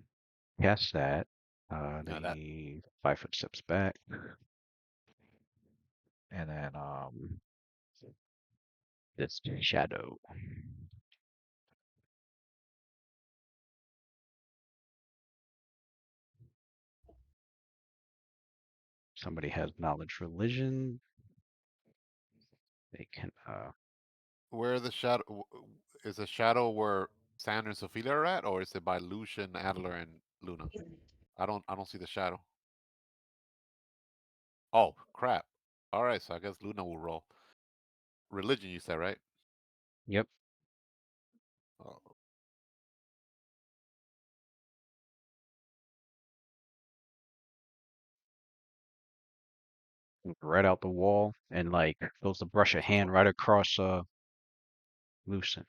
cast that. Now that The 5 foot steps back, and then this shadow. Somebody has knowledge religion. They can where the shadow is the shadow where Sandra and Sophia are at, or is it by Lucian, Adler, and Luna? I don't see the shadow. Oh crap! All right, so I guess Luna will roll. Religion, you said, right? Yep. Oh, Right out the wall and like goes to brush a close the door. hand right across Lucent.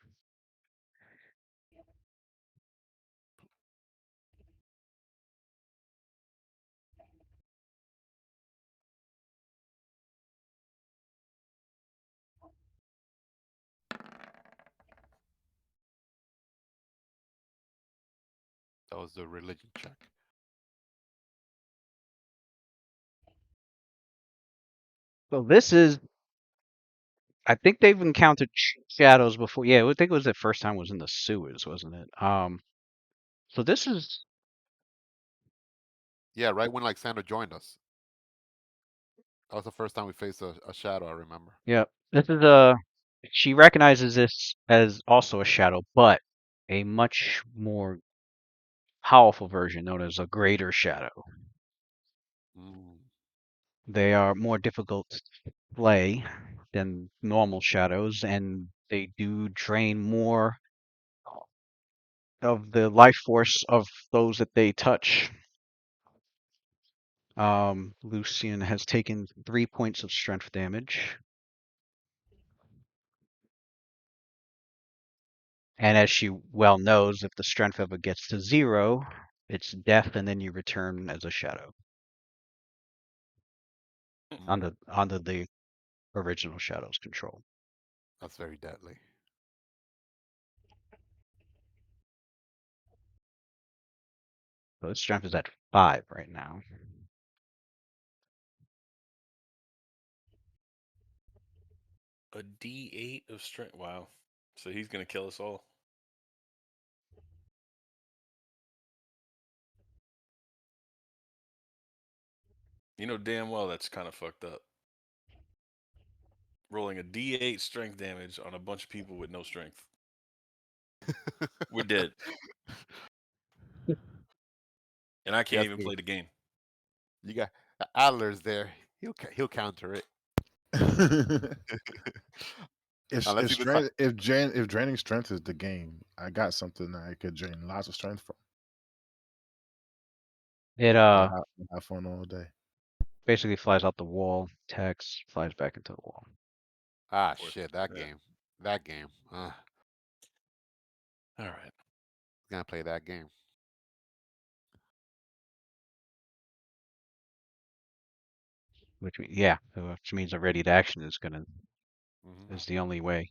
That was the religion check. So this is I think they've encountered shadows before. Yeah, I think it was the first time was in the sewers, wasn't it? So this is Yeah, right when like Sandra joined us. That was the first time we faced a shadow. I remember. yeah, this is a she recognizes this as also a shadow, but a much more powerful version known as a greater shadow. Mm, They are more difficult to play than normal shadows, and they do drain more of the life force of those that they touch. Lucian has taken 3 points of strength damage. And as she well knows, if the strength ever gets to 0, it's death, and then you return as a shadow under the original shadow's control. that's very deadly. So its strength is at 5 right now. A D8 of strength. Wow. So he's gonna kill us all. You know damn well that's kind of fucked up. Rolling a D8 strength damage on a bunch of people with no strength. We're dead, and I can't Yes, even play the game. you got Adler's there. He'll counter it. Unless he decides. if draining strength is the game, I got something that I could drain lots of strength from. It I'll have fun all day. basically flies out the wall, attacks, flies back into the wall. Ah, Of course. shit, that Yeah. game. That game. All right. Gonna play that game. Which means a ready to action is Hmm is the only way.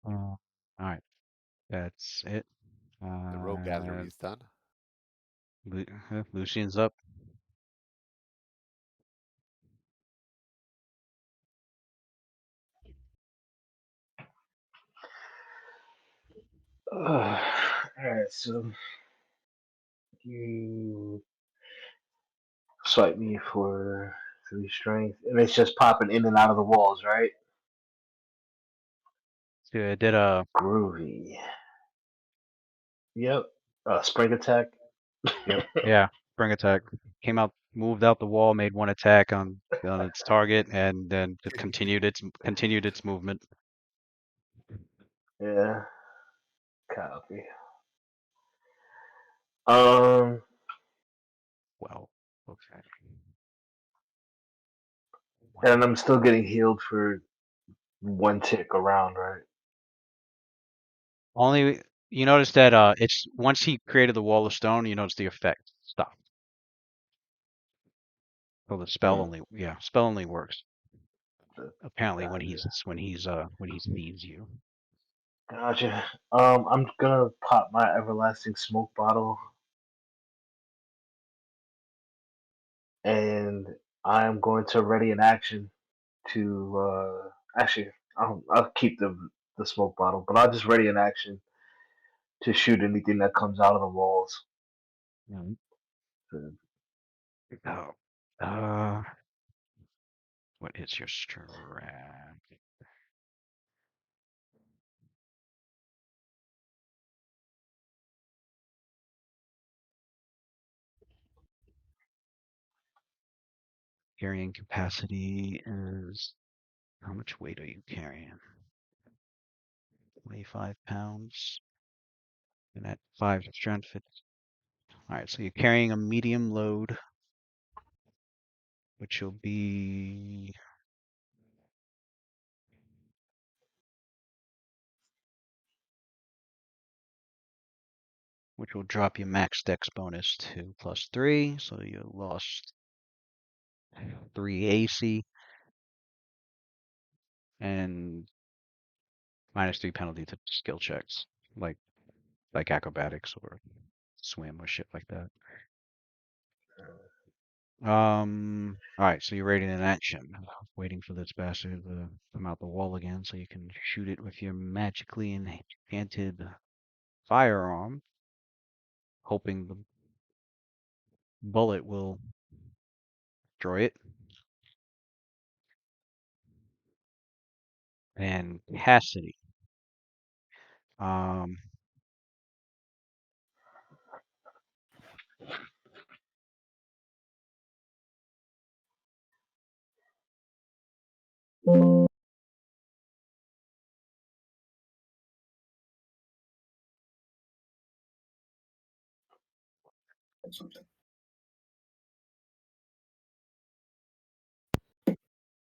All right, that's it. The rogue gallery is done. Lucian's up. Alright, so you swipe me for 3 strength, and it's just popping in and out of the walls, right? So I did a Groovy. Yep. Spring attack. yeah spring attack. Came out, moved out the wall, made one attack on its target, and then just continued its movement. Yeah. Copy. Um, Well, okay. and I'm still getting healed for 1 tick around, right? Only you notice that it's once he created the wall of stone, you notice the effect stopped. So the spell Mm, only works apparently when Gotcha. when he sees you. Gotcha. I'm gonna pop my everlasting smoke bottle, and I'm going to ready an action to actually I'll keep the smoke bottle, but I'll just ready an action to shoot anything that comes out of the walls. Mhm. So, Oh, uh, what is your strat? Carrying capacity is how much weight are you carrying? 25 pounds. And at 5 strength, it's all right. So you're carrying a medium load, which will be which will drop your max dex bonus to +3. So you lost 3 AC and -3 penalty to skill checks, like acrobatics or swim or shit like that. All right, so you're rating an action. Waiting for this bastard to come out the wall again so you can shoot it with your magically enchanted firearm, hoping the bullet will destroy it. And Cassidy. Um,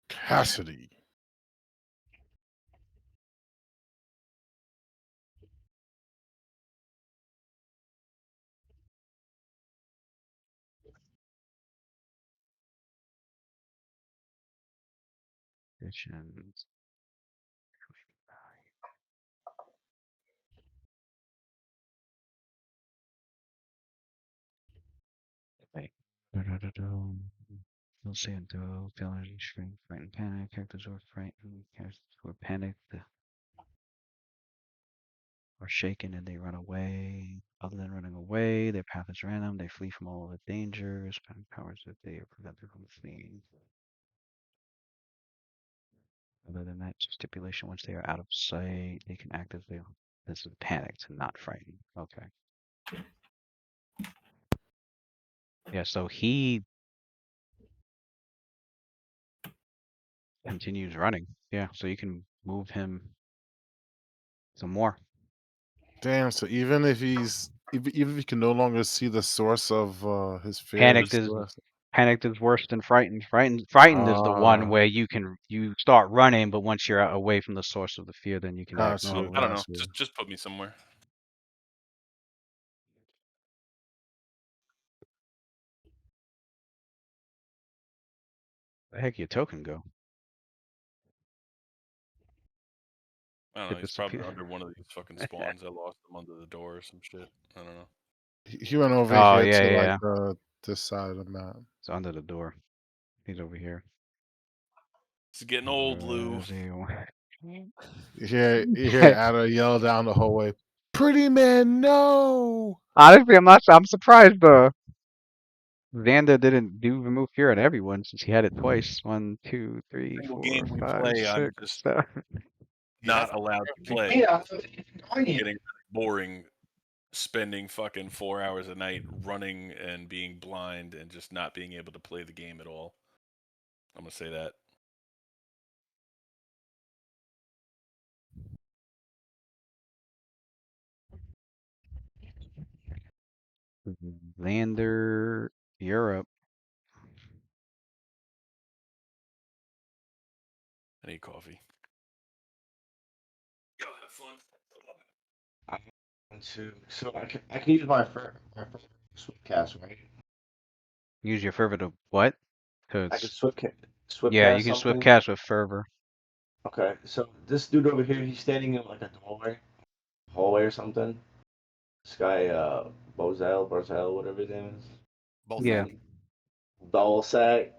Cassidy. Conditions. Wait. You'll say it though. Feeling shrink, frightened, panic. Characters who are frightened, characters who are panicked, are shaken, and they run away. Other than running away, their path is random. They flee from all of the dangers. Powers that they are prevented from fleeing. Other than that stipulation, once they are out of sight, they can act as they. This is panicked, not frightened. Okay. Yeah, so he continues running. Yeah, so you can move him some more. Damn. So even if he can no longer see the source of his fear, he Panicked is still has. panicked is worse than frightened. Frightened is the one Ah, where you start running, but once you're away from the source of the fear, then you can act got No, you, normally. I don't got know. you. Just put me somewhere. The heck your token go? I don't They know. He's probably disappear. under one of these fucking spawns. I lost him under the door or some shit. I don't know. He went over Oh here yeah, to yeah. like this side of the map. It's under the door. He's over here. It's getting old, Lou. Where's he? You hear Ada yell down the hallway, "Pretty man, no!" Honestly, I'm surprised Xander didn't do remove fear on everyone since he had it twice. 1, 2, 3, Single 4, game we 5, play, I'm 6, just 7. Yeah, not allowed to play. Yeah, Getting really boring spending fucking 4 hours a night running and being blind and just not being able to play the game at all. I'm gonna say that. Xander, Europe. I need coffee. Go have fun. So I can use my Swipcast, right? Use your fervor to what? I can Cause yeah, Swipcast you can something. Swiftcast with fervor. Okay, so this dude over here, he's standing in like a hallway or something. This guy, Bozel, whatever his name is. both Yeah. sides. And Ballsack.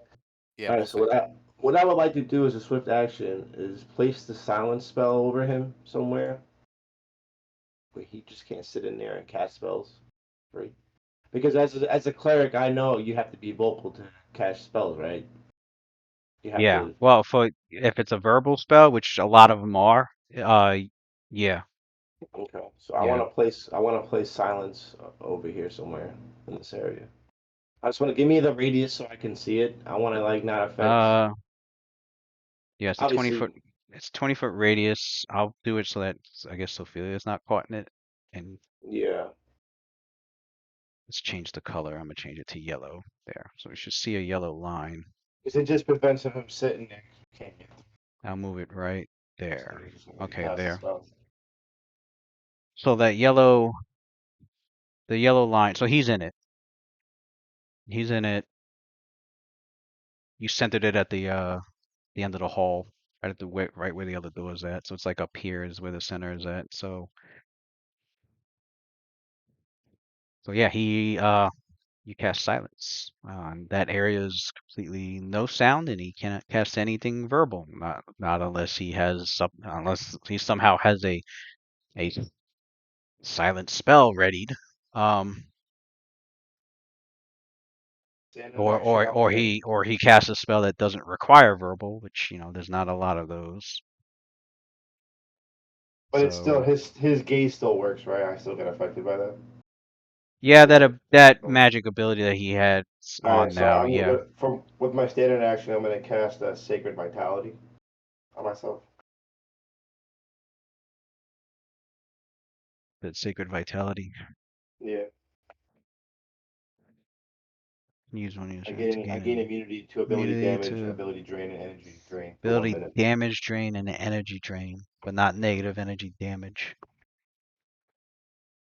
Yeah, All right, both so sides. what I would like to do as a swift action is place the silence spell over him somewhere where he just can't sit in there and cast spells free. Because as a cleric, I know you have to be vocal to cast spells, right? You have Yeah. to. Well, if it's a verbal spell, which a lot of them are, yeah, Okay, so yeah. I want to place silence over here somewhere in this area. I just want to give me the radius so I can see it. I want to like not affect. Uh, yeah. It's a 20 Obviously, foot. It's 20-foot radius. I'll do it so that I guess Sophia's not caught in it. And yeah. let's change the color. I'm gonna change it to yellow there. So we should see a yellow line. Because it just prevents him from sitting there. You can't get I'll move it right there. Okay, cast the there. spell. So the yellow line. So he's in it. He's in it. You centered it at the end of the hall, right at the right where the other door is at. So it's like up here is where the center is at. So yeah, you cast silence. And that area is completely no sound, and he cannot cast anything verbal. Not unless unless he somehow has a silent spell readied. Um, Standard or action, or I'm or gonna. he casts a spell that doesn't require verbal, which there's not a lot of those. But it's still So his gaze still works, right? I still get affected by that. yeah, Okay. that Cool. magic ability that he had All right, on so now, I'm yeah, gonna from with my standard action, I'm gonna cast a Sacred Vitality on myself. that sacred vitality. Yeah, Use one I user to gain I gain gain an immunity to ability immunity damage, to ability drain, and energy drain for one ability minute. damage drain and energy drain, but not negative energy damage.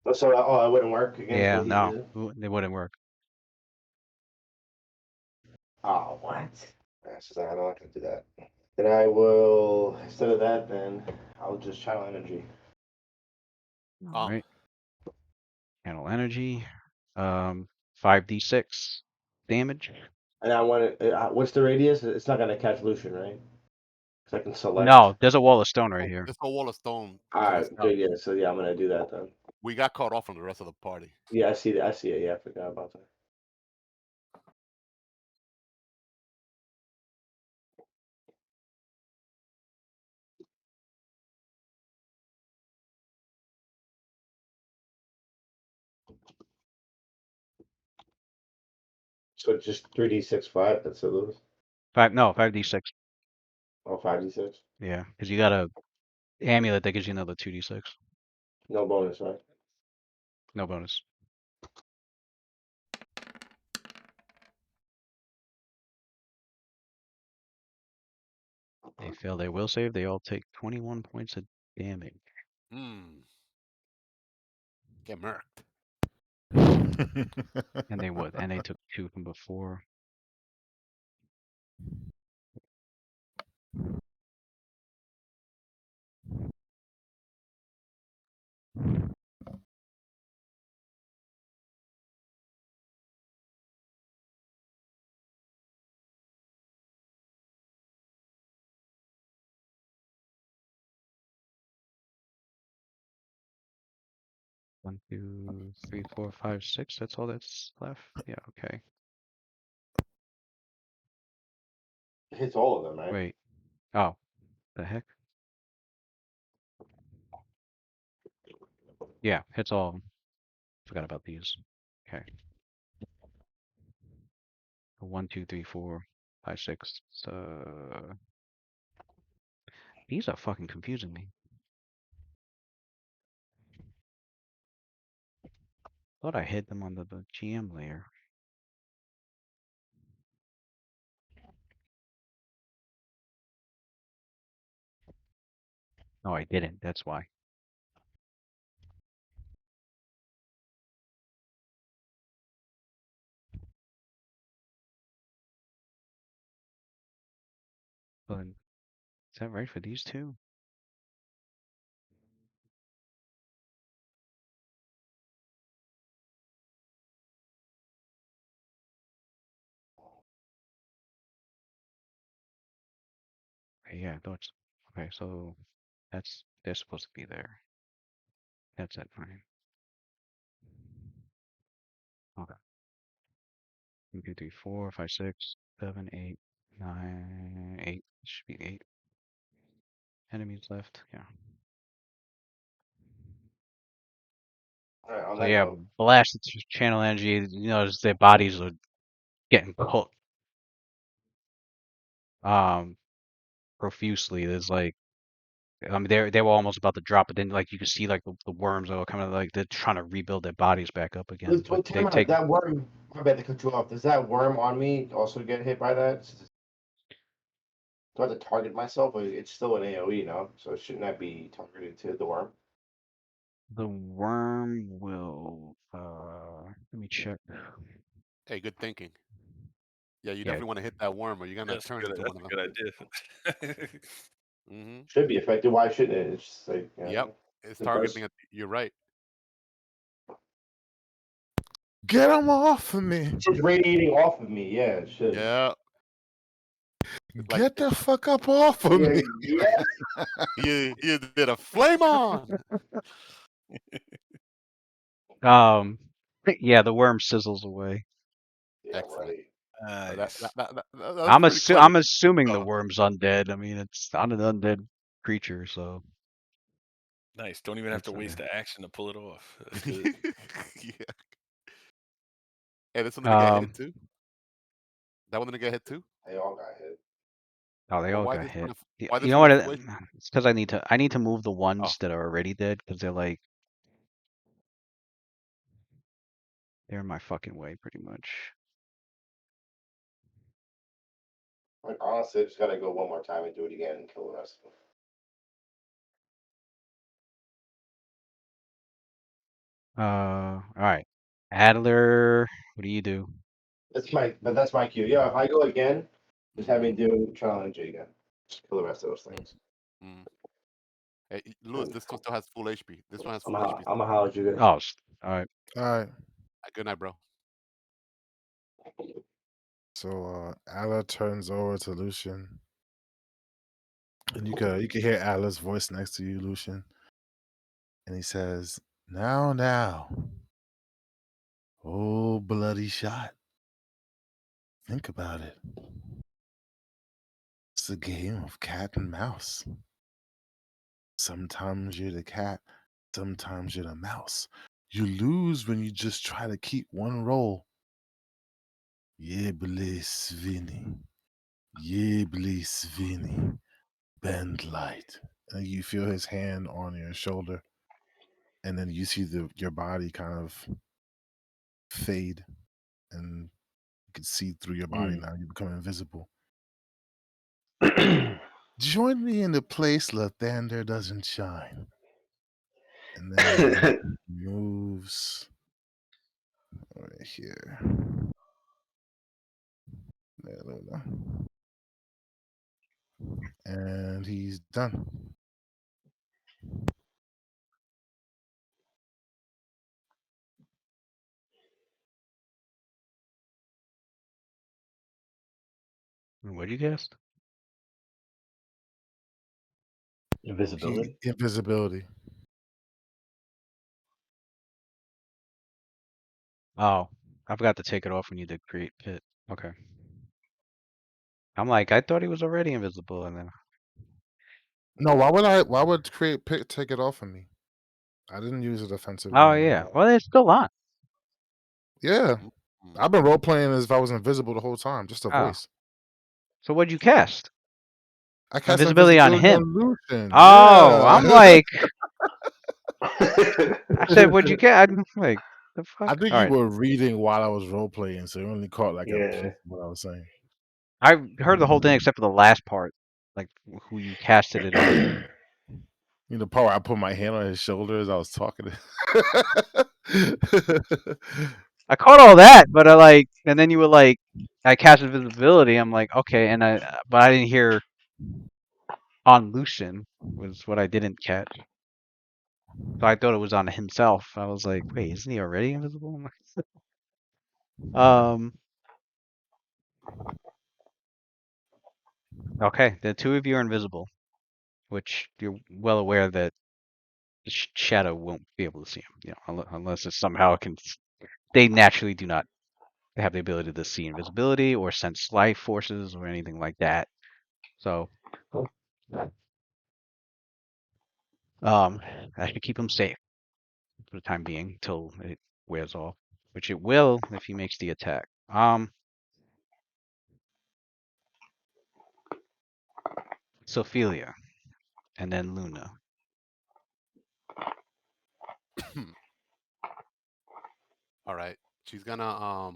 Oh, so it wouldn't work against Yeah, what he's no, using. it wouldn't work. Oh, what? That's I'm not gonna do that. Then I will instead of that, then I'll just channel energy. All right, channel energy, 5d6 damage. And I want to. What's the radius? It's not gonna catch Lucian, right? Because I can select. No, there's a wall of stone right here. There's a wall of stone All to the right, south. good. Yeah, so yeah, I'm gonna do that then. We got cut off from the rest of the party. Yeah, I see that. I see it. Yeah, I forgot about that. So it's just 3d6 5. That's a lose. 5d6. Oh, 5d6. Yeah, because you got a amulet that gives you another 2d6. No bonus, right? No bonus. They fail their will save. They all take 21 points of damage. Get murked. And they would. And they took 2 from before. 1, 2, 3, 4, 5, 6. That's all that's left. Yeah. Okay. It hits all of them, right? Wait. Oh, the heck. Yeah, hits all of them. Forgot about these. Okay. 1, 2, 3, 4, 5, 6. These are fucking confusing me. Thought I hid them on the GM layer. No, I didn't. That's why. But is that right for these two? Yeah, I thought. Okay, so they're supposed to be there. That's it. Fine. Okay. 1, 2, 3, 4, 5, 6, 7, 8, 9, 8. Should be 8 enemies left. Yeah. All right, on So that yeah, note, blast the channel energy. You know, their bodies are getting cooked profusely. There's like, I mean, they were almost about to drop, but then like you can see like the worms are kind of like they're trying to rebuild their bodies back up again. But they time out, take that worm. My bad to cut you off. Does that worm on me also get hit by that? Do I have to target myself? Or it's still an AOE, no? So shouldn't that be targeted to the worm? the worm will. Let me check. Hey, good thinking. Yeah, you Yeah, definitely want to hit that worm, or you're gonna That's turn good. into That's one of a them. good idea. Mm-hmm. Should be affected. Why shouldn't it? It's just like, Yep, it's the first. targeting. You're right. Get them off of me. It's radiating off of me. Yeah, it should. Yeah, it's like Get the fuck up off of Yeah, me. yeah. you did a flame on. yeah, the worm sizzles away. Yeah, Excellent. right. That, Nice. that was pretty clever. I'm assuming the Oh, worm's undead. I mean, it's not an undead creature, so Nice. Don't even have to that's waste the action to pull it off. That's good. yeah. Hey, this one didn't get um. hit too. That one didn't get hit too. They all got hit. Oh, they Well, all why got this one? hit. Why You this know one what? have full HP? It's because I need to move the Oh, ones that are already dead because they're in my fucking way pretty much. Like, honestly, I just gotta go one more time and do it again and kill the rest of them. All right. Adler, what do you do? That's my cue. Yeah, if I go again, just have me do challenge again. Just kill the rest of those things. mm. Hey, Lewis, And this one still has full HP. This one has I'm full HP. a holler at you guys. Oh, all right. All right. Good night, bro. So Ala turns over to Lucian, and you can hear Ala's voice next to you, Lucian, and he says, now, oh bloody shot. Think about it. It's a game of cat and mouse. Sometimes you're the cat, sometimes you're the mouse. You lose when you just try to keep one roll. Yebli Svini. Yebli Svini. Bend light. And you feel his hand on your shoulder. And then you see your body kind of fade. And you can see through your body now. You become invisible. Join me in the place Lathander doesn't shine. And then he moves right here. There we go. And he's done. What do you cast? Invisibility. Invisibility. Oh, I forgot to take it off when you did create pit. Okay. I'm like, I thought he was already invisible, and then No, why would I? Why would create pick take it off of me? I didn't use it offensively oh in any yeah, way. well it's still on. Yeah, I've been role playing as if I was invisible the whole time, just a Oh, voice. so what'd you cast? I cast Invisibility on invisibility him. on Lucian. Oh, Yeah. I'm like, I said, what'd you get? I'm like, the I fuck? think All you right, were reading while I was role playing, so you only caught like a Yeah. piece of what I was saying. I heard the whole thing except for the last part, like who you casted it on. You know, the part where I put my hand on his shoulder as I was talking to I caught all that, but I like, and then you were like, I cast invisibility. I'm like, okay, but I didn't hear on Lucian was what I didn't catch. So I thought it was on himself. I was like, wait, isn't he already invisible? Um, okay, the two of you are invisible, which you're well aware that the shadow won't be able to see him, unless it somehow can. They naturally do not have the ability to see invisibility or sense life forces or anything like that. So, I should keep him safe for the time being till it wears off, which it will if he makes the attack. Sophia, and then Luna. All right. She's gonna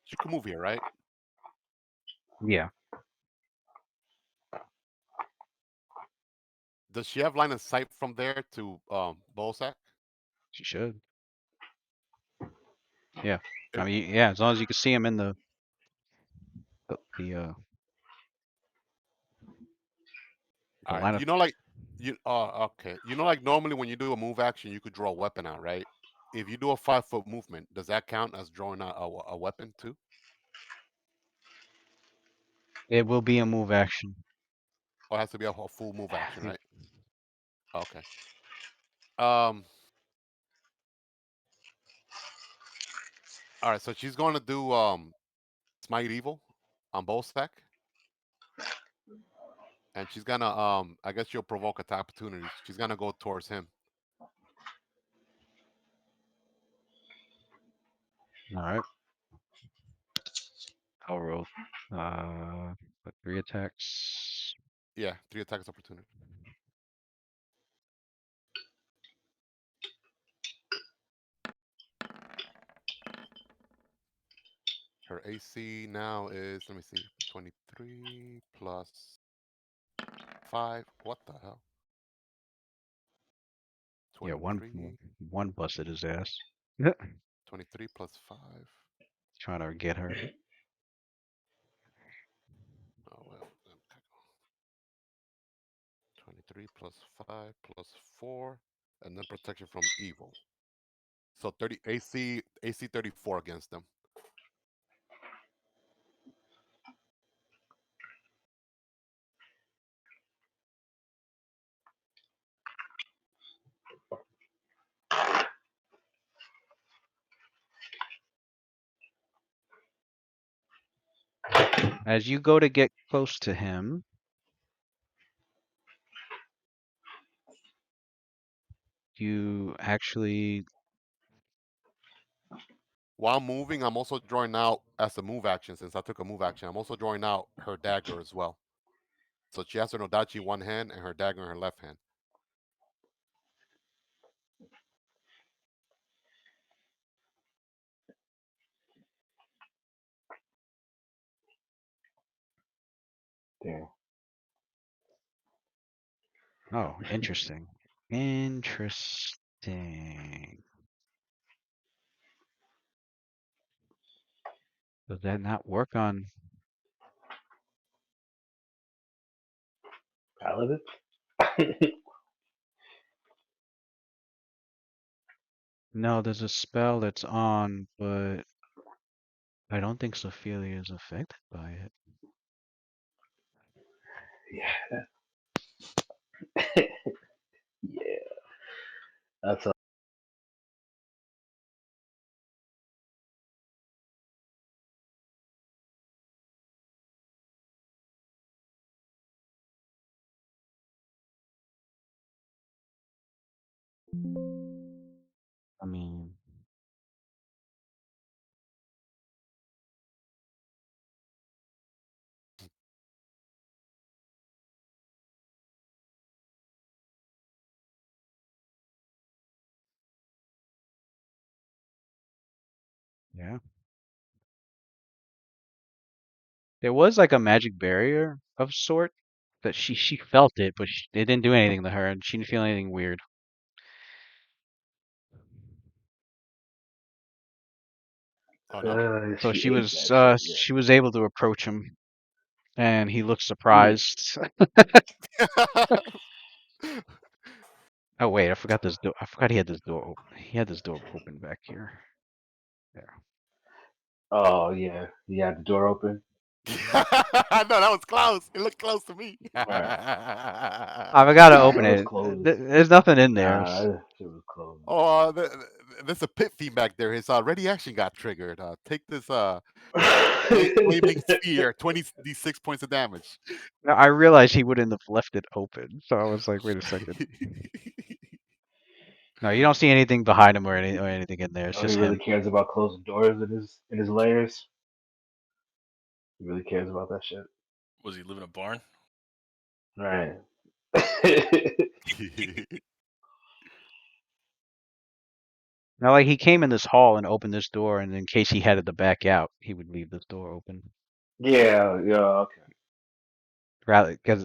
she can move here, right? Yeah, Does she have line of sight from there to Bolsack? she should. Yeah, I If- mean, yeah, as long as you can see him in the All right. line of. You know, like you. Okay. You know, like normally when you do a move action, you could draw a weapon out, right? If you do a 5 foot movement, does that count as drawing out a weapon too? It will be a move action. Or it has to be a full move I action, think right? Okay. Um. All right. So she's going to do smite evil on Bolsack, and she's gonna I guess she'll provoke attack opportunities. She's gonna go towards him. All right. I'll roll. What, 3 attacks? Yeah, 3 attacks opportunity. Her AC now is, let me see, 23 plus 5. What the hell? Yeah, 23, one busted his ass. 23 plus 5. Trying to get her. Oh, well. 23 plus 5 plus 4. And then protection from evil. So 30 AC 34 against them. As you go to get close to him, you actually. While moving, I'm also drawing out as a move action. Since I took a move action, I'm also drawing out her dagger as well. So she has her Nodachi one hand and her dagger in her left hand. Damn. Oh, interesting. Interesting. Does that not work on? Paladin? No, there's a spell that's on, but I don't think Sophia is affected by it. Yeah. Yeah. That's I mean, yeah. There was like a magic barrier of sort that she felt it, but it didn't do anything to her, and she didn't feel anything weird. Oh no. So She ate that shit. Yeah. she was able to approach him, and he looked Ooh. surprised. Oh wait, I forgot this door. I forgot he had this door. He had this door open back here. There. Oh yeah. You had the door open. I know that was close. It looked close to me. Right. I forgot to Nah, open that was it. closed. There's nothing in there. Nah, that shit was closed. Oh, there's a pit theme back there. His ready action got triggered. Take this flaming sphere, 20d6 points of damage. Now, I realized he wouldn't have left it open, so I was like, wait a second. No, you don't see anything behind him or anything in there. It's Oh, he just really him. cares about closing doors in his layers. He really cares about that shit. Was he live in a barn? Right. Now, like he came in this hall and opened this door, and in case he had to back out, he would leave this door open. Yeah, yeah, okay. Rather, because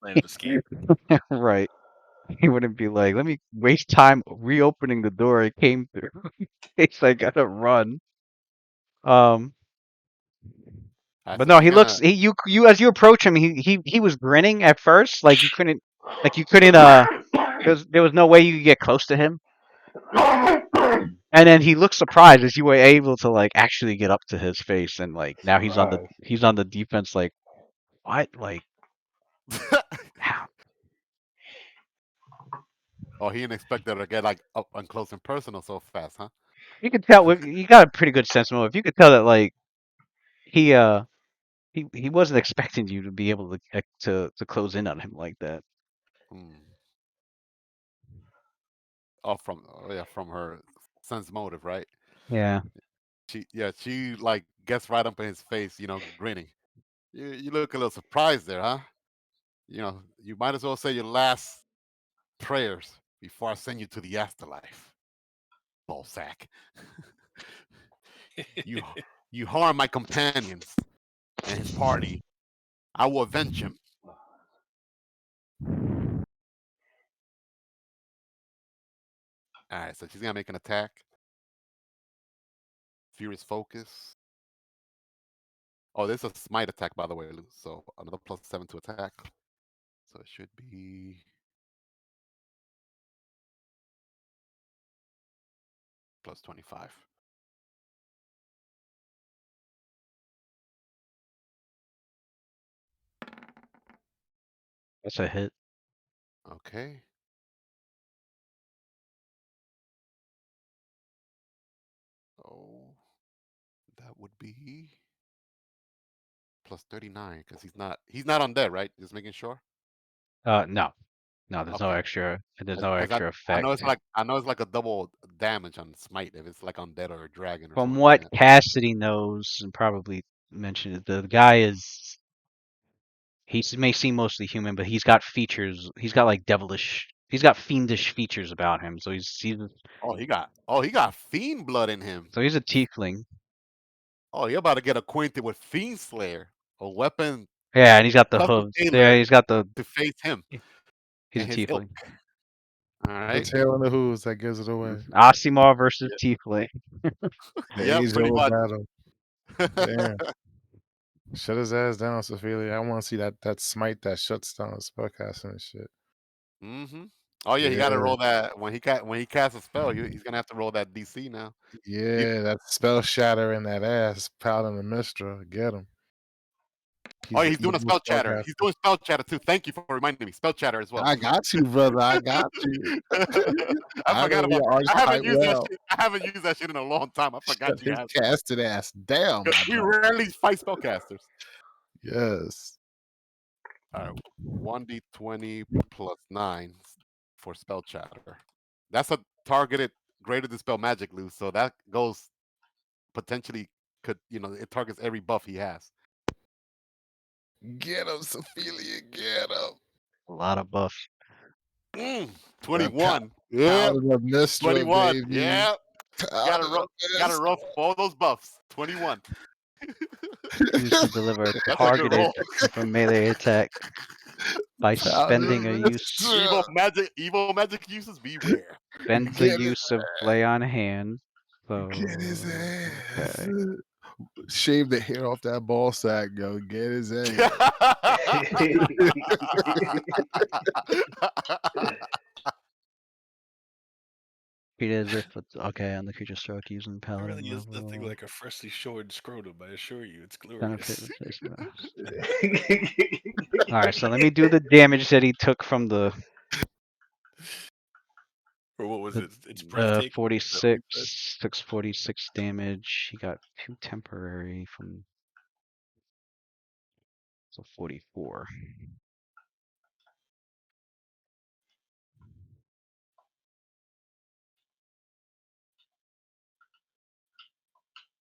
Plan of escape. right, he wouldn't be like, let me waste time reopening the door I came through in case I gotta run. Um, but So no, she's he gonna. looks. You as you approach him, he was grinning at first, like you couldn't there was no way you could get close to him. And then he looked surprised as you were able to like actually get up to his face, and like now Right. he's on the defense. Like what? Like how? Oh, he didn't expect her to get like up and close and personal so fast, huh? You could tell you got a pretty good sense of him. If you could tell that like he uh he wasn't expecting you to be able to close in on him like that. Hmm. Oh, from her sense motive, right? Yeah. She like gets right up in his face, grinning. You look a little surprised there, huh? You might as well say your last prayers before I send you to the afterlife, ballsack. you you harm my companions and his party. I will avenge him. All right, so she's gonna make an attack. Furious focus. Oh, this is a smite attack, by the way, Lou. So another +7 to attack. So it should be +25. That's a hit. Okay. Oh, that would be +39 because he's not undead, right? Just making sure. No. No, there's no Okay. extra Because I know effect. it's like a double damage on smite if it's like undead or a dragon or From something like what that. Cassidy knows and probably mentioned it, the guy is may seem mostly human, but he's got features. He's got like devilish. He's got fiendish features about him. Oh, he got fiend blood in him. So he's a tiefling. Oh, you're about to get acquainted with Fiend Slayer, a weapon Yeah, and he's got the custom hooves. Yeah, tailored he's got the. to face him He's a and his ilk. tiefling. All The right. tail and the hooves that gives it away. Asimar versus Yeah. tiefling. The Yep, age pretty old much. battle. Damn. Shut his ass down, Sophia. I want to see that smite that shuts down the spellcaster and shit. Mm-hmm. Oh yeah, he got to Yeah. roll that when he casts a spell. He's gonna have to roll that DC now. You, Yeah, that spell shatter in that ass, Paladin and Mistra. Get him. oh, He's yeah, the he's doing a evil spell chatter. He's spellcaster. doing spell chatter too. Thank you for reminding me. Spell chatter as well. I got you, brother. I got you. I I forgot know about. your I haven't archetype used that well. shit. I haven't used that shit in a long time. I forgot Shut you his had. casted ass down, my We brother. rarely fight spellcasters. Yes. All right, 1d20 +9 for spell chatter. That's a targeted greater dispel magic, Lou. So that goes potentially could it targets every buff he has. Get him, Sophia, get him. A lot of buffs. 21. Yeah. Paladin of Mistra, 21. baby. Yeah. Gotta Paladin of roll for all those buffs. 21. Choose to deliver a That's a good targeted roll. with a melee attack by Paladin spending a of use. Mistra. Evil magic uses beware. Spends the Get his use of play on hand. Get his So ass. okay. Shave the hair off that ball sack, yo. Get his ass. Treat it as if it's okay on the creature stroke using It paladin really is nothing level. like a freshly shored scrotum. I assure you, it's Benefit glorious. replacement. All right, so let me do the damage that he took from the Or what was The- it? It's breathtaking. 46, 646 damage. He got 2 temporary from, so 44.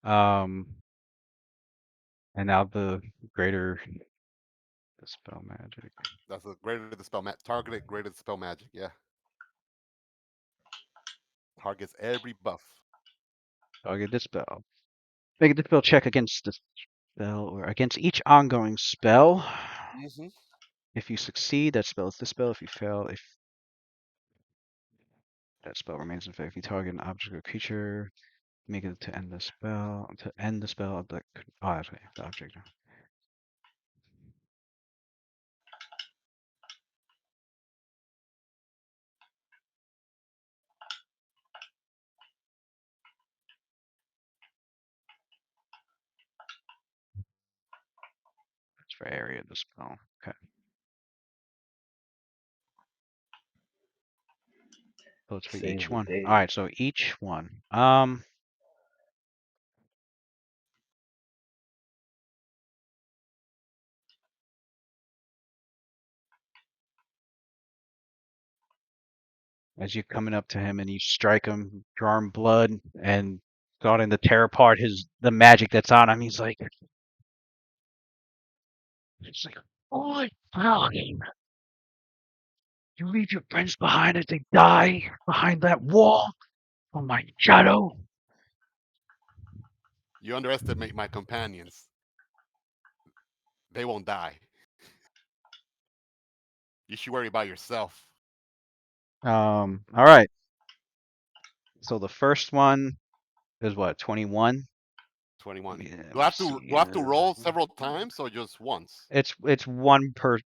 And now the greater dispel magic. That's a greater dispel targeted greater dispel magic. Yeah. Targets every buff. Target dispel. Make a dispel check against the spell or against each ongoing spell. Mm-hmm. If you succeed, that spell is dispel. If you fail, if that spell remains in effect, if you target an object or creature, make it to end the spell. To end the spell of the actually, the object. That's for area of the spell. Okay. So it's for Save each the one. date. All right, so each one. As you're coming up to him and you strike him, drawing blood and starting to tear apart the magic that's on him, he's like, "Oh, fine. You leave your friends behind as they die behind that wall from my shadow." You underestimate my companions. They won't die. You should worry about yourself. All right. So the first one is what, 21? 21. Yeah, Do I have to roll several times or just once? It's one per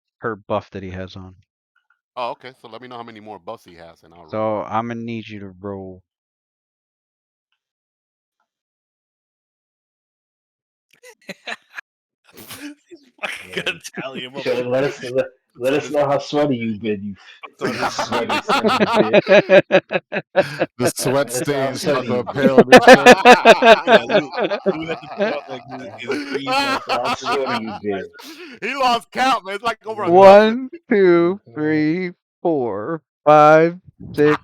buff that he has on. Oh, okay. So let me know how many more buffs he has, and I'll roll. So I'm gonna need you to roll. He's fucking gonna tally him up. Sure, let us know how sweaty you've been, you Puts on his sweaty son of a bitch. The sweat That's how stains sweaty start to you appear been. on his shirt. Yeah, Lou had to put out like his green. That's how sweaty you been. He lost count, man. It's like over a dozen. 1, 2, 3, 4, 5, 6,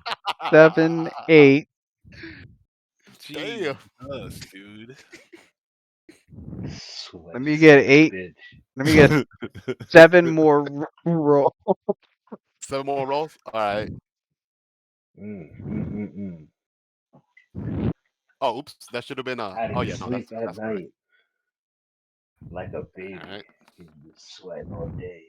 7, 8. Damn. Jesus, dude. Sweaty Let me son get of a 8. bitch. Let me get 7 more roll. 7 more rolls. All right. Oh, oops. That should have been a. How do Oh you yeah, no, sleep at that's correct. night like a baby? All right. You've been sweating all day.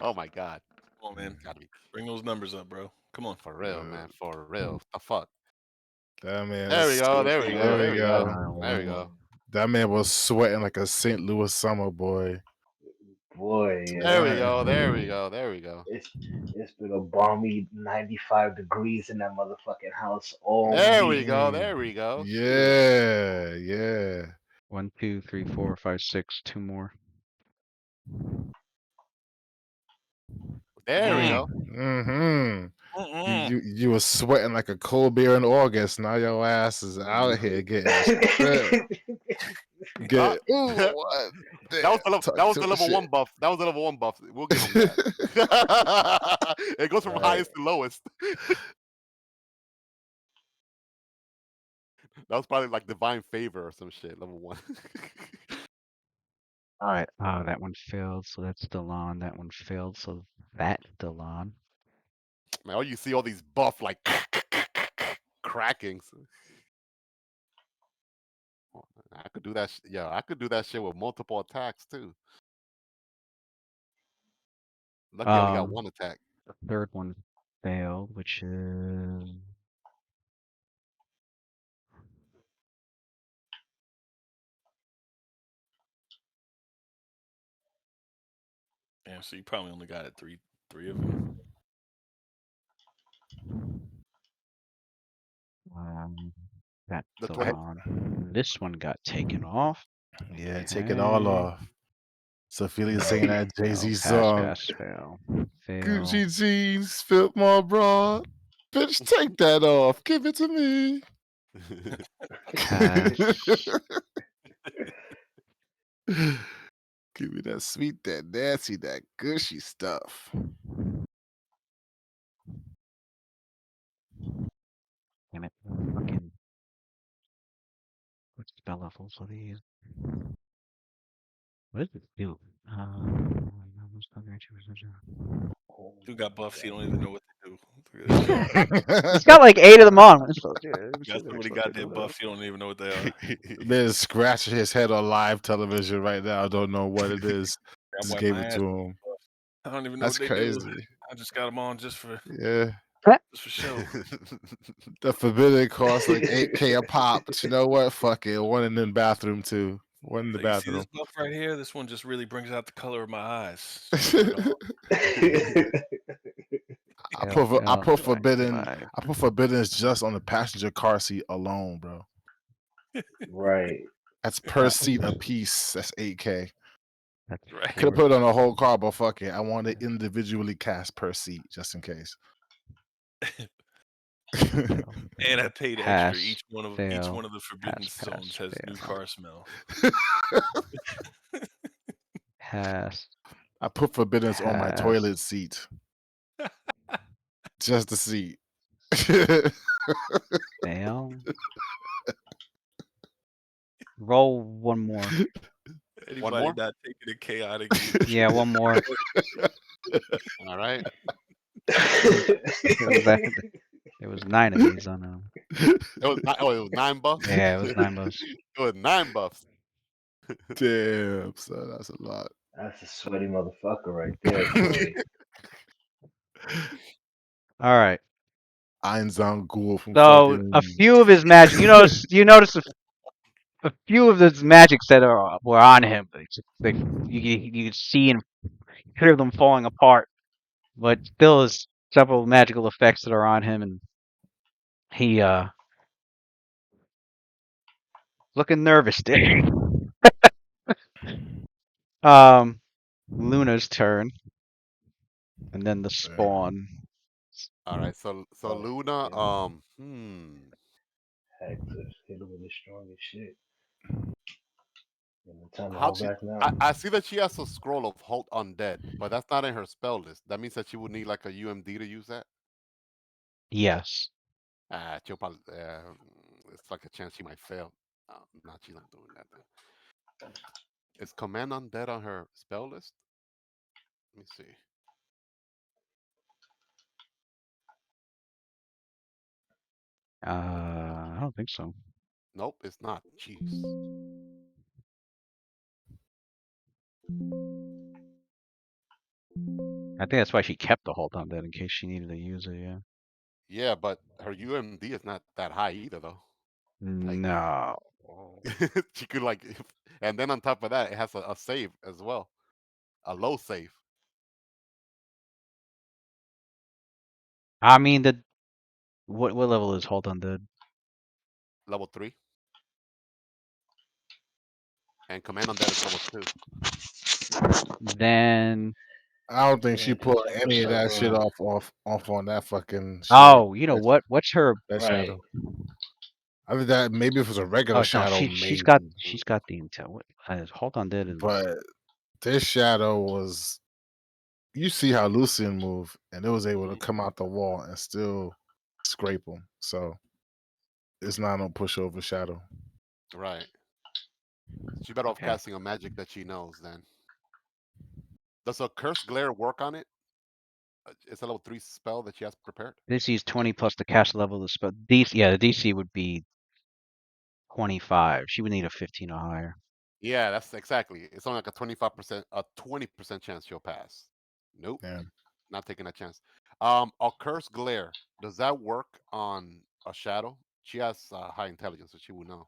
Oh my God. Come on, man. Gotta be Bring those numbers up, bro. Come on. for real, man. For real. What the fuck? That man There we was go. There we go. there There we we go. go. There we go. That man was sweating like a St. Louis summer boy. Boy, There we yeah. go. There we go. There we go. It's been a balmy 95 degrees in that motherfucking house all There we week. go. There we go. Shit. Yeah, yeah. 1, 2, 3, 4, 5, 6. 2 more. There we go. Mm-hmm. Mm-mm. You was sweating like a cold beer in August. Now your ass is out here getting stripped. Ah. Ooh, what? That was the level 1 buff. That was the level 1 buff. We'll give him that. It goes from Right. highest to lowest. That was probably like divine favor or some shit. Level 1. All right. That one failed, so that's still on. That one failed, so that's still on. Man, all you see all these buff like crackings. I could do that. Yeah, I could do that shit with multiple attacks too. Lucky I only got one attack. The third one failed, which is Damn, so you probably only got it three of them. that's The still 20 on. This one got taken off. Yeah, take it all Okay. off. Sophia singing that Jay Z Fail, song. pass, fail. Fail. Gucci jeans, fit my bra. Bitch, take that off. Give it to me. Pass. Give me that sweet, that nasty, that gushy stuff. Damn it. Fucking. What spell levels are these? What does it do? Dude got buffs. He don't even know what to do. Look at that shit. He's got like 8 of them on. Got so many goddamn buffs. He don't even know what they are. Man is scratching his head on live television right now. I don't know what it is. I'm Just wiping gave my it ass. to him. I don't even know That's what they crazy. do. I just got them on just for Yeah. show. The forbidden costs like 8K a pop, but you know what? Fuck it. One in the bathroom too. One in the So you see bathroom. this buff right here? This one just really brings out the color of my eyes. Just put it on. I put forbiddens just on the passenger car seat alone, bro. Right. That's per seat a piece. That's 8K. That's Right. Could have put it on the whole car, but fuck it. I want to individually cast per seat just in case. And I paid Pass, extra. Each one of the forbidden pass, zones has new fail. car smell. Pass. I put forbiddens on my Pass. toilet seat. Just the seat. Fail. Roll one more. Anybody more? not taking it chaotic? Yeah, one more. All right. There was 9 of these on them. It was 9 buffs. Yeah, it was 9 buffs. It was 9 buffs. Damn, son, that's a lot. That's a sweaty motherfucker right there, boy. All right. Einzang Ghoul from So fucking... a few of his magic. You notice a few of his magics that were on him. You could see and hear them falling apart, but still is several magical effects that are on him, and he looking nervous there. Luna's turn, and then the spawn. All right. So Oh, Luna, yeah. Hector hit him with the strongest shit. And the time to how hold she? back now. I see that she has a scroll of Halt Undead, but that's not in her spell list. That means that she would need like a UMD to use that. Yes. She'll probably, it's like a chance she might fail. No, she's not doing that then. Is Command Undead on her spell list? Let me see. I don't think so. Nope, it's not. Jeez. I think that's why she kept the hold on that in case she needed to use it. Yeah. Yeah, but her UMD is not that high either, though. Like, No. she could like, and then on top of that, it has a save as well, a low save. I mean what level is hold on dead? Level 3. And Command Undead is level 2. Then I don't think she Yeah, pulled check any of that yourself shit out. off on that fucking shit. oh, you know what? What's her That Right. shadow. Other than that, maybe if it was a regular Oh no, shadow, she's maybe. got the intel. What? Halt Undead and But this shadow was. You see how Lucian moved, and it was able to come out the wall and still scrape him. So it's not no pushover shadow. Right. She better off yeah. casting a magic that she knows then. Does a curse glare work on it? It's a level 3 spell that she has prepared. DC is 20 plus the cast level of the spell. DC, yeah, the DC would be 25. She would need a 15 or higher. Yeah, that's exactly. It's only like a 20% chance she'll pass. Nope, Yeah. not taking a chance. A curse glare. Does that work on a shadow? She has high intelligence, so she will know.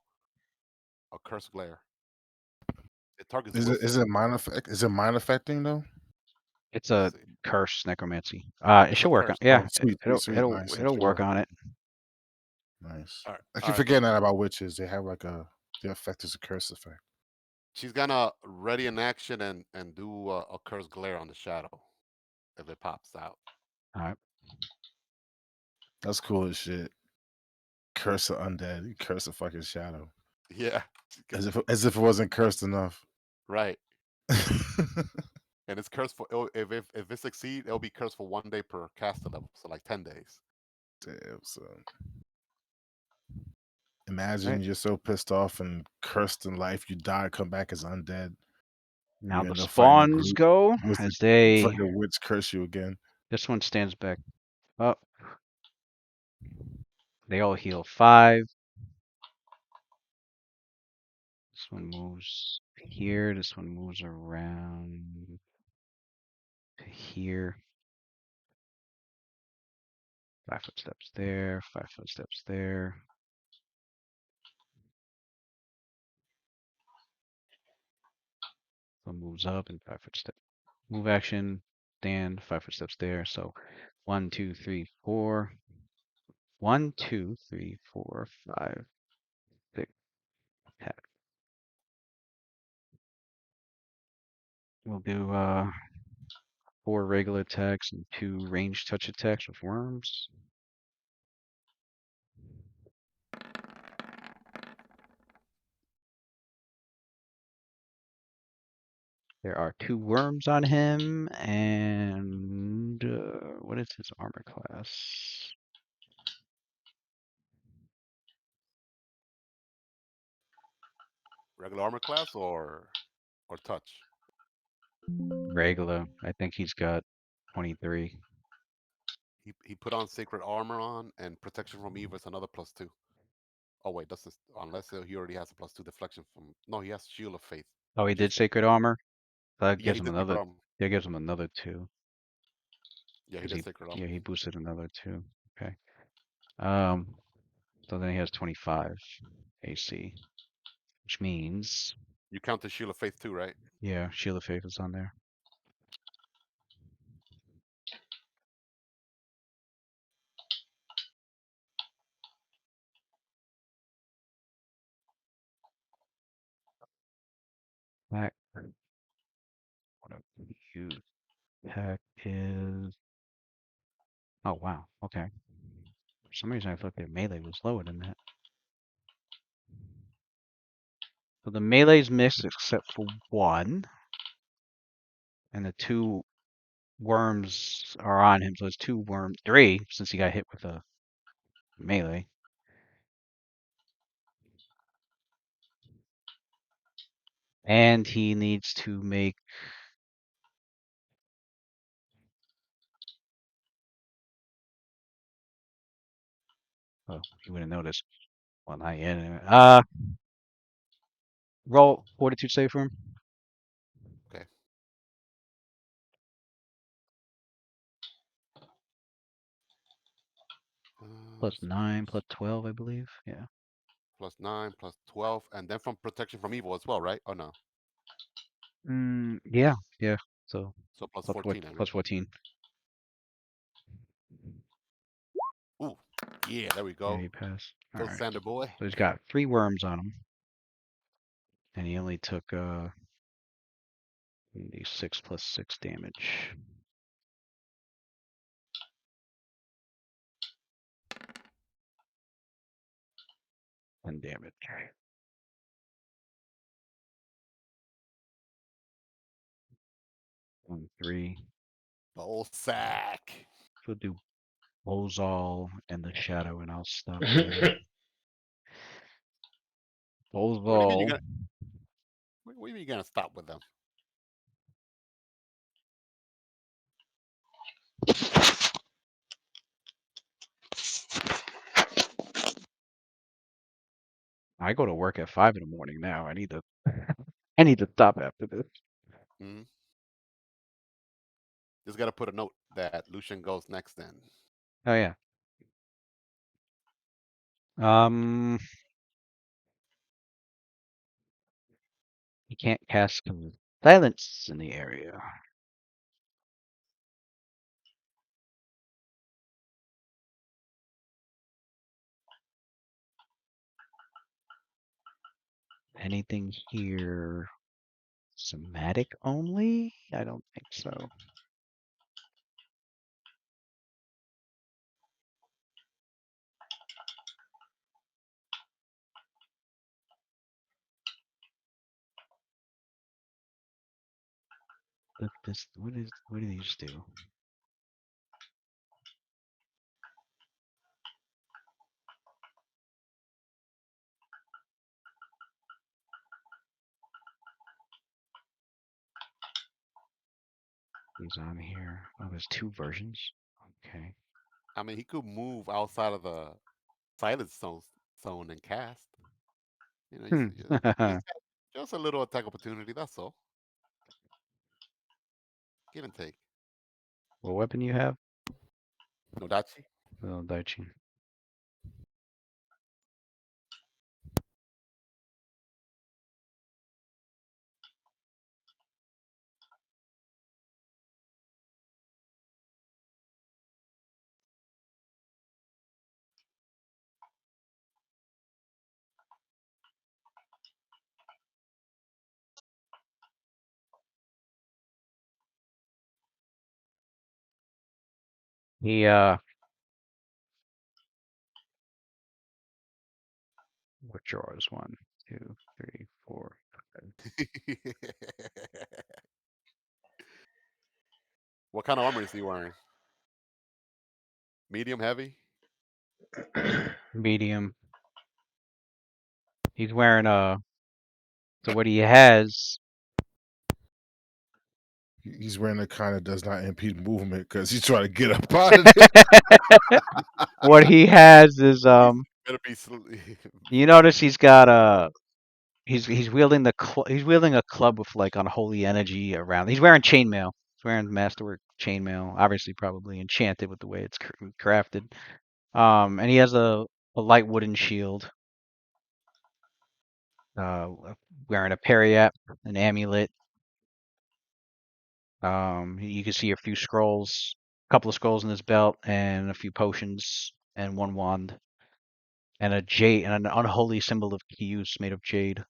A curse glare. It targets Is will it save. mind effect? Is it mind affecting though? It's Let's a see. curse necromancy. It It's a should work on. curse. Yeah, Oh, sweet, sweet, sweet, it'll nice. It it'll should work work. on it. Nice. All right. I All keep right. So forgetting that about witches. They have like the effect is a curse effect. she's gonna ready an action and do a curse glare on the shadow if it pops out. All right. That's cool as shit. Curse of undead. You curse a fucking shadow. Yeah. As if it wasn't cursed enough. Right. And it's cursed for if it succeed, it'll be cursed for 1 day per caster level, so like 10 days. Damn, so All imagine right. you're so pissed off and cursed in life, you die, come back as undead. Now You the end up fighting a spawns group go with as a they. fucking witch curse you again. This one stands back up. They all heal 5. This one moves here. This one moves around to here. 5 footsteps there. 5 footsteps there. One moves up and 5 footsteps. Move action. Stand. 5 footsteps there. So 1, 2, 3, 4. 1, 2, 3, 4, 5, 6. Attack. We'll do 4 regular attacks and 2 ranged touch attacks with worms. There are 2 worms on him, and what is his armor class? Regular armor class or touch. Regular. I think he's got 23. He put on sacred armor on and protection from evil is another +2. Oh wait, that's unless he already has a +2 deflection from. No, he has shield of faith, Oh, he which did is sacred armor. That yeah, gives he him did sacred another. armor. That gives him another 2. Yeah, he 'Cause did sacred armor. he boosted another 2. Okay. So then he has 25 AC, which means You count the shield of faith too, right? yeah, Shield of Faith is on there. Back. What a huge attack is. Oh wow. Okay. For some reason I thought their melee was lower than that. So the melee's mixed except for 1, and the 2 worms are on him. So it's 2 worms, 3 since he got hit with a melee. And he needs to make. Oh, he wouldn't notice. Well, not yet. Anyway. Roll Fortitude save for him. Okay. Plus 9, plus 12, I believe. Yeah. +9, +12, and then from protection from evil as well, right? Oh no, Yeah. Yeah. So so plus plus 14, I mean. plus 14. Ooh, yeah, there we Yeah, go. he passed. All Go right. Sander boy. So he's got 3 worms on him, and he only took 6 plus 6 damage. 10 damage. 1, 3. Old sack. We'll do Bozal and the Shadow, and I'll stop there. What do you mean you Bozal. gonna? What do you mean you gonna stop with them? I go to work at 5 in the morning now. I need to stop after this. Hmm. Just gotta put a note that Lucian goes next. Then Oh yeah. Um, you can't cast silence in the area. Anything here somatic only? I don't think so. Look, this. What do these do? These on here. Oh, there's 2 versions. Okay. I mean he could move outside of the silence zone and cast. You know, Hmm. just a little attack opportunity. That's all. Give and take. What weapon you have? No dachi. Oh, Daichi. He what drawers? 1, 2, 3, 4, 5. What kind of armor is he wearing? Medium, heavy? Medium. He's wearing so what he has. He's wearing a kind of does not impede movement because he's trying to get up out of there. What he has is Better be. you notice he's got he's wielding he's wielding a club with like unholy energy around. He's wearing chainmail. He's wearing masterwork chainmail, obviously probably enchanted with the way it's crafted. And he has a light wooden shield. Uh, wearing a periap, an amulet. You can see a few scrolls, a couple of scrolls in his belt, and a few potions, and 1 wand, and a jade, and an unholy symbol of Kius made of jade.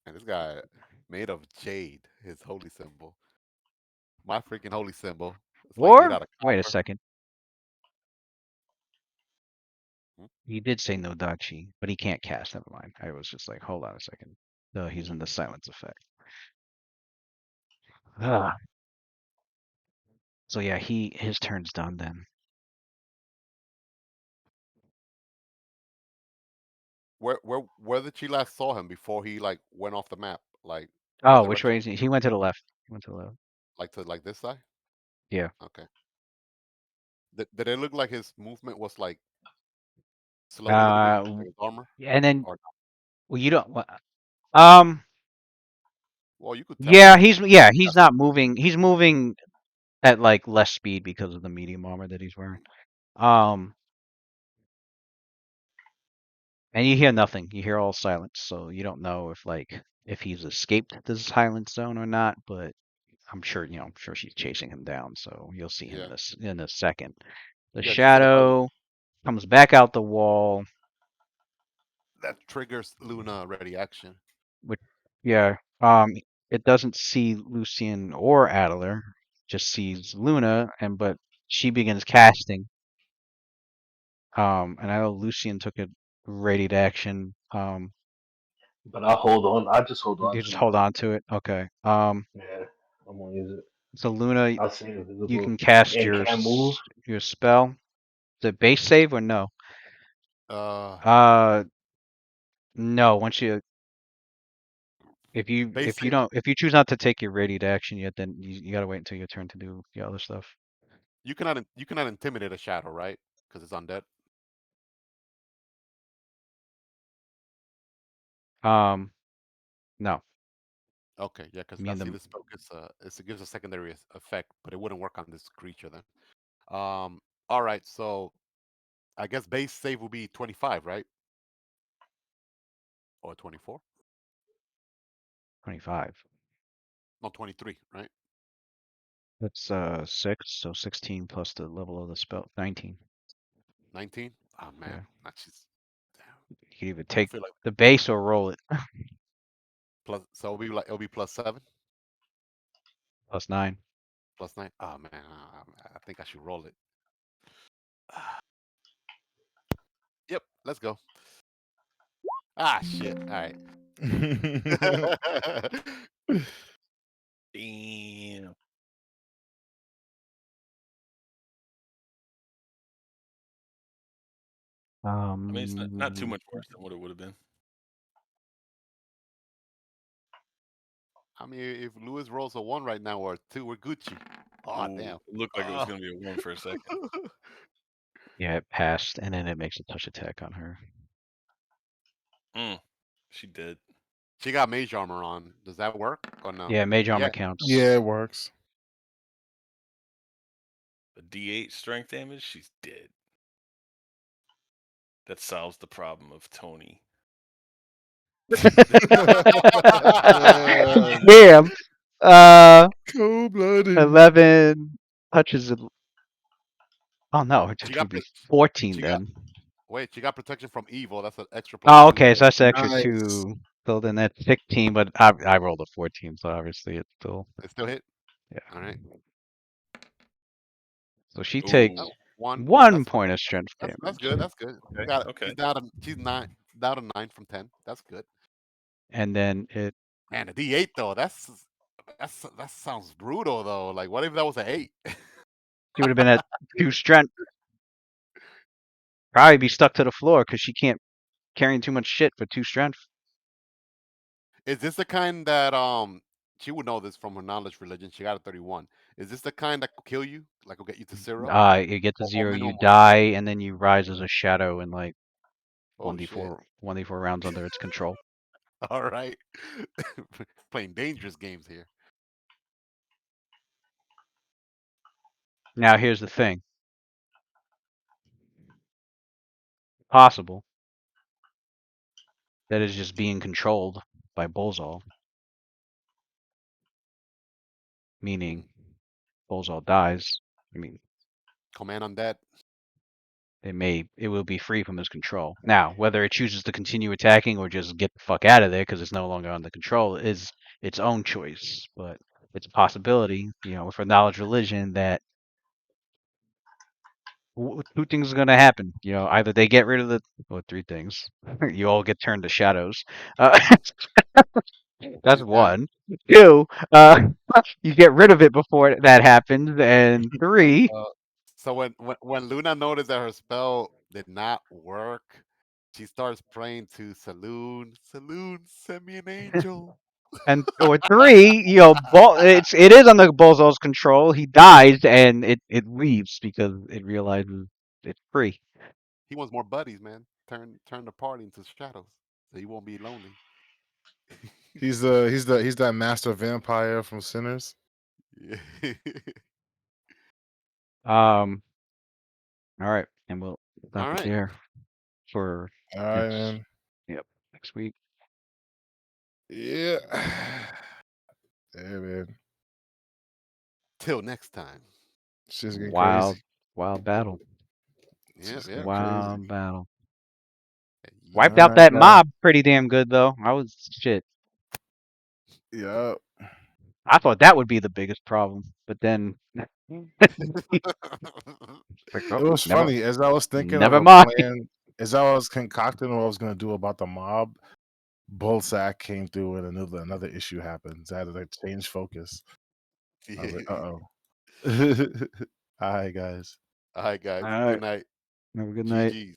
And this guy made of jade, his holy symbol. My freaking holy symbol. It's like made Or out of wait a copper. second, Hmm? he did say no dachi, but he can't cast. Never mind. I was just like, hold on a second. No, he's in the silence effect. Ah. So yeah, his turn's done then. Where did she last saw him before he like went off the map? Like what Oh, which direction? way is he? He went to the left. He went to the left. Like to like this side? Yeah. Okay. Did it look like his movement was like slowly a little bit Uh, because of his armor? and then Or well, you don't. Um, well, you could tell yeah, because he's not moving. He's moving at like less speed because of the medium armor that he's wearing. Um, and you hear nothing. You hear all silence, so you don't know if he's escaped this silence zone or not. But I'm sure she's chasing him down, so you'll see him yeah, in a second. The yeah, because in the early shadow comes back out the wall. that triggers Luna ready action. Which, yeah, it doesn't see Lucian or Adler, just sees Luna, but she begins casting. And I know Lucian took a radiant action. But I'll hold on. I just hold on You to just my hold on to weapon. it. Okay. Yeah, I'm gonna use it. So Luna, I'll stay you invisible can cast and can't move. your spell. Is it base save or no? Uh, No. Once you if you basic. don't if you choose not to take your radiant action yet, then you gotta wait until your turn to do the other stuff. You cannot intimidate a shadow, right? Because it's undead. No. Okay, yeah, because I I mean see the this spell it gives a secondary effect, but it wouldn't work on this creature then. All right, so I guess base save will be 25, right? Or 24? 25. No, 23, right? That's 6, so 16 plus the level of the spell, 19. 19? Oh man, Yeah. that's just damn. You can either I take feel like the base or roll it. plus. So it'll be +7, Plus 9. +9. Oh man, I think I should roll it. Yep, let's go. Ah shit. All right. Damn. I mean, it's not too much worse than what it would have been. I mean, if Lewis rolls a 1 right now or a 2, we're Gucci. Oh Ooh, damn. it looked like it was Oh. gonna be a 1 for a second. Yeah, it passed, and then it makes a touch attack on her. Mm, she did. She got mage armor on. Does that work or no? Yeah, mage armor Yeah. counts. Yeah, it works. A D8 strength damage, she's dead. That solves the problem of Tony. Damn. Cold blooded. 11 touches. Oh no, her She touch got would be pro- 14 she got then. wait, she got protection from evil. That's an extra Oh, +2. okay, so that's extra Nice. 2. So then that's 16, but I rolled a 14, so obviously it's still, It still hit. yeah. All right. So she takes Ooh. Oh, one. 1 That's fine. point of strength That's damage. good. That's good. Okay. Got it. Okay. Down to 9 from 10. That's good. And then it Man, a D8 though. That sounds brutal though. Like, what if that was an 8? she would have been at 2 strength. Probably be stuck to the floor because she can't carrying too much shit for 2 strength. Is this the kind that she would know this from her knowledge religion? She got a 31. Is this the kind that could kill you? Like will get you to 0? You get to Or 0, you minimum? die, and then you rise as a shadow in like Oh shit. 1d4 rounds under its control. All right. Playing dangerous games here. Now here's the thing. Possible that is just being controlled by Bolzol, meaning Bolzol dies. I mean, Command on that. it will be free from his control. Now, whether it chooses to continue attacking or just get the fuck out of there because it's no longer under control is its own choice. But it's a possibility, with a knowledge religion that 2 things are going to happen. Either they get rid of or 3 things. You all get turned to shadows. Uh, that's Yeah. 1. 2, you get rid of it before that happens. And 3, Uh, so when Luna noticed that her spell did not work, she starts praying to Saloon. Saloon, send me an angel. or 3, it is under Bozol's control. He dies and it leaves because it realizes it's free. He wants more buddies, man. Turn the party into shadows, so he won't be lonely. He's that master vampire from Sinners. Yeah. Um, all right, and we'll stop All it right. there for All right, next. man. Yep, next week. Yeah. Yeah, man. Till next time. It's just getting Wild, crazy. wild battle. It's Yep. just Yep. getting crazy. Wild battle. Yep. Wiped All out right, that guys. mob pretty damn good though. I was shit. Yeah. I thought that would be the biggest problem, but then Like, It oh, was never, funny as I was thinking of never a mind. plan, as I was concocting what I was gonna do about the mob. Bullsack came through and another issue happened. So I had to like change focus. I was like, uh oh. All right, guys. All right, guys. All Good right. night. Have a good night. GG's.